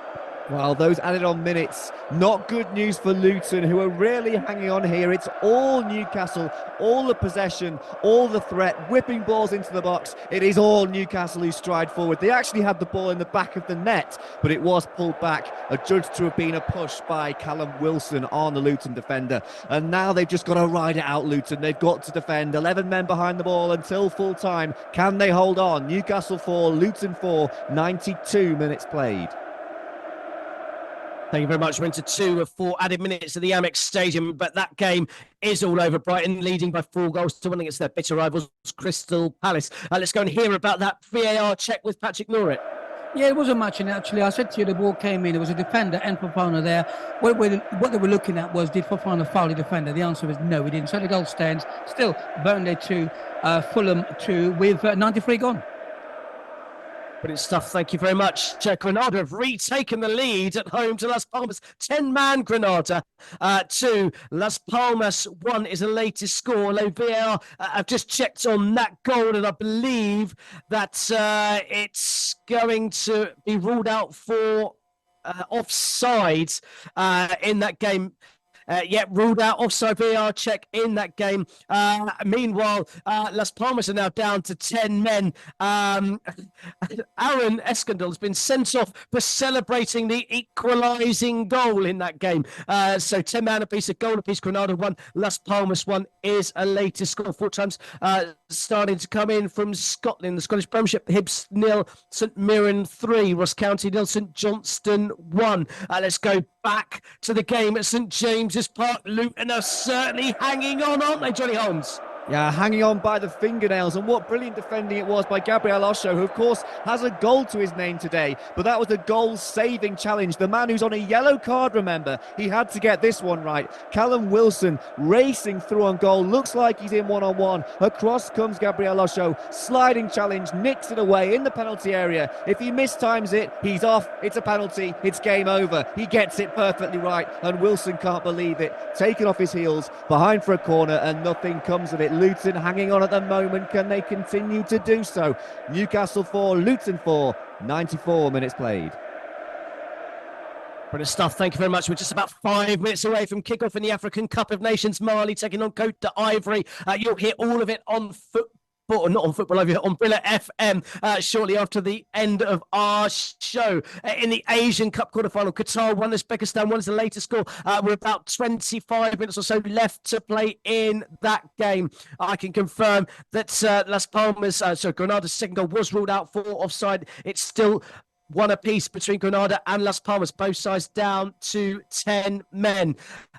Well, those added on minutes, not good news for Luton, who are really hanging on here. It's all Newcastle, all the possession, all the threat, whipping balls into the box. It is all Newcastle who stride forward. They actually had the ball in the back of the net, but it was pulled back, adjudged to have been a push by Callum Wilson on the Luton defender. And now they've just got to ride it out, Luton. They've got to defend. 11 men behind the ball until full time. Can they hold on? Newcastle 4, Luton 4, 92 minutes played. Thank you very much. We're into 2 of 4 added minutes at the Amex Stadium, but that game is all over. Brighton leading by 4 goals to 1 against their bitter rivals, Crystal Palace. Let's go and hear about that VAR check with Patrick Norrit. Yeah, it was a match, and actually, I said to you, the ball came in. It was a defender and Fofana there. What they were looking at was, did Fofana foul the defender? The answer was no, he didn't. So the goal stands. Still, Burnley 2, Fulham 2, with 93 gone. Brilliant stuff. Thank you very much. Granada have retaken the lead at home to Las Palmas. 10-man Granada 2. Las Palmas 1 is the latest score. VAR, I've just checked on that goal, and I believe that it's going to be ruled out for offside in that game. ruled out, offside VAR check in that game. Meanwhile, Las Palmas are now down to 10 men. Aaron Escondel has been sent off for celebrating the equalising goal in that game. So 10 man apiece, a goal apiece. Granada 1, Las Palmas 1 is a latest score. 4 times starting to come in from Scotland. The Scottish Premiership, Hibs 0, St Mirren 3, Ross County 0, St Johnstone 1. Let's go back to the game at St James's Park. Luton are certainly hanging on, aren't they, Johnny Holmes? Yeah, hanging on by the fingernails, and what brilliant defending it was by Gabriel Osho, who of course has a goal to his name today, but that was a goal-saving challenge. The man who's on a yellow card, remember, he had to get this one right. Callum Wilson racing through on goal, looks like he's in one-on-one. Across comes Gabriel Osho, sliding challenge, nicks it away in the penalty area. If he mistimes it, he's off, it's a penalty, it's game over. He gets it perfectly right, and Wilson can't believe it. Taken off his heels, behind for a corner, and nothing comes of it. Luton hanging on at the moment. Can they continue to do so? Newcastle 4, Luton 4, 94 minutes played. Brilliant stuff. Thank you very much. We're just about 5 minutes away from kickoff in the African Cup of Nations. Mali taking on Côte d'Ivoire. You'll hear all of it on not on Football Live, on Brilla FM shortly after the end of our show. In the Asian Cup quarterfinal, Qatar 1, Uzbekistan 1 is the latest score. We're about 25 minutes or so left to play in that game. I can confirm that Las Palmas, Granada's second goal was ruled out for offside. It's still 1 apiece between Granada and Las Palmas, both sides down to 10 men.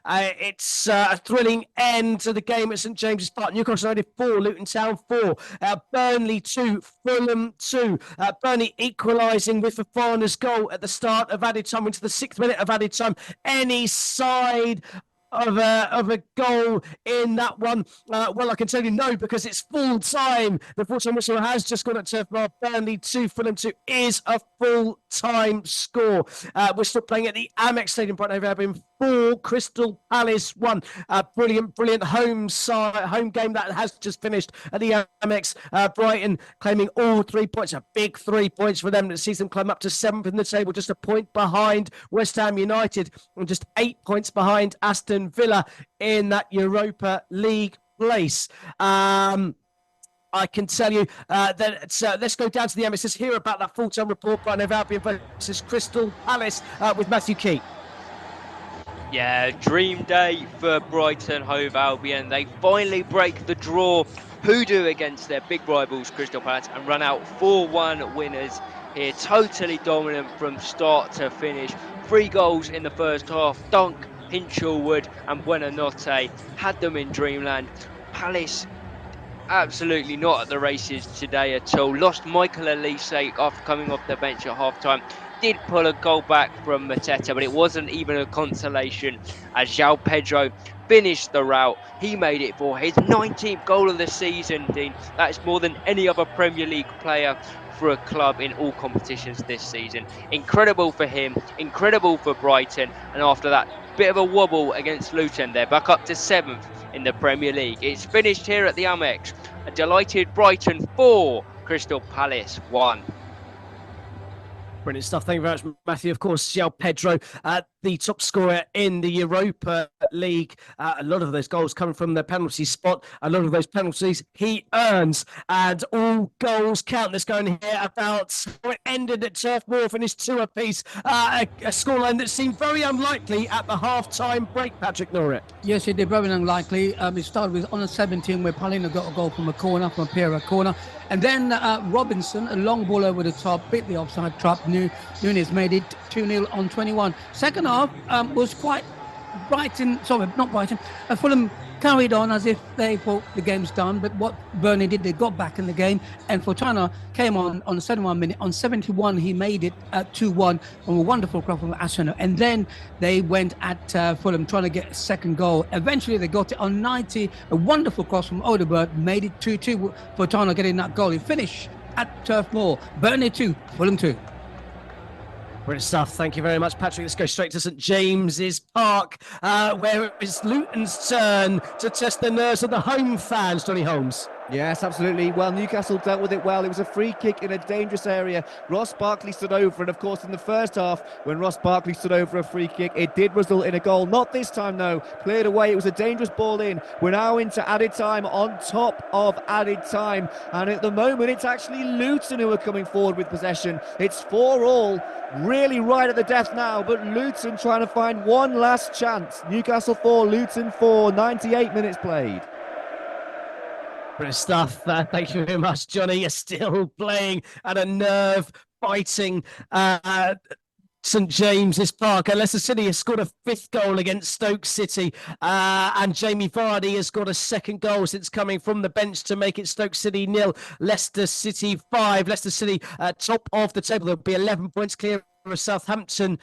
It's a thrilling end to the game at St James's Park. Newcastle United 4, Luton Town 4, Burnley 2, Fulham 2. Burnley equalising with Fofana's goal at the start of added time, into the 6th minute of added time. Any side of a goal in that one? Well, I can tell you no, because it's full time. The full-time whistle has just gone at Turf Moor. Burnley 2, Fulham 2 is a full-time score. We're still playing at the Amex Stadium, Brighton Hove Albion 4, Crystal Palace 1. Brilliant home game that has just finished at the Amex. Brighton claiming all 3 points, a big 3 points for them that sees them climb up to 7th in the table, just a point behind West Ham United and just 8 points behind Aston Villa in that Europa League place. I can tell you that let's go down to the Amex. Let's hear about that full-time report. Brighton Hove Albion versus Crystal Palace with Matthew Key. Yeah, dream day for Brighton Hove Albion. They finally break the draw hoodoo against their big rivals Crystal Palace and run out 4-1 winners here. Totally dominant from start to finish. 3 goals in the first half. Dunk, Hinchelwood and Buonanotte had them in dreamland. Palace absolutely not at the races today at all. Lost Michael Elise after coming off the bench at half-time. Did pull a goal back from Mateta, but it wasn't even a consolation as João Pedro finished the rout. He made it for his 19th goal of the season, Dean. That is more than any other Premier League player for a club in all competitions this season. Incredible for him, incredible for Brighton, and after that bit of a wobble against Luton, they're back up to 7th in the Premier League. It's finished here at the Amex. A delighted Brighton 4, Crystal Palace 1. Brilliant stuff. Thank you very much, Matthew. Of course, João Pedro, the top scorer in the Europa League. A lot of those goals coming from the penalty spot. A lot of those penalties he earns. And all goals count. Let's go and hear about how it ended at Turf Moor, finished 2 apiece. A scoreline that seemed very unlikely at the half-time break, Patrick Norrie. Yes, it did. Very unlikely. It started with on a 17 where Paulino got a goal from a corner, from a Piera corner. And then Robinson, a long ball over the top, bit the offside trap. Nunes made it 2-0 on 21. Second half was quite Fulham carried on as if they thought the game's done, but what Burnley did, they got back in the game, and Fofana came on the 71 minute. On 71, he made it 2-1 from a wonderful cross from Arsenal, and then they went at Fulham trying to get a second goal. Eventually, they got it on 90, a wonderful cross from Odegaard, made it 2-2, Fofana getting that goal. He finished at Turf Moor. Burnley 2, Fulham 2. Brilliant stuff. Thank you very much, Patrick. Let's go straight to St James's Park, where it was Luton's turn to test the nerves of the home fans, Johnny Holmes. Yes, absolutely. Well, Newcastle dealt with it well. It was a free kick in a dangerous area. Ross Barkley stood over, and of course, in the first half, when Ross Barkley stood over a free kick, it did result in a goal. Not this time, though. Cleared away. It was a dangerous ball in. We're now into added time on top of added time. And at the moment, it's actually Luton who are coming forward with possession. It's 4-4, really right at the death now, but Luton trying to find one last chance. Newcastle 4, Luton 4, 98 minutes played. Brilliant stuff. Thank you very much, Johnny. You're still playing at a nerve-biting St James's Park. And Leicester City has scored a 5th goal against Stoke City. And Jamie Vardy has got a 2nd goal since coming from the bench to make it Stoke City 0, Leicester City 5. Leicester City top of the table. They'll be 11 points clear of Southampton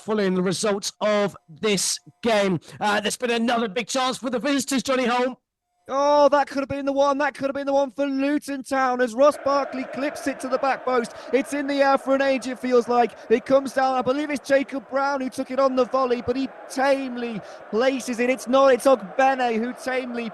following the results of this game. There's been another big chance for the visitors, Johnny Holm. Oh, that could have been the one. That could have been the one for Luton Town as Ross Barkley clips it to the back post. It's in the air for an age, it feels like. It comes down. I believe it's Jacob Brown who took it on the volley, but he tamely places it. It's not. It's Ogbene who tamely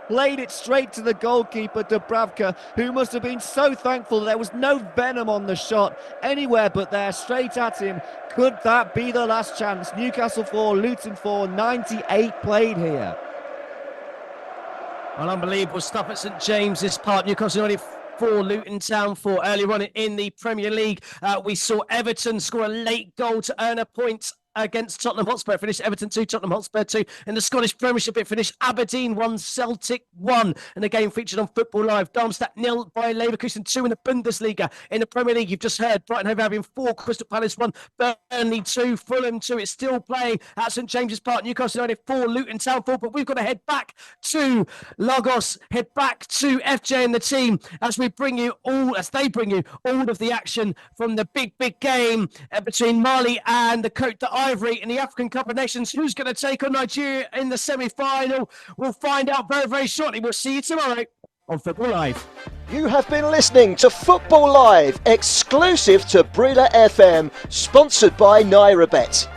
played it straight to the goalkeeper, Dubravka, who must have been so thankful there was no venom on the shot anywhere but there, straight at him. Could that be the last chance? Newcastle 4, Luton 4, 98 played here. Well, unbelievable stuff at St James's Park. Newcastle United 4, Luton Town 4. Earlier on in the Premier League, we saw Everton score a late goal to earn a point against Tottenham Hotspur. It finished Everton 2, Tottenham Hotspur 2. In the Scottish Premiership, it finished Aberdeen 1, Celtic 1. And the game featured on Football Live. Darmstadt 0 by Leverkusen 2 in the Bundesliga. In the Premier League, you've just heard Brighton Hove Albion 4, Crystal Palace 1, Burnley 2, Fulham 2. It's still playing at St James's Park. Newcastle United 4, Luton Town 4. But we've got to head back to Lagos, head back to FJ and the team as they bring you all of the action from the big game between Mali and the Côte d'Ivoire in the African Cup of Nations. Who's going to take on Nigeria in the semi-final? We'll find out very, very shortly. We'll see you tomorrow on Football Live. You have been listening to Football Live, exclusive to Brila FM, sponsored by NairaBet.